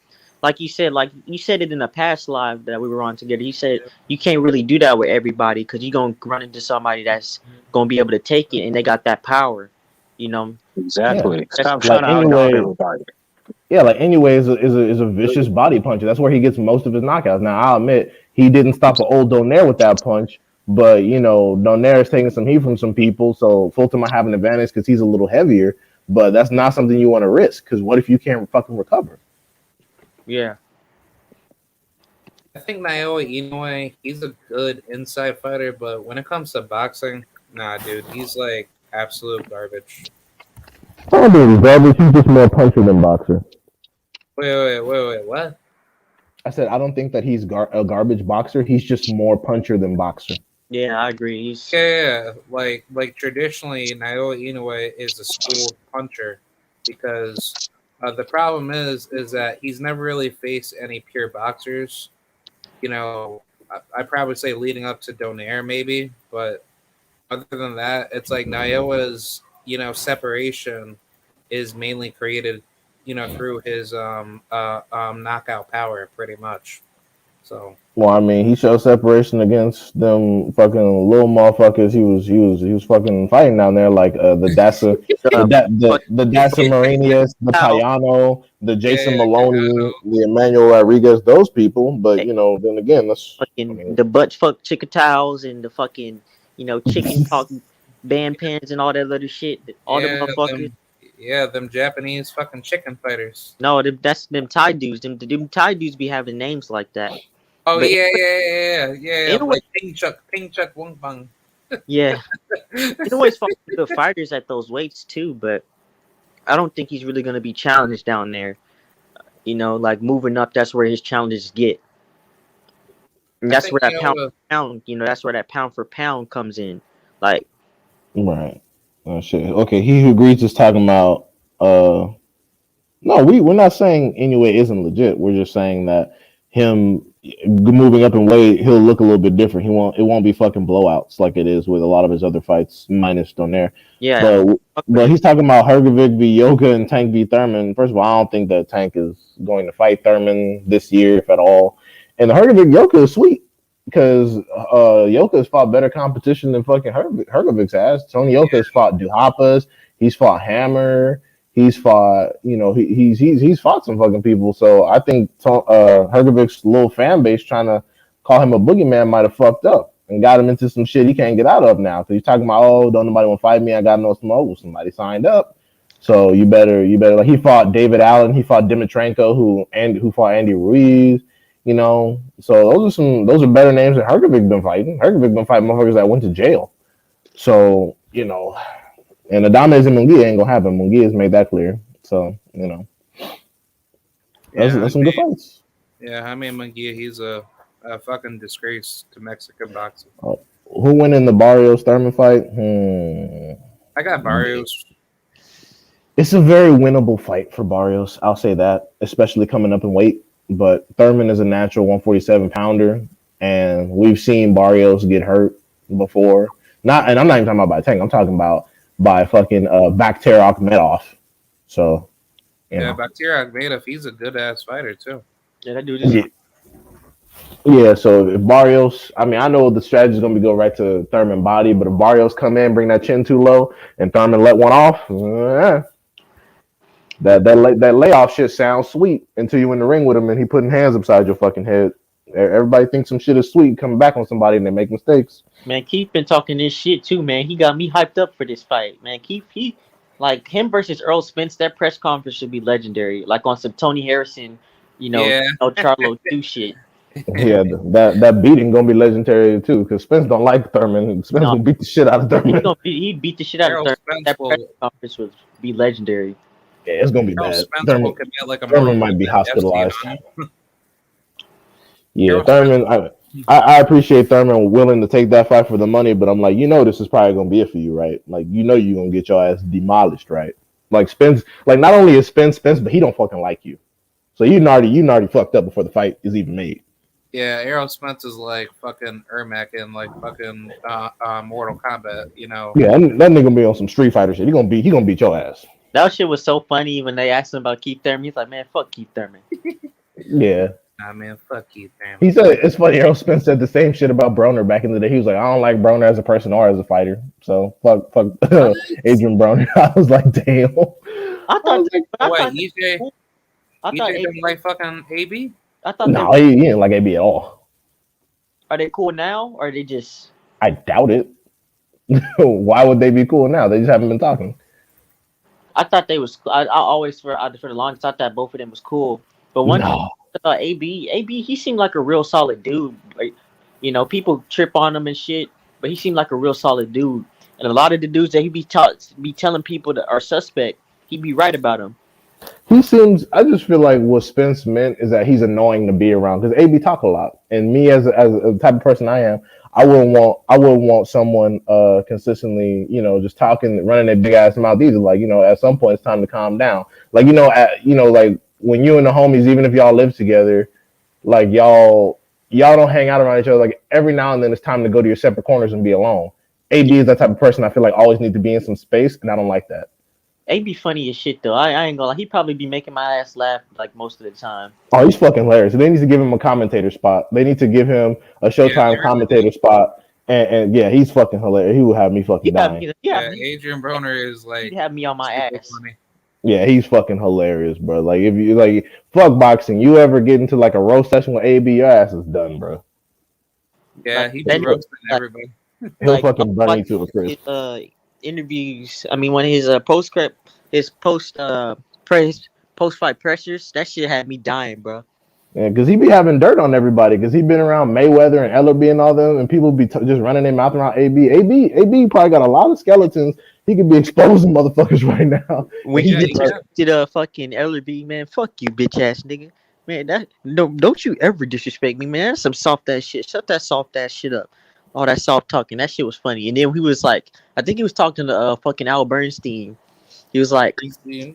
you said it in a past live that we were on together. You said you can't really do that with everybody because you're gonna run into somebody that's gonna be able to take it and they got that power, you know. Exactly. Yeah. Stop trying to outdog everybody. Yeah, like Inoue is a vicious body puncher. That's where he gets most of his knockouts. Now I'll admit he didn't stop an old Donaire with that punch, but you know Donaire is taking some heat from some people, so Fulton might have an advantage because he's a little heavier. But that's not something you want to risk because what if you can't fucking recover? Yeah. I think Naoya Inoue, he's a good inside fighter, but when it comes to boxing, nah, dude, he's like absolute garbage. Oh, dude, he's garbage. He's just more puncher than boxer. Wait. What? I said I don't think that he's a garbage boxer. He's just more puncher than boxer. Yeah, I agree. He's Yeah. Like traditionally, Naoya Inoue is a schooled puncher because the problem is that he's never really faced any pure boxers. I probably say leading up to Donaire maybe, but other than that, it's like Naoya's separation is mainly created through his knockout power pretty much. So Well, I mean, he showed separation against them fucking little motherfuckers. He was fucking fighting down there like the Dasa, the Dasa Marinius, the Payano, the Jason yeah, Maloney, the Emmanuel Rodriguez, those people. But then again, that's fucking the butt fuck Chikataos and the fucking chicken talk band pans and all that other shit. All the motherfuckers. them Japanese fucking chicken fighters. No, that's them Thai dudes. Them Thai dudes be having names like that. Oh But yeah. anyway, Like Ping Chuck Wong Bang. yeah, always fought good fighters at those weights too. But I don't think he's really gonna be challenged down there. Like moving up, that's where his challenges get. And that's where that pound for pound, that's where that pound for pound comes in. Like, right. Oh shit. Okay, he who agrees is talking about. No, we're not saying Inoue isn't legit. We're just saying that him moving up in weight, he'll look a little bit different. It won't be fucking blowouts like it is with a lot of his other fights, minus Donaire. Yeah. But he's talking about Hrgovic v. Yoka and Tank v. Thurman. First of all, I don't think that Tank is going to fight Thurman this year, if at all. And the Hrgovic Yoka is sweet because Yoka has fought better competition than fucking Hrgovic has. Tony Yoka has fought Duhapas. He's fought Hammer. He's fought, he's fought some fucking people. So I think Hrgovic's little fan base trying to call him a boogeyman might have fucked up and got him into some shit he can't get out of now. Because he's talking about, oh, don't nobody want to fight me. I got no smoke. Well, somebody signed up. So you better like he fought David Allen. He fought Dimitrenko, who fought Andy Ruiz. So those are better names than Hrgovic been fighting. Hrgovic been fighting motherfuckers that went to jail. So and Adames and Munguia ain't gonna happen. Munguia has made that clear. So that's some good fights. Yeah, I mean Munguia, he's a fucking disgrace to Mexican boxing. Who went in the Barrios Thurman fight? I got Barrios. It's a very winnable fight for Barrios. I'll say that, especially coming up in weight. But Thurman is a natural 147 pounder, and we've seen Barrios get hurt before. And I'm not even talking about by Tank. I'm talking about by fucking Bakhtir Akhmedov. So, Bakhtir Akhmedov, he's a good ass fighter too. Yeah, that dude is. Yeah, so if Barrios, I mean, I know the strategy is going to be go right to Thurman body, but if Barrios come in, bring that chin too low, and Thurman let one off, that layoff shit sounds sweet until you in the ring with him and he putting hands upside your fucking head. Everybody thinks some shit is sweet coming back on somebody and they make mistakes. Man, Keith been talking this shit too, man. He got me hyped up for this fight, man. Keith, like him versus Earl Spence, that press conference should be legendary. Like on some Tony Harrison, Charlo 2 shit. Yeah, that beating gonna be legendary too, because Spence don't like Thurman. Spence will beat the shit out of Thurman. He'd beat the shit out of Thurman. That press conference would be legendary. Yeah, it's gonna be bad. Like Thurman might be hospitalized. Yeah, Thurman. I appreciate Thurman willing to take that fight for the money, but I'm like, this is probably gonna be it for you, right? Like, you're gonna get your ass demolished, right? Like Spence, like not only is Spence, but he don't fucking like you. So you already fucked up before the fight is even made. Yeah, Errol Spence is like fucking Ermac in like fucking Mortal Kombat, Yeah, that nigga gonna be on some Street Fighter shit. He gonna beat your ass. That shit was so funny when they asked him about Keith Thurman. He's like, man, fuck Keith Thurman. Yeah. Nah, man, fuck Keith Thurman. He said it's funny. Errol Spence said the same shit about Broner back in the day. He was like, I don't like Broner as a person or as a fighter. So fuck Adrian Broner. I was like, damn. I thought EJ didn't like fucking AB. I thought no, he didn't like AB at all. Are they cool now, or are they just? I doubt it. Why would they be cool now? They just haven't been talking. I thought they was. I always for the longest thought that both of them was cool. But one thing about AB, he seemed like a real solid dude. Like, people trip on him and shit, but he seemed like a real solid dude. And a lot of the dudes that he be telling people that are suspect, he be right about them. He seems. I just feel like what Spence meant is that he's annoying to be around because AB talk a lot, and me as a type of person I am, I wouldn't want someone consistently, just talking, running their big ass mouth either. Like at some point it's time to calm down. Like like when you and the homies, even if y'all live together, like y'all don't hang out around each other. Like every now and then it's time to go to your separate corners and be alone. AB is that type of person I feel like always need to be in some space, and I don't like that. They be funny as shit though. I ain't gonna lie. He probably be making my ass laugh like most of the time. Oh, he's fucking hilarious. They need to give him a commentator spot. They need to give him a Yeah, they Showtime really do. commentator spot. And yeah, he's fucking hilarious. He will have me fucking dying. Yeah, Adrian Broner is like he have me on my super ass. funny. Yeah, he's fucking hilarious, bro. Like if you like fuck boxing, you ever get into like a roast session with AB, your ass is done, bro. Yeah, Like, he that be roasting everybody. He'll like fucking burn you to a his crisp. interviews. I mean, when his post fight pressures, that shit had me dying, bro. Yeah, because he be having dirt on everybody. Because he been around Mayweather and Ellerby and all them, and people be just running their mouth around AB. AB probably got a lot of skeletons. He could be exposing motherfuckers right now. When And he he just disrespected fucking Ellerby, man, fuck you, bitch ass nigga. Man, that don't you ever disrespect me, man. That's some soft ass shit. Shut that soft ass shit up. All that soft talking, that shit was funny. And then he was like, I think he was talking to fucking Al Bernstein. He was like,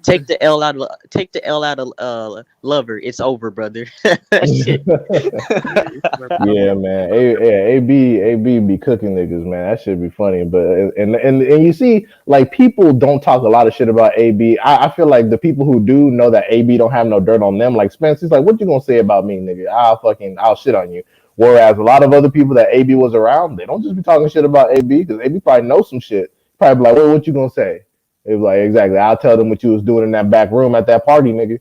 take the L out of lover. It's over, brother. Shit. yeah, man. AB be cooking niggas, man. That should be funny. But and you see, like people don't talk a lot of shit about AB. I feel like the people who do know that AB don't have no dirt on them. Like Spence, he's like, what you gonna say about me, nigga? I'll shit on you. Whereas a lot of other people that AB was around, they don't just be talking shit about AB because AB probably knows some shit. Probably be like, well, what you gonna say? It was like exactly. I'll tell them what you was doing in that back room at that party, nigga.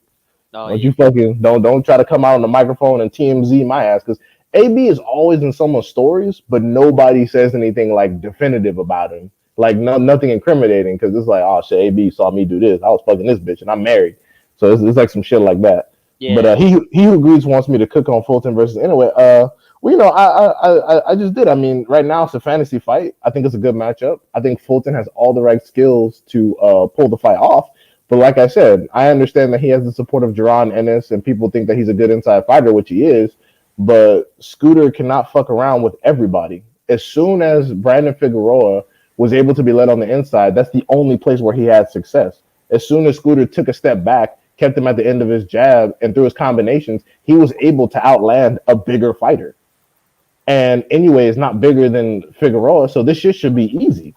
Oh, Don't yeah. you fucking don't try to come out on the microphone and TMZ my ass because AB is always in someone's stories, but nobody says anything like definitive about him, like nothing incriminating because it's like oh shit, AB saw me do this, I was fucking this bitch and I'm married, so it's like some shit like that. Yeah. But he who agrees wants me to cook on Fulton versus anyway. Well, I just did. I mean, right now it's a fantasy fight. I think it's a good matchup. I think Fulton has all the right skills to pull the fight off. But like I said, I understand that he has the support of Jerron Ennis, and people think that he's a good inside fighter, which he is. But Scooter cannot fuck around with everybody. As soon as Brandon Figueroa was able to be led on the inside, that's the only place where he had success. As soon as Scooter took a step back, kept him at the end of his jab, and through his combinations, he was able to outland a bigger fighter. And anyway, it's not bigger than Figueroa, so this shit should be easy.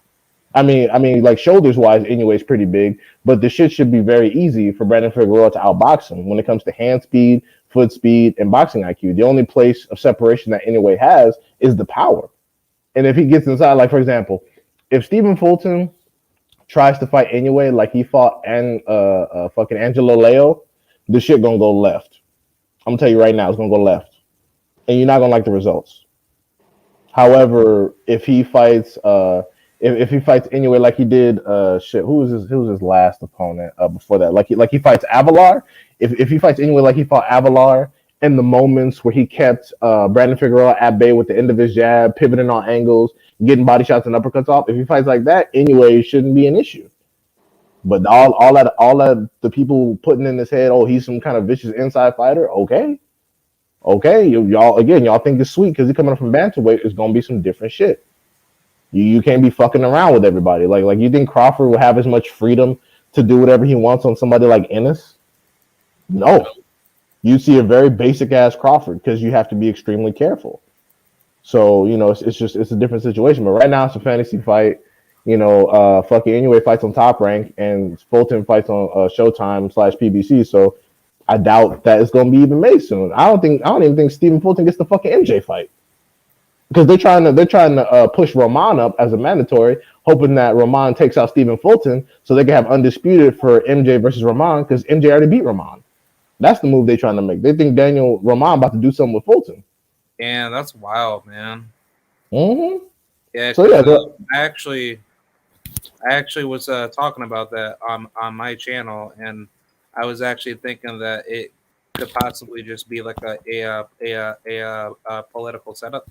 I mean, like shoulders wise, anyway, it's pretty big, but the shit should be very easy for Brandon Figueroa to outbox him when it comes to hand speed, foot speed, and boxing IQ. The only place of separation that anyway has is the power. And if he gets inside, like for example, if Stephen Fulton tries to fight anyway, like he fought and fucking Angelo Leo, the shit gonna go left. I'm gonna tell you right now, it's gonna go left, and you're not gonna like the results. However, if he fights if he fights anyway like he did who was his last opponent before that? Like he fights Avalar. If he fights anyway like he fought Avalar in the moments where he kept Brandon Figueroa at bay with the end of his jab, pivoting on angles, getting body shots and uppercuts off, if he fights like that, anyway, it shouldn't be an issue. But all that the people putting in his head, oh, he's some kind of vicious inside fighter, okay. Okay, y'all think it's sweet because he's coming up from bantamweight. It's gonna be some different shit. You can't be fucking around with everybody. Like you think Crawford will have as much freedom to do whatever he wants on somebody like Ennis? No. You see a very basic ass Crawford because you have to be extremely careful. So it's a different situation. But right now it's a fantasy fight. Fucking anyway fights on Top Rank and Fulton fights on Showtime / PBC. So I doubt that it's going to be even made soon. I don't even think Stephen Fulton gets the fucking MJ fight because they're trying to push Roman up as a mandatory, hoping that Roman takes out Stephen Fulton so they can have undisputed for MJ versus Roman because MJ already beat Roman. That's the move they're trying to make. They think Daniel Roman about to do something with Fulton. Yeah, that's wild, man. Mm-hmm. Yeah. So yeah, I actually was talking about that on my channel, and I was actually thinking that it could possibly just be like a political setup.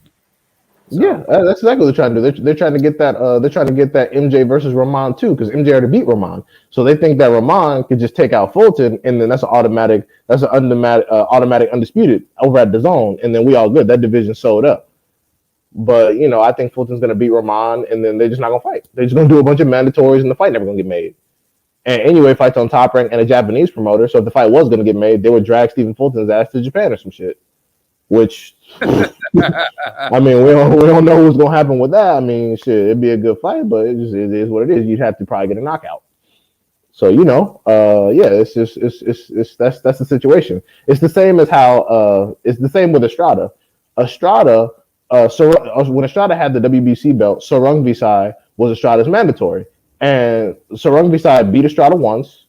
So, Yeah, that's exactly what they're trying to do. They're trying to get that. They're trying to get that MJ versus Rahman too, because MJ already beat Rahman. So they think that Rahman could just take out Fulton, and then that's an automatic. That's an automatic undisputed over at the zone, and then we all good. That division sold up. But I think Fulton's gonna beat Rahman, and then they're just not gonna fight. They're just gonna do a bunch of mandatories, and the fight never gonna get made. And anyway, fights on Top Rank and a Japanese promoter. So if the fight was gonna get made, they would drag Stephen Fulton's ass to Japan or some shit. Which I mean, we don't know what's gonna happen with that. I mean, shit, it'd be a good fight, but it is what it is. You'd have to probably get a knockout. So yeah, it's that's the situation. It's the same as how it's the same with Estrada. Estrada, when Estrada had the WBC belt, Sarung Visai was Estrada's mandatory, and Sarung Visai beat Estrada once,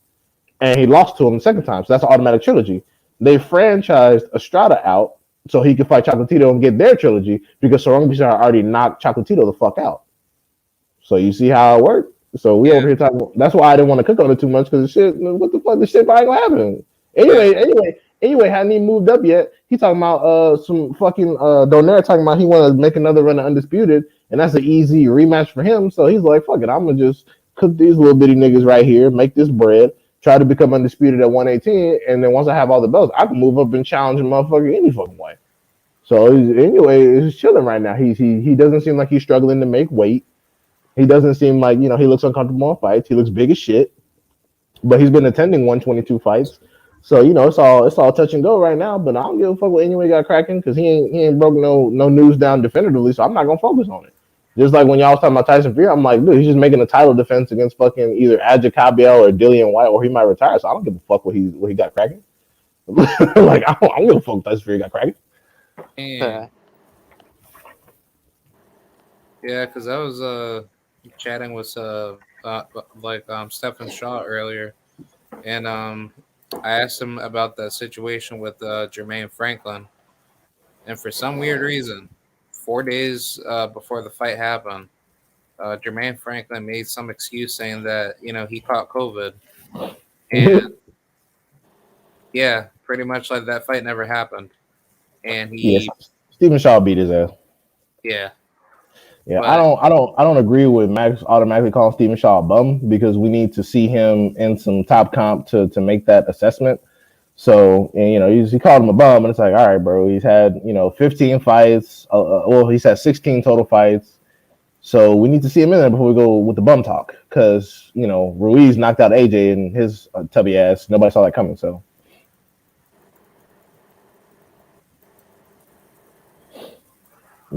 and he lost to him the second time. So that's an automatic trilogy. They franchised Estrada out so he could fight Chocolatito and get their trilogy because Sarung Visai already knocked Chocolatito the fuck out. So you see how it worked. So we over here talking. That's why I didn't want to cook on it too much because the shit. What the fuck? This shit probably gonna happen. Anyway, hadn't even moved up yet. He talking about some fucking Donaire talking about he want to make another run of Undisputed, and that's an easy rematch for him. So he's like, fuck it, I'm gonna just cook these little bitty niggas right here, make this bread, try to become Undisputed at 118, and then once I have all the belts, I can move up and challenge a motherfucker any fucking way. So anyway, he's chilling right now. He doesn't seem like he's struggling to make weight. He doesn't seem like he looks uncomfortable in fights. He looks big as shit, but he's been attending 122 fights. So it's all touch and go right now. But I don't give a fuck what anyway got cracking because he ain't broke no news down definitively. So I'm not gonna focus on it. Just like when y'all was talking about Tyson Fury, I'm like, dude, he's just making a title defense against fucking either Adja Cabiel or Dillian White, or he might retire. So I don't give a fuck what he got cracking. Like I don't give a fuck what Tyson Fury got cracking. yeah, because I was chatting with Stephen Shaw earlier, and I asked him about the situation with Jermaine Franklin, and for some weird reason, 4 days before the fight happened, Jermaine Franklin made some excuse saying that he caught COVID, and yeah, pretty much like that fight never happened, and Stephen Shaw beat his ass. Yeah. Yeah, but I don't agree with Max automatically calling Stephen Shaw a bum because we need to see him in some top comp to make that assessment. So he called him a bum, and it's like, all right, bro, he's had 15 fights. He's had 16 total fights. So we need to see him in there before we go with the bum talk because Ruiz knocked out AJ and his tubby ass. Nobody saw that coming. So.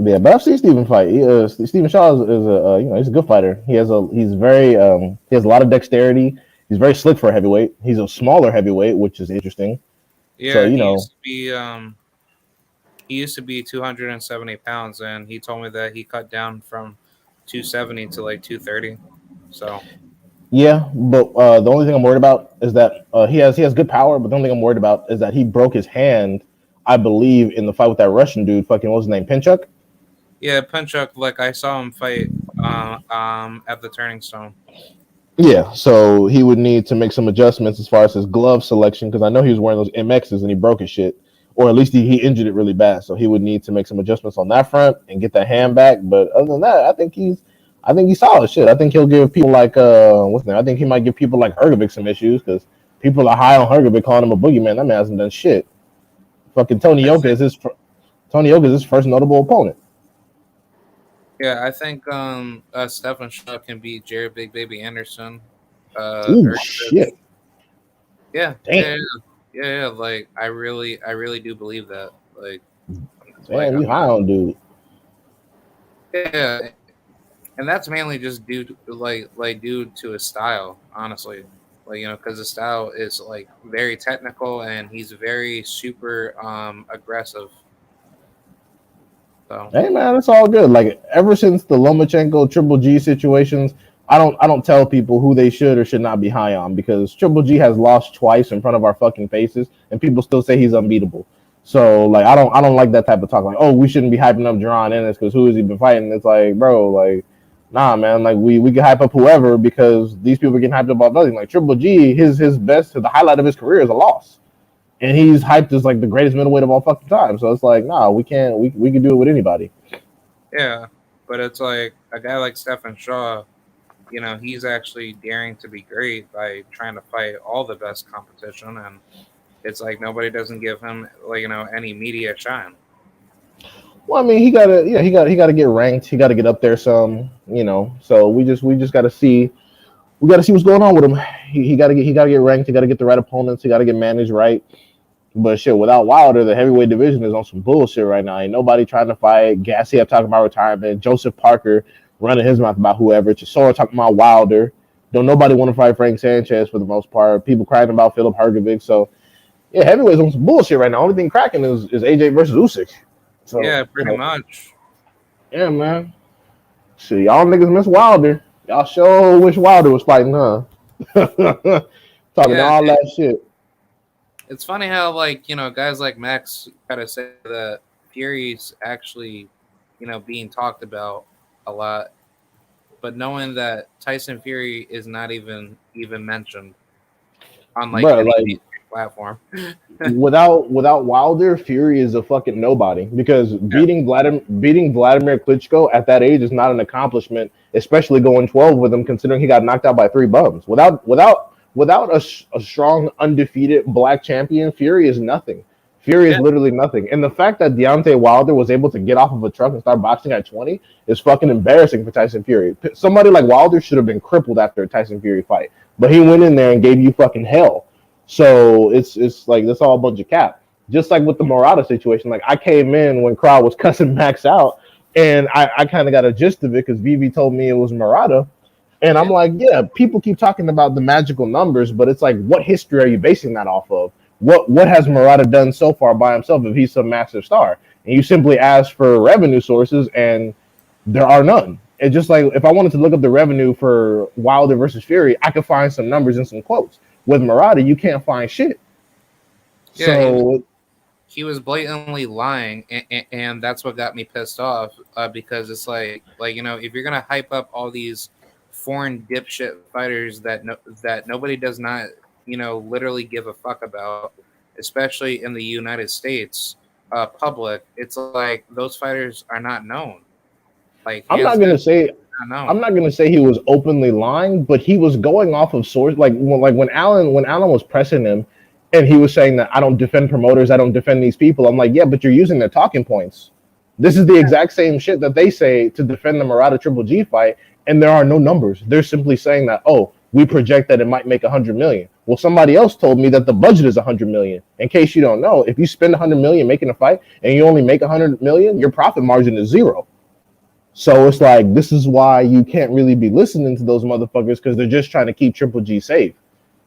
Yeah, but I've seen Stephen fight. Stephen Shaw is he's a good fighter. He has a lot of dexterity. He's very slick for a heavyweight. He's a smaller heavyweight, which is interesting. Yeah, so, he used to be 270 pounds, and he told me that he cut down from 270 to like 230. So. Yeah, but the only thing I'm worried about is that he has good power. But the only thing I'm worried about is that he broke his hand, I believe, in the fight with that Russian dude. Fucking what's his name, Pinchuk? Yeah, Pinchuk. Like I saw him fight at the Turning Stone. Yeah, so he would need to make some adjustments as far as his glove selection because I know he was wearing those MXs and he broke his shit, or at least he injured it really bad. So he would need to make some adjustments on that front and get that hand back. But other than that, I think he's solid shit. I think he'll give people like what's the name? I think he might give people like Hrgovic some issues because people are high on Hrgovic calling him a boogeyman. That man hasn't done shit. Fucking Tony Yoka is his first notable opponent. Yeah, I think Stephen Shaw can beat Jared Big Baby Anderson. Ooh, shit. Yeah, damn. Yeah. Like I really do believe that. Like, damn, you high on dude. Yeah, and that's mainly just due to his style, honestly. Like because his style is like very technical and he's very super aggressive. So. Hey man, it's all good. Like ever since the Lomachenko Triple G situations, I don't tell people who they should or should not be high on because Triple G has lost twice in front of our fucking faces, and people still say he's unbeatable. So like I don't like that type of talk. Like we shouldn't be hyping up Jaron Ennis because who has he been fighting? It's like bro, like nah man, like we can hype up whoever because these people are getting hyped up about nothing. Like Triple G, his best, the highlight of his career is a loss. And he's hyped as like the greatest middleweight of all fucking time. So it's like, nah, we can't. We can do it with anybody. Yeah, but it's like a guy like Stephen Shaw. He's actually daring to be great by trying to fight all the best competition, and it's like nobody doesn't give him any media shine. Well, I mean, he gotta get ranked. He gotta get up there some, So we just gotta see. We gotta see what's going on with him. He gotta get ranked. He gotta get the right opponents. He gotta get managed right. But shit, without Wilder, the heavyweight division is on some bullshit right now. Ain't nobody trying to fight. Gassiev talking about retirement. Joseph Parker running his mouth about whoever. Chisora talking about Wilder. Don't nobody want to fight Frank Sanchez for the most part. People crying about Philip Hergovic. So yeah, heavyweight's on some bullshit right now. Only thing cracking is AJ versus Usyk. So Yeah, pretty much. yeah, man. Shit, y'all niggas miss Wilder. Y'all sure wish Wilder was fighting, huh? Talking Yeah, all that shit. it's funny how guys like Max try to say that Fury's actually being talked about a lot, but knowing that Tyson Fury is not even mentioned on Bro, any like platform. without Wilder, Fury is a fucking nobody because Yeah. beating Vladimir Klitschko at that age is not an accomplishment, especially going 12 with him, considering he got knocked out by 3 bums. Without a strong undefeated black champion, Fury is nothing. Fury is Yeah. literally nothing, and the fact that Deontay Wilder was able to get off of a truck and start boxing at 20 is fucking embarrassing for Tyson Fury. Somebody like Wilder should have been crippled after a Tyson Fury fight, but he went in there and gave you fucking hell. So it's like that's all a bunch of cap. Just like with the Murata situation, like I came in when crowd was cussing Max out, and I kind of got a gist of it because Vivi told me it was Murata, and I'm like, yeah, people keep talking about the magical numbers, but it's like, what history are you basing that off of? What has Murata done so far by himself if he's some massive star? And you simply ask for revenue sources, and there are none. It's just like if I wanted to look up the revenue for Wilder versus Fury, I could find some numbers and some quotes. With Murata, you can't find shit. Yeah, So he was blatantly lying, and that's what got me pissed off. Because it's like if you're gonna hype up all these foreign dipshit fighters that nobody does not literally give a fuck about, especially in the United States public, it's like those fighters are not known. Like I'm hands not down, gonna say not known. I'm not gonna say he was openly lying, but he was going off of source. When Allen was pressing him, and he was saying that I don't defend promoters, I don't defend these people. I'm like, yeah, but you're using their talking points. This is the exact same shit that they say to defend the Murata Triple G fight, and there are no numbers. They're simply saying that, oh, we project that it might make 100 million. Well, somebody else told me that the budget is 100 million. In case you don't know, if you spend 100 million making a fight and you only make 100 million, your profit margin is zero. So it's like this is why you can't really be listening to those motherfuckers because they're just trying to keep Triple G safe.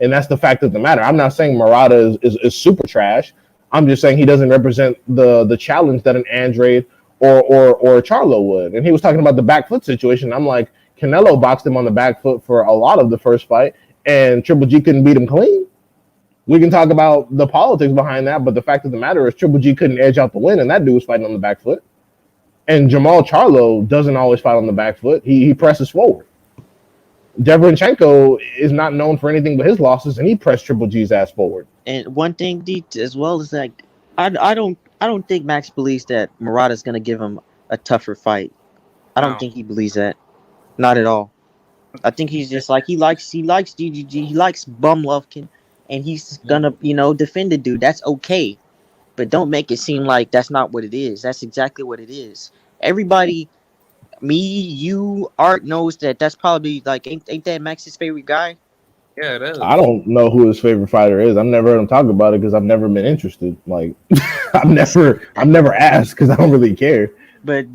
And that's the fact of the matter. I'm not saying Murata is super trash. I'm just saying he doesn't represent the challenge that an Andrade or Charlo would. And he was talking about the back foot situation. I'm like, Canelo boxed him on the back foot for a lot of the first fight, and Triple G couldn't beat him clean. We can talk about the politics behind that, but the fact of the matter is Triple G couldn't edge out the win, and that dude was fighting on the back foot. And Jamal Charlo doesn't always fight on the back foot. He presses forward. Derevyanchenko is not known for anything but his losses, and he pressed Triple G's ass forward. And one thing, D, as well, is that I don't think Max believes that Murata's gonna give him a tougher fight. I don't No. think he believes that. Not at all. I think he's just like he likes GGG, he likes bum Lovkin, and he's gonna defend the dude. That's okay, but don't make it seem like that's not what it is. That's exactly what it is. Everybody, me, you, Art knows that that's probably like ain't that Max's favorite guy? Yeah, it I is. don't know who his favorite fighter is. I've never heard him talk about it because I've never been interested. Like, I've never asked because I don't really care. But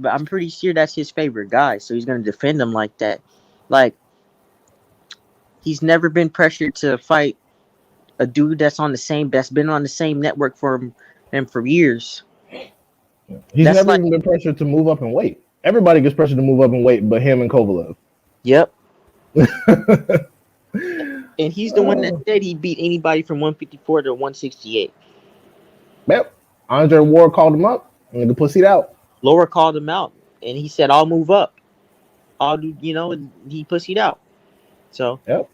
I'm pretty sure that's his favorite guy, so he's gonna defend him like that. Like he's never been pressured to fight a dude that's been on the same network for him for years. He's That's never like, even been pressured to move up in weight. Everybody gets pressured to move up in weight, but him and Kovalev. yep. And he's the one that said he beat anybody from 154 to 168. Yep. Andre Ward called him up and the pussied out. Laura called him out, and he said, "I'll move up. I'll do," and he pussied out. So Yep.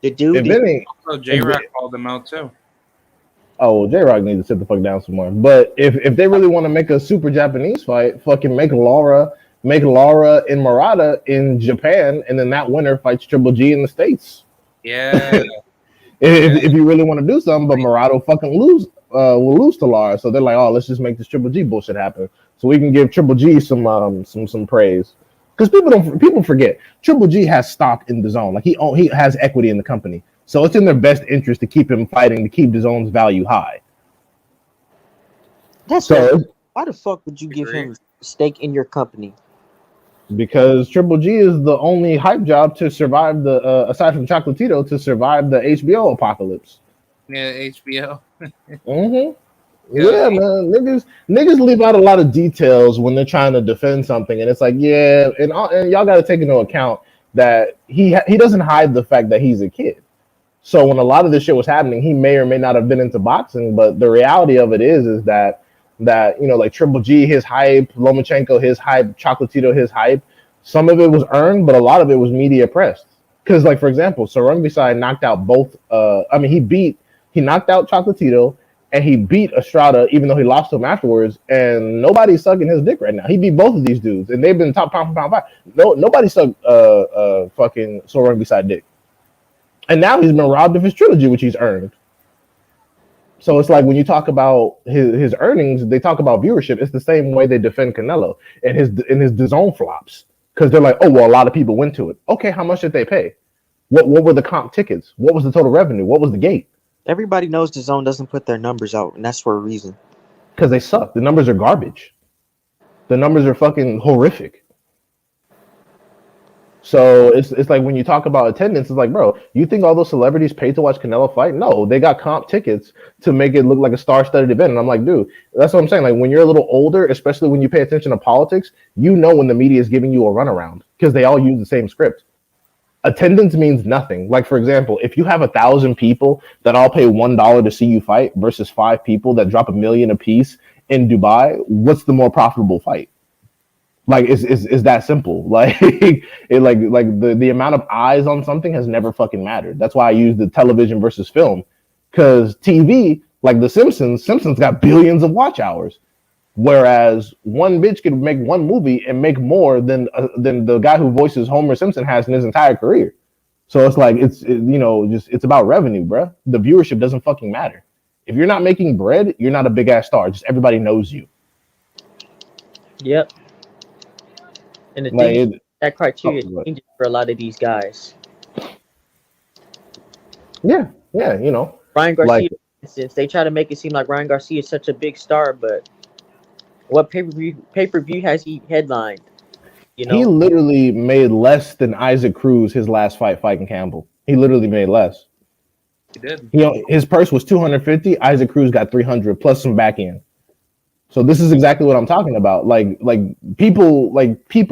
the dude, If any, Also, J Rock called him out too. Oh, well, J Rock needs to sit the fuck down some more. But if they really want to make a super Japanese fight, fucking make Laura and Murata in Japan, and then that winner fights Triple G in the States. Yeah. If you really want to do something, but Murata fucking will lose to Lara. So they're like, oh, let's just make this Triple G bullshit happen, so we can give Triple G some praise. Because people forget Triple G has stock in the zone. Like he has equity in the company, so it's in their best interest to keep him fighting to keep the zone's value high. That's So why the fuck would you give him stake in your company? because Triple G is the only hype job to survive the aside from Chocolatito to survive the HBO apocalypse. Yeah, HBO. Mm-hmm. Yeah, man, niggas leave out a lot of details when they're trying to defend something, and it's like, yeah, and y'all got to take into account that he doesn't hide the fact that he's a kid. So when a lot of this shit was happening, he may or may not have been into boxing, but the reality of it is that like Triple G, his hype, Lomachenko, his hype, Chocolatito, his hype, some of it was earned, but a lot of it was media pressed. Because, like, for example, Sarungisai knocked out both. He knocked out Chocolatito. And he beat Estrada, even though he lost to him afterwards. And nobody's sucking his dick right now. He beat both of these dudes, and they've been top pound for pound fight. Nobody sucked fucking Soren beside dick. And now he's been robbed of his trilogy, which he's earned. So it's like when you talk about his earnings, they talk about viewership. It's the same way they defend Canelo and his DAZN flops, because they're like, oh well, a lot of people went to it. Okay, how much did they pay? What were the comp tickets? What was the total revenue? What was the gate? Everybody knows the zone doesn't put their numbers out, and that's for a reason. Because they suck. The numbers are garbage. The numbers are fucking horrific. So it's like when you talk about attendance, it's like, bro, you think all those celebrities paid to watch Canelo fight? No, they got comp tickets to make it look like a star-studded event. And I'm like, dude, that's what I'm saying. Like when you're a little older, especially when you pay attention to politics, you know when the media is giving you a runaround because they all use the same script. Attendance means nothing. Like, for example, if you have 1,000 people that all pay $1 to see you fight versus 5 people that drop $1 million a piece in Dubai, what's the more profitable fight? Like, is that simple? Like, the amount of eyes on something has never fucking mattered. That's why I use the television versus film, because TV, like The Simpsons got billions of watch hours. Whereas one bitch could make one movie and make more than the guy who voices Homer Simpson has in his entire career. So it's like it's about revenue, bro. The viewership doesn't fucking matter. If you're not making bread, you're not a big ass star. Just everybody knows you. Yep. And the thing that criteria changes for a lot of these guys. Yeah, Ryan Garcia, since they try to make it seem like Ryan Garcia is such a big star, but what pay-per-view has he headlined? He literally made less than Isaac Cruz his last fight fighting Campbell. He literally made less. He did. His purse was $250. Isaac Cruz got $300 plus some back end. So this is exactly what I'm talking about. Like people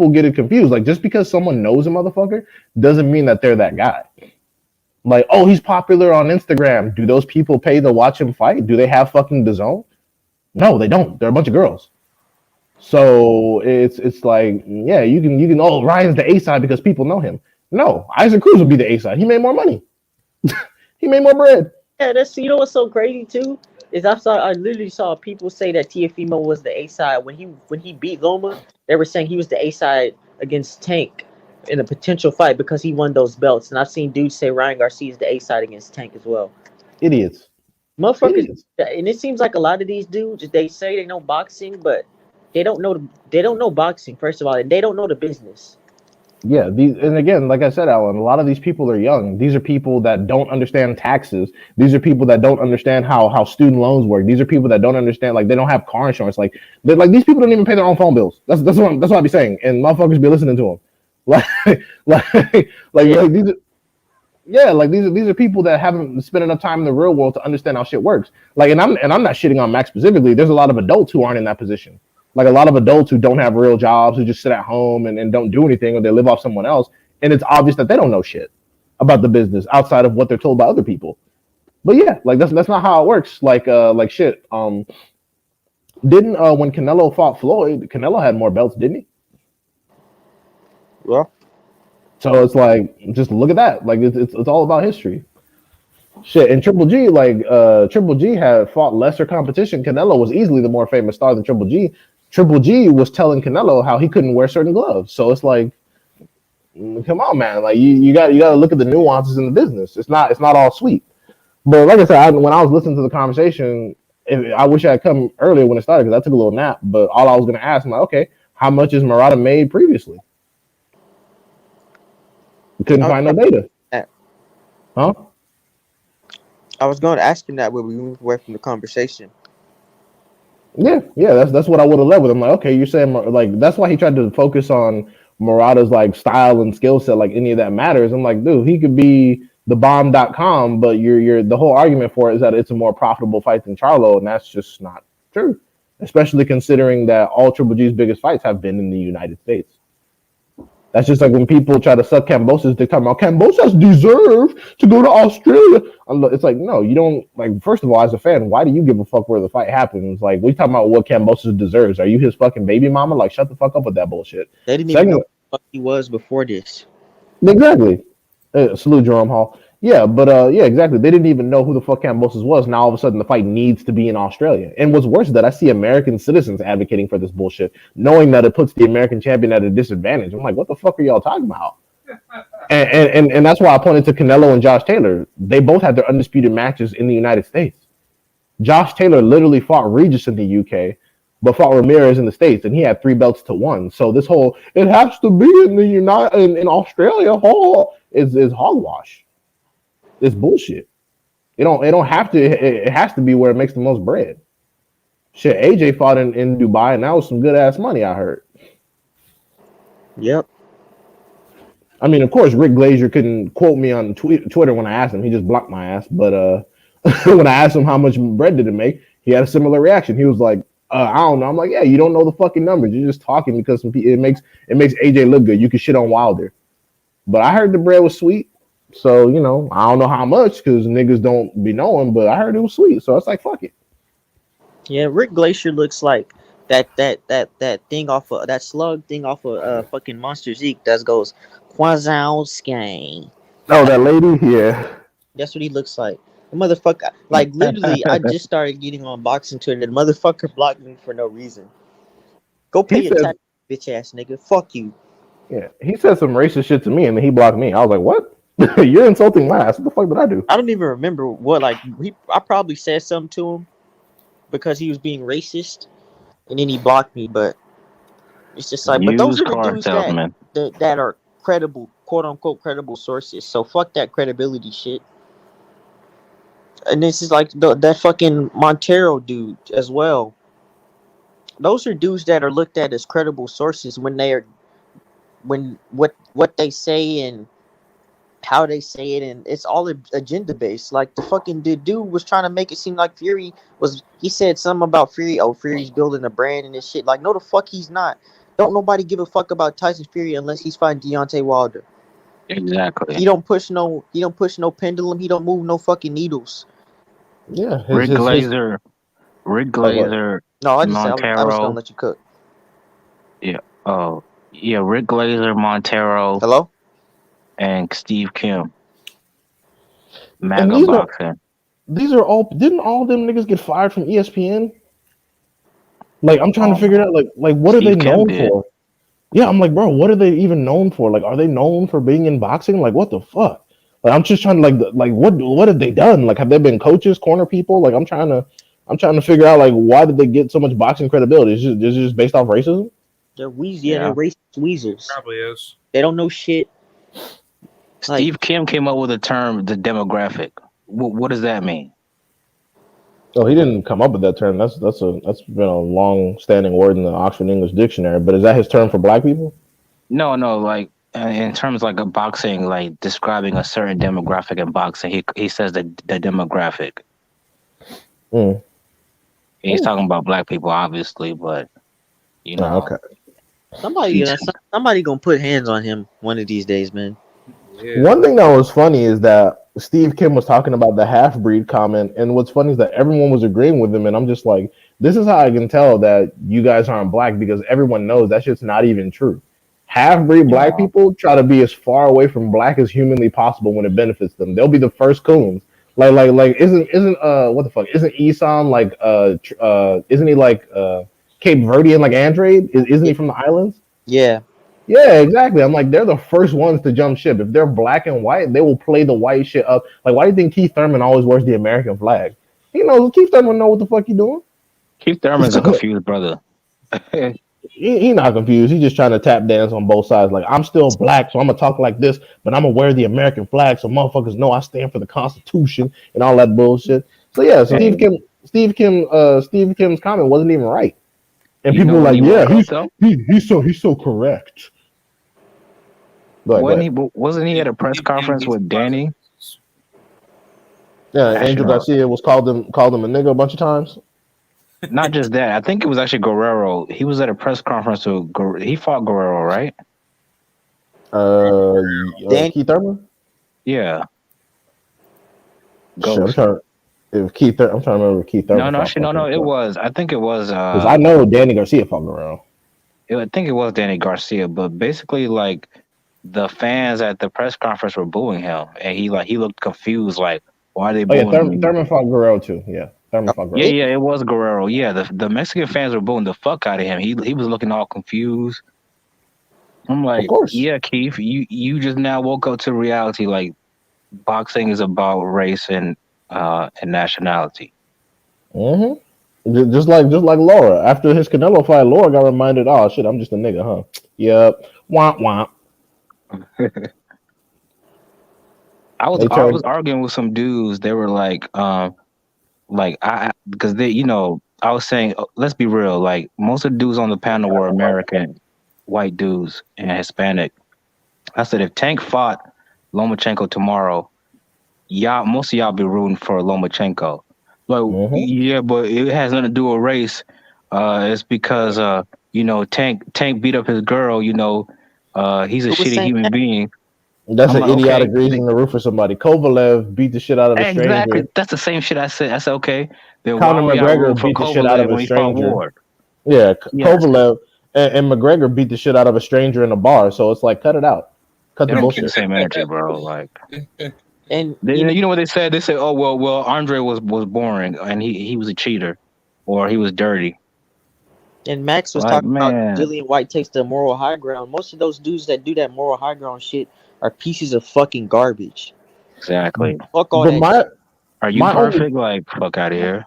get it confused. Like just because someone knows a motherfucker doesn't mean that they're that guy. Like, oh, he's popular on Instagram. Do those people pay to watch him fight? Do they have fucking DAZN? No, they don't. They're a bunch of girls. So it's like, yeah, you can oh, Ryan's the A side because people know him. No, Isaac Cruz would be the A side. He made more money. He made more bread. Yeah, that's what's so crazy too is I literally saw people say that Teofimo was the A side when he beat Loma. They were saying he was the A side against Tank in a potential fight because he won those belts. And I've seen dudes say Ryan Garcia is the A side against Tank as well. Idiots. Motherfuckers, and it seems like a lot of these dudes, they say they know boxing, but they don't know boxing, first of all, and they don't know the business. Yeah, and again, like I said, Alan, a lot of these people are young. These are people that don't understand taxes. These are people that don't understand how student loans work. These are people that don't understand, like, they don't have car insurance. Like these people don't even pay their own phone bills. That's what I be saying, and motherfuckers be listening to them. These are. Yeah, like these are people that haven't spent enough time in the real world to understand how shit works. Like, and I'm not shitting on Max specifically. There's a lot of adults who aren't in that position. Like a lot of adults who don't have real jobs, who just sit at home and don't do anything, or they live off someone else. And it's obvious that they don't know shit about the business outside of what they're told by other people. But yeah, like that's not how it works. Like shit. When Canelo fought Floyd, Canelo had more belts, didn't he? Yeah. So it's like, just look at that. Like it's all about history. Shit, and Triple G had fought lesser competition. Canelo was easily the more famous star than Triple G. Triple G was telling Canelo how he couldn't wear certain gloves. So it's like, come on, man. Like you got to look at the nuances in the business. It's not all sweet. But like I said, when I was listening to the conversation, I wish I had come earlier when it started because I took a little nap. But all I was going to ask, I'm like, okay, how much has Murata made previously? Couldn't I was find no going to data. that. Huh? I was going to ask him that when we moved away from the conversation. Yeah. That's what I would have led with. I'm like, okay, you're saying like that's why he tried to focus on Murata's like style and skill set, like any of that matters. I'm like, dude, he could be the bomb.com, but you're the whole argument for it is that it's a more profitable fight than Charlo, and that's just not true. Especially considering that all Triple G's biggest fights have been in the United States. That's just like when people try to suck Cambosa's dick, talking about Cambosa's deserve to go to Australia. It's like, no, you don't. Like, first of all, as a fan, why do you give a fuck where the fight happens? Like, we talking about what Cambosa deserves. Are you his fucking baby mama? Like, shut the fuck up with that bullshit. They didn't even know who the fuck he was before this. Exactly. Salute Jerome Hall. Yeah, but yeah, exactly. They didn't even know who the fuck Cambosis was. Now all of a sudden the fight needs to be in Australia. And what's worse is that I see American citizens advocating for this bullshit, knowing that it puts the American champion at a disadvantage. I'm like, what the fuck are y'all talking about? And that's why I pointed to Canelo and Josh Taylor. They both had their undisputed matches in the United States. Josh Taylor literally fought Regis in the UK, but fought Ramirez in the States, and he had 3 belts to 1. So this whole it has to be in the in Australia is hogwash. It's bullshit. It don't have to. It has to be where it makes the most bread. Shit, AJ fought in Dubai, and that was some good ass money. I heard. Yep. I mean, of course, Rick Glazier couldn't quote me on Twitter when I asked him. He just blocked my ass. But when I asked him how much bread did it make, he had a similar reaction. He was like, I don't know. I'm like, yeah, you don't know the fucking numbers. You're just talking because it makes AJ look good. You can shit on Wilder. But I heard the bread was sweet. So, I don't know how much because niggas don't be knowing, but I heard it was sweet. So it's like, fuck it. Yeah, Rick Glacier looks like that thing off of that slug thing off of fucking Monster Zeke that goes Kwazowski. Oh, that lady? Yeah. That's what he looks like. The motherfucker, like literally, I just started getting on boxing Twitter. The motherfucker blocked me for no reason. Go pay your tax, bitch ass nigga. Fuck you. Yeah, he said some racist shit to me, and then he blocked me. I was like, what? You're insulting my ass. What the fuck did I do? I don't even remember what, like, I probably said something to him because he was being racist, and then he blocked me, but it's just like, but those are the dudes that are credible, quote-unquote credible sources, so fuck that credibility shit. And this is like that fucking Montero dude as well. Those are dudes that are looked at as credible sources when what they say and how they say it, and it's all agenda based. Like the fucking dude was trying to make it seem like he said something about Fury. Oh, Fury's building a brand and this shit. Like, no, the fuck he's not. Don't nobody give a fuck about Tyson Fury unless he's fighting Deontay Wilder. Exactly. He don't push no pendulum. He don't move no fucking needles. Yeah, Rick Glazer. No, I was gonna let you cook. Yeah. Oh, yeah. Rick Glazer, Montero. Hello. And Steve Kim. MAGA boxing. These are all. Didn't all them niggas get fired from ESPN? Like, I'm trying to figure out, like what Steve are they known for? Yeah, I'm like, bro, what are they even known for? Like, are they known for being in boxing? Like, what the fuck? Like, I'm just trying to like what have they done? Like, have they been coaches, corner people? Like, I'm trying to figure out, like, why did they get so much boxing credibility? Is it just based off racism? They're they're racist weezers. Probably is. They don't know shit. Steve Kim came up with the term, the demographic. What does that mean? Oh, he didn't come up with that term. That's been a long-standing word in the Oxford English Dictionary. But is that his term for black people? No, like in terms like of boxing, like describing a certain demographic in boxing, he says the demographic. He's talking about black people, obviously, but okay. Somebody gonna put hands on him one of these days, man. Yeah. One thing that was funny is that Steve Kim was talking about the half-breed comment, and what's funny is that everyone was agreeing with him, and I'm just like, this is how I can tell that you guys aren't black, because everyone knows that shit's not even true. Half-breed black people try to be as far away from black as humanly possible when it benefits them. They'll be the first coons. Like isn't what the fuck? Isn't Isan like isn't he like Cape Verdean like Andrade? Isn't he from the islands? Yeah. Yeah, exactly. I'm like, they're the first ones to jump ship. If they're black and white, they will play the white shit up. Like, why do you think Keith Thurman always wears the American flag? He knows Keith Thurman know what the fuck he doing. Keith Thurman's a confused brother. He not confused. He's just trying to tap dance on both sides. Like, I'm still black, so I'm gonna talk like this, but I'm gonna wear the American flag so motherfuckers know I stand for the Constitution and all that bullshit. So yeah, so Steve Kim's comment wasn't even right. And people were like, yeah, he's so correct. Wasn't he at a press conference with Danny? Yeah, Angel Garcia called him a nigga a bunch of times. Not just that. I think it was actually Guerrero. He was at a press conference with he fought Guerrero, right? Keith Thurman? Yeah. I'm trying to remember if Keith Thurman. No, it was. I think it was. Because I know Danny Garcia fought Guerrero. I think it was Danny Garcia, but basically, like, the fans at the press conference were booing him, and he looked confused, like, why are they booing him? Thurman fought Guerrero too. Yeah, Thurman fought Guerrero. Yeah, it was Guerrero. Yeah, the Mexican fans were booing the fuck out of him. He was looking all confused. I'm like, yeah, Keith, you just now woke up to reality. Like, boxing is about race and nationality. Mm-hmm. Just like Laura. After his Canelo fight, Laura got reminded, oh shit, I'm just a nigga, huh? Yep. Womp womp. I was arguing with some dudes. They were like because they, I was saying, let's be real. Like, most of the dudes on the panel were American, white dudes and Hispanic. I said, if Tank fought Lomachenko tomorrow, most of y'all be rooting for Lomachenko. Like, yeah, but it has nothing to do with race. It's because Tank beat up his girl. He's a shitty human being. That's an idiotic reason to root for somebody. Kovalev beat the shit out of a stranger. Exactly. That's the same shit I said. I said, okay. Then Conor McGregor beat the shit out of a stranger. Yeah, Kovalev and McGregor beat the shit out of a stranger in a bar. So it's like, cut it out. Cut the bullshit. The same energy, bro. Like, and you know what they said? They said, oh well, Andre was boring and he was a cheater, or he was dirty. And Max was talking about Dillian White takes the moral high ground. Most of those dudes that do that moral high ground shit are pieces of fucking garbage. Exactly. Fuck all that. Are you perfect? Fuck out of here.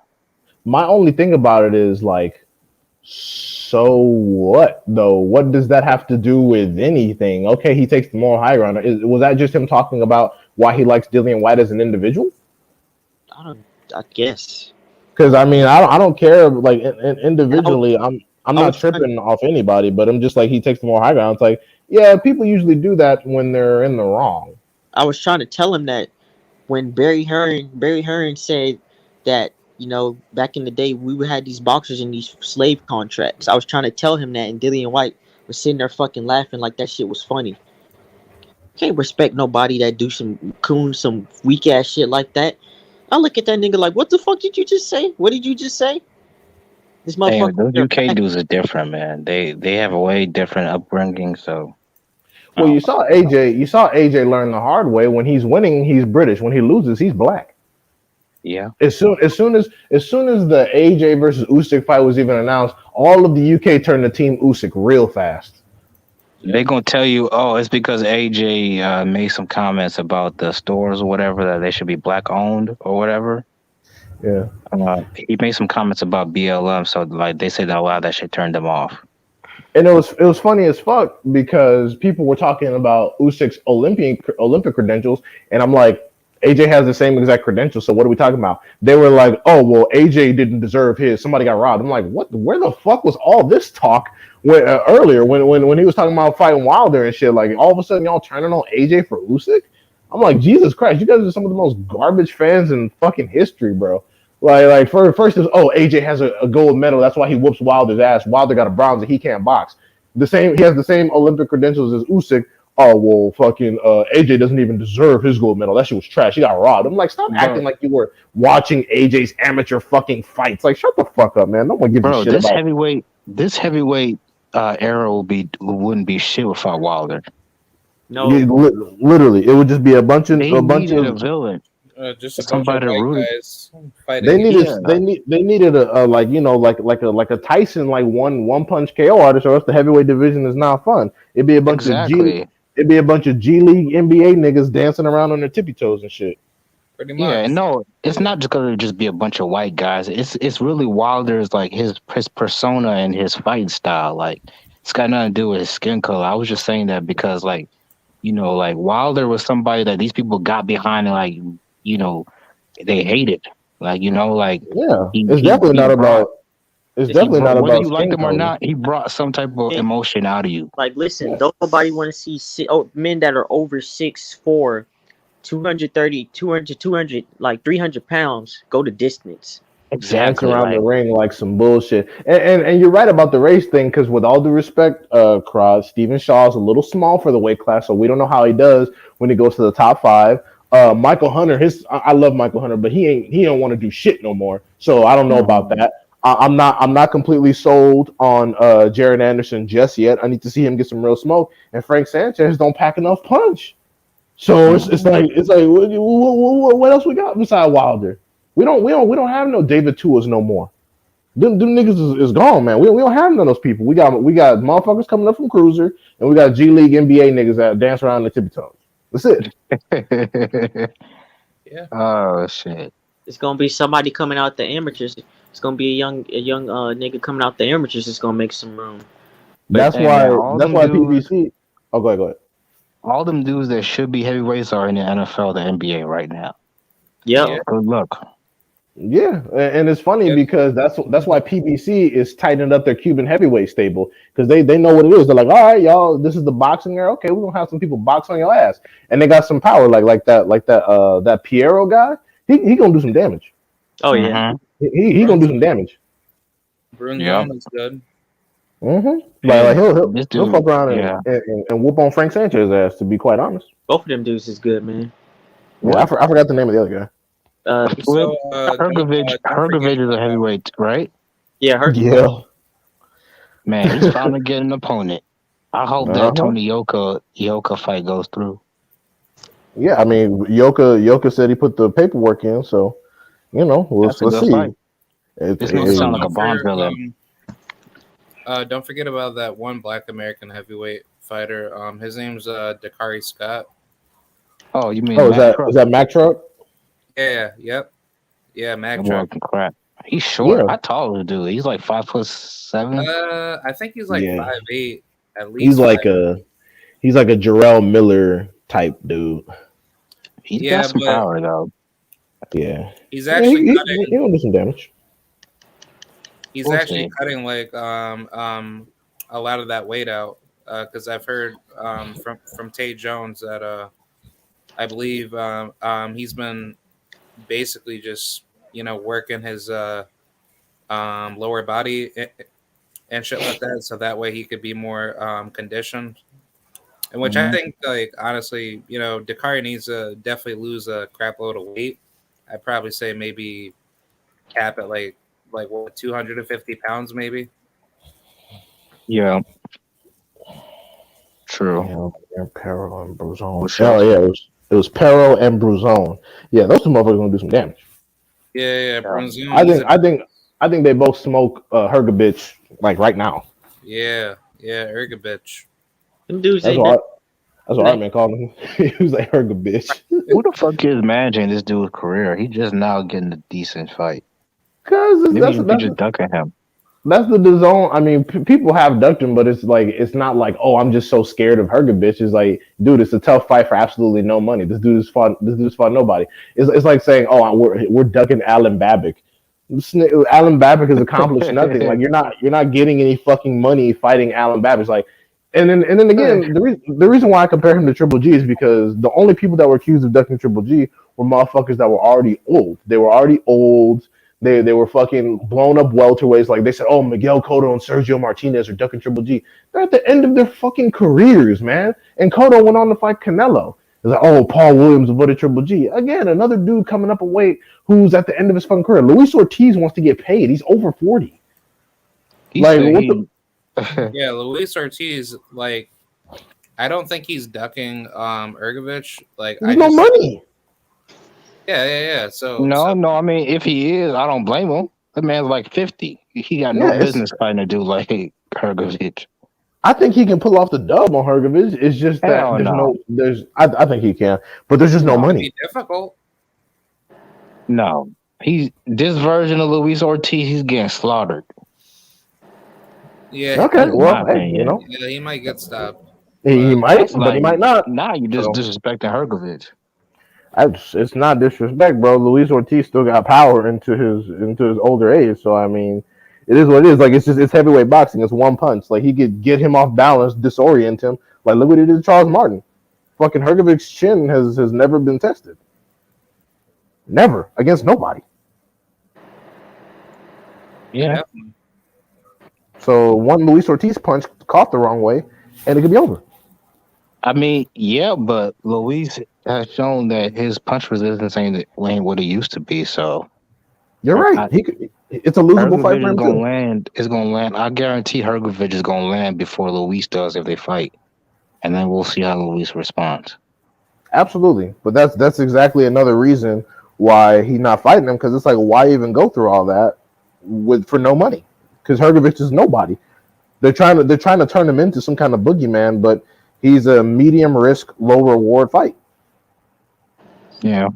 My only thing about it is, like, so what though? What does that have to do with anything? Okay, he takes the moral high ground. Was that just him talking about why he likes Dillian White as an individual? I guess. Because I mean, I don't care. Like, individually, I'm not tripping off anybody, but I'm just like, he takes the moral high ground. It's like, yeah, people usually do that when they're in the wrong. I was trying to tell him that when Barry Hearn said that, back in the day, we had these boxers in these slave contracts. I was trying to tell him that, and Dillian White was sitting there fucking laughing like that shit was funny. Can't respect nobody that do some weak ass shit like that. I look at that nigga like, what the fuck did you just say? What did you just say? This motherfucker. Those UK dudes are different, man. They have a way different upbringing. So, well, you saw AJ learn the hard way. When he's winning, he's British. When he loses, he's black. Yeah. As soon as the AJ versus Usyk fight was even announced, all of the UK turned to Team Usyk real fast. They're gonna tell you, oh, it's because AJ made some comments about the stores or whatever, that they should be black owned or whatever. Yeah. He made some comments about BLM, so like they said, wow, that shit turned them off. And it was funny as fuck because people were talking about Usyk's Olympic credentials, and I'm like, AJ has the same exact credentials, so what are we talking about? They were like, oh, well, AJ didn't deserve his. Somebody got robbed. I'm like, what? Where the fuck was all this talk earlier when he was talking about fighting Wilder and shit? Like, all of a sudden, y'all turning on AJ for Usyk? I'm like, Jesus Christ, you guys are some of the most garbage fans in fucking history, bro. Like first is, oh, AJ has a gold medal, that's why he whoops Wilder's ass. Wilder got a bronze and he can't box. He has the same Olympic credentials as Usyk. Oh, well, fucking AJ doesn't even deserve his gold medal. That shit was trash. He got robbed. I'm like, stop acting like you were watching AJ's amateur fucking fights. Like, shut the fuck up, man. No one gives a shit about this heavyweight era wouldn't be shit without Wilder. No, literally, it would just be a bunch of a villain. Just a bunch of Somebody to white root. guys fighting. They needed a like like a Tyson like one punch KO artist, or else the heavyweight division is not fun. It'd be a bunch Exactly. of G League NBA niggas dancing around on their tippy toes and shit. Pretty Yeah, much. no, it's not just gonna just be a bunch of white guys. It's really Wilder's like his persona and his fighting style. Like it's got nothing to do with his skin color. I was just saying that because like like Wilder was somebody that these people got behind and like they hated. Like like Yeah, he it's he definitely he not brought about. It's he definitely brought not whether about you liked skin him or color. not, he brought some type of And, emotion out of you. like, listen, don't nobody want to see men that are over 6'4", 230, 200, 200, like 300 pounds go the distance. Dance Exactly. around the Like ring like some bullshit. And you're right about the race thing, because with all due respect, Cross, Steven Shaw's a little small for the weight class, so we don't know how he does when he goes to the top five. Michael Hunter, I love Michael Hunter, but he don't want to do shit no more. So I don't know about mhm. that. I'm not completely sold on Jared Anderson just yet. I need to see him get some real smoke. And Frank Sanchez don't pack enough punch. So it's Mhm. like what else we got beside Wilder? We don't have no David Tuas no more. Them niggas is gone, man. We don't have none of those people. We got motherfuckers coming up from Cruiser, and we got G League NBA niggas that dance around the tippy toes. That's it. Yeah. Oh shit. It's gonna be somebody coming out the amateurs. It's gonna be a young nigga coming out the amateurs. It's gonna make some room. But That's Hey man, why that's why PBC. Oh, go ahead. all them dudes that should be heavyweights are in the NFL, the NBA right now. yep, Yeah. Good luck. Yeah, and it's funny Yep. because that's why PBC is tightening up their Cuban heavyweight stable, because they know what it is. They're like, all right, y'all, this is the boxing era. Okay, we're gonna have some people box on your ass, and they got some power, that Piero guy. He gonna do some damage. oh yeah, He gonna do some damage. Yeah. Brunzone is good. Like This he'll dude, fuck around yeah. and whoop on Frank Sanchez's ass. To be quite honest, both of them dudes is good, man. yeah, I forgot the name of the other guy. Flip So don't forget Hergovich is a about heavyweight, right? Yeah, Herc. Yeah, Man, he's finally getting an opponent. I hope that uh-huh. Tony Yoka fight goes through. Yeah. I mean, Yoka said he put the paperwork in, so That's a let's good see. fight. This nigga Also, sound like a Bond villain. don't forget about that one Black American heavyweight fighter. His name's Dakari Scott. Oh, you mean Oh, Mac Truck? is that Mac Truck? Yeah. Yep. Yeah, Mag That Truck. boy can crap. He's short. Yeah, How tall is the dude? He's like 5'7". I think he's like yeah. 5'8", at He's least like 5'8". a Jarrell Miller type dude. He's Yeah, got some but power though. Yeah, he's yeah. actually He cutting. gonna do some damage. He's We'll actually see. cutting like a lot of that weight out, because I've heard from Tay Jones that I believe he's been basically just working his lower body and shit like that, so that way he could be more conditioned. And which I think, like, honestly, Dakari needs to definitely lose a crap load of weight. I'd probably say maybe cap at like what, 250 pounds maybe. Yeah, true. Yeah, Perro and Bruzone. For Oh sure. yeah, it was Perro and Bruzone. Yeah, those two motherfuckers gonna do some damage. Yeah, Yeah. Brunzone, I think they both smoke Hergovich like right now. yeah, Ergovich. Them dudes That's ain't what that. our man called him. He was like Hergovich. Who the fuck is managing this dude's career? He just now getting a decent fight. Cause Maybe you could just duck at him. that's the zone. I mean, people have ducked him, but it's not like, oh, I'm just so scared of Hergovich. It's like, dude, it's a tough fight for absolutely no money. This dude's fought nobody. It's like saying, oh, we're ducking Alan Babick. Alan Babick has accomplished nothing. Like you're not getting any fucking money fighting Alan Babick. It's like, and then again, the reason why I compare him to Triple G is because the only people that were accused of ducking Triple G were motherfuckers that were already old. They were already old. They were fucking blown up welterweights. Like they said, oh, Miguel Cotto and Sergio Martinez are ducking Triple G. They're at the end of their fucking careers, man. And Cotto went on to fight Canelo. It's like, oh, Paul Williams avoided Triple G. Again, another dude coming up a weight who's at the end of his fucking career. Luis Ortiz wants to get paid. He's over 40. Like, what the? Yeah, Luis Ortiz, like, I don't think he's ducking Ergovich. Like, There's no money. Yeah. So No. I mean, if he is, I don't blame him. The man's like 50. He got no Yeah, business fighting a dude like Hergovich. I think he can pull off the dub on Hergovich. It's just that Hell no. I think he can, but there's just no No. it'd money. be difficult. No. He's this version of Luis Ortiz, he's getting slaughtered. Yeah, Okay, That's my well, hey, opinion. yeah, he might get stopped. he But might, That's but he like might not. now you just So disrespecting Hergovich. it's not disrespect, bro. Luis Ortiz still got power into his older age. So I mean, it is what it is. Like it's heavyweight boxing. It's one punch. Like he could get him off balance, disorient him. Like look what he did to Charles Martin. Fucking Hergovich's chin has never been tested. Never against nobody. Yeah. definitely. So one Luis Ortiz punch caught the wrong way, and it could be over. I mean, yeah, but Luis has shown that his punch resistance ain't what it used to be. So You're right. I, It's a losable fight Hergovich for is him gonna too. land. Is gonna land. I guarantee Hergovich is gonna land before Luis does if they fight, and then we'll see how Luis responds. Absolutely, but that's exactly another reason why he's not fighting him because it's like why even go through all that for no money? Because Hergovich is nobody. They're trying to turn him into some kind of boogeyman, but he's a medium risk, low reward fight, Yeah.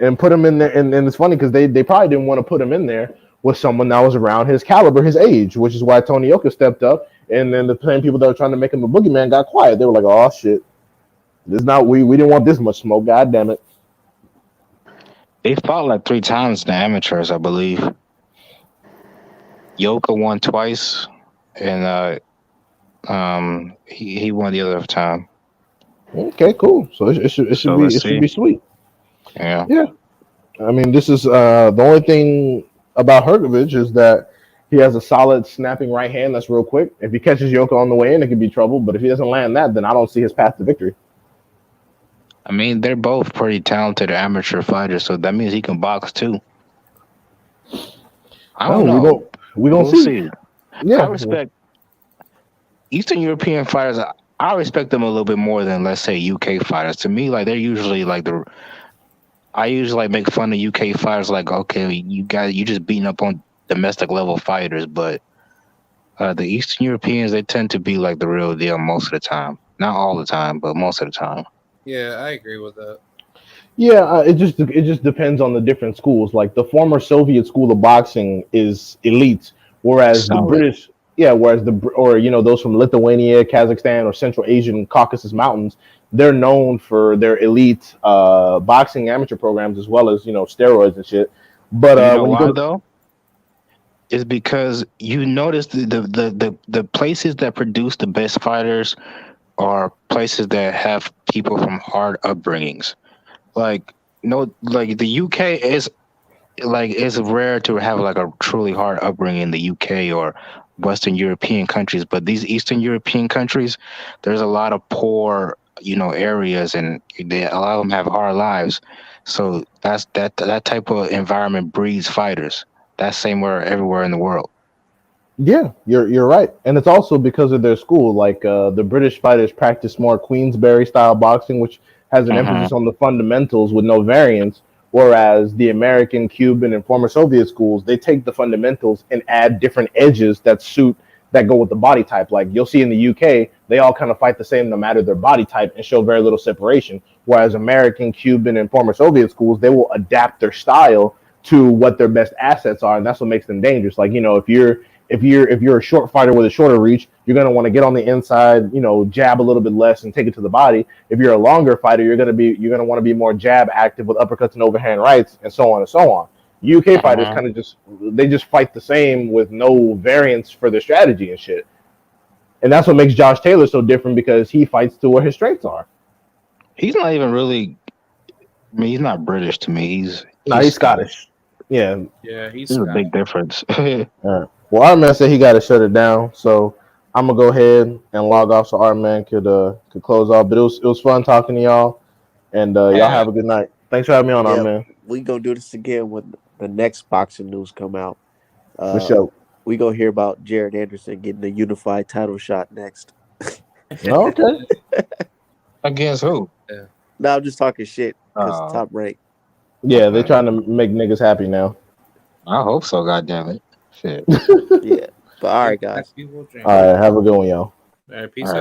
and put him in there. And it's funny because they probably didn't want to put him in there with someone that was around his caliber, his age, which is why Tony Yoka stepped up, and then the same people that were trying to make him a boogeyman got quiet. They were like, "Oh shit, this not we didn't want this much smoke. God damn it." They fought like 3 times in the amateurs, I believe. Yoka won twice, and he won the other time. Okay, cool. So it should So be let's it should see. be sweet. Yeah. Yeah, I mean this is the only thing about Hergovich is that he has a solid snapping right hand that's real quick. If he catches Yoka on the way in, it could be trouble. But if he doesn't land that, then I don't see his path to victory. I mean, they're both pretty talented amateur fighters, so that means he can box too. I Oh, don't know. we gonna We'll see. see. I Yeah, respect Eastern European fighters. I respect them a little bit more than, let's say, UK fighters. To me, like they're usually like I usually like make fun of UK fighters, like, okay, you just beating up on domestic level fighters, but the Eastern Europeans, they tend to be like the real deal most of the time. Not all the time, but most of the time. Yeah, I agree with that. yeah. It just depends on the different schools. Like the former Soviet school of boxing is elite, whereas the Solid. British, yeah, whereas or those from Lithuania, Kazakhstan, or Central Asian Caucasus Mountains, they're known for their elite boxing amateur programs as well as steroids and shit. But You know when you why go to though? Is because you notice the places that produce the best fighters are places that have people from hard upbringings. Like no, like the UK is like it's rare to have like a truly hard upbringing in the UK or Western European countries, but these Eastern European countries, there's a lot of poor, areas, and a lot of them have hard lives. So that type of environment breeds fighters. That's same where everywhere in the world. Yeah, you're right, and it's also because of their school. Like the British fighters practice more Queensberry style boxing, which has an Hmm. emphasis on the fundamentals with no variance. Whereas the American, Cuban, and former Soviet schools, they take the fundamentals and add different edges that go with the body type. Like you'll see in the UK, they all kind of fight the same no matter their body type and show very little separation. Whereas American, Cuban, and former Soviet schools, they will adapt their style to what their best assets are, and that's what makes them dangerous. Like if you're a short fighter with a shorter reach, you're going to want to get on the inside, jab a little bit less and take it to the body. If you're a longer fighter, you're going to want to be more jab active with uppercuts and overhand rights and so on and so on. UK fighters Hmm. kind of just fight the same with no variance for their strategy and shit. And that's what makes Josh Taylor so different because he fights to where his strengths are. He's not even really. I mean, he's not British to me. Nah, He's he's Scottish. Scottish. Yeah. Yeah, he's There's a Scott. big difference. All right. Well, our man said he got to shut it down, so I'm gonna go ahead and log off so our man could close off. But it was fun talking to y'all, and y'all have a good night. Thanks for having me on, our Yeah, man. we gonna do this again when the next boxing news come out. For Uh, sure. we gonna hear about Jared Anderson getting the unified title shot next. Okay. Against who? Yeah. No, I'm just talking shit because Uh, Top Rank. Yeah, they're trying to make niggas happy now. I hope so. God damn it. Shit. Yeah. But all right, Black guys. people dream. All right, have a good one, y'all. All right, peace All right.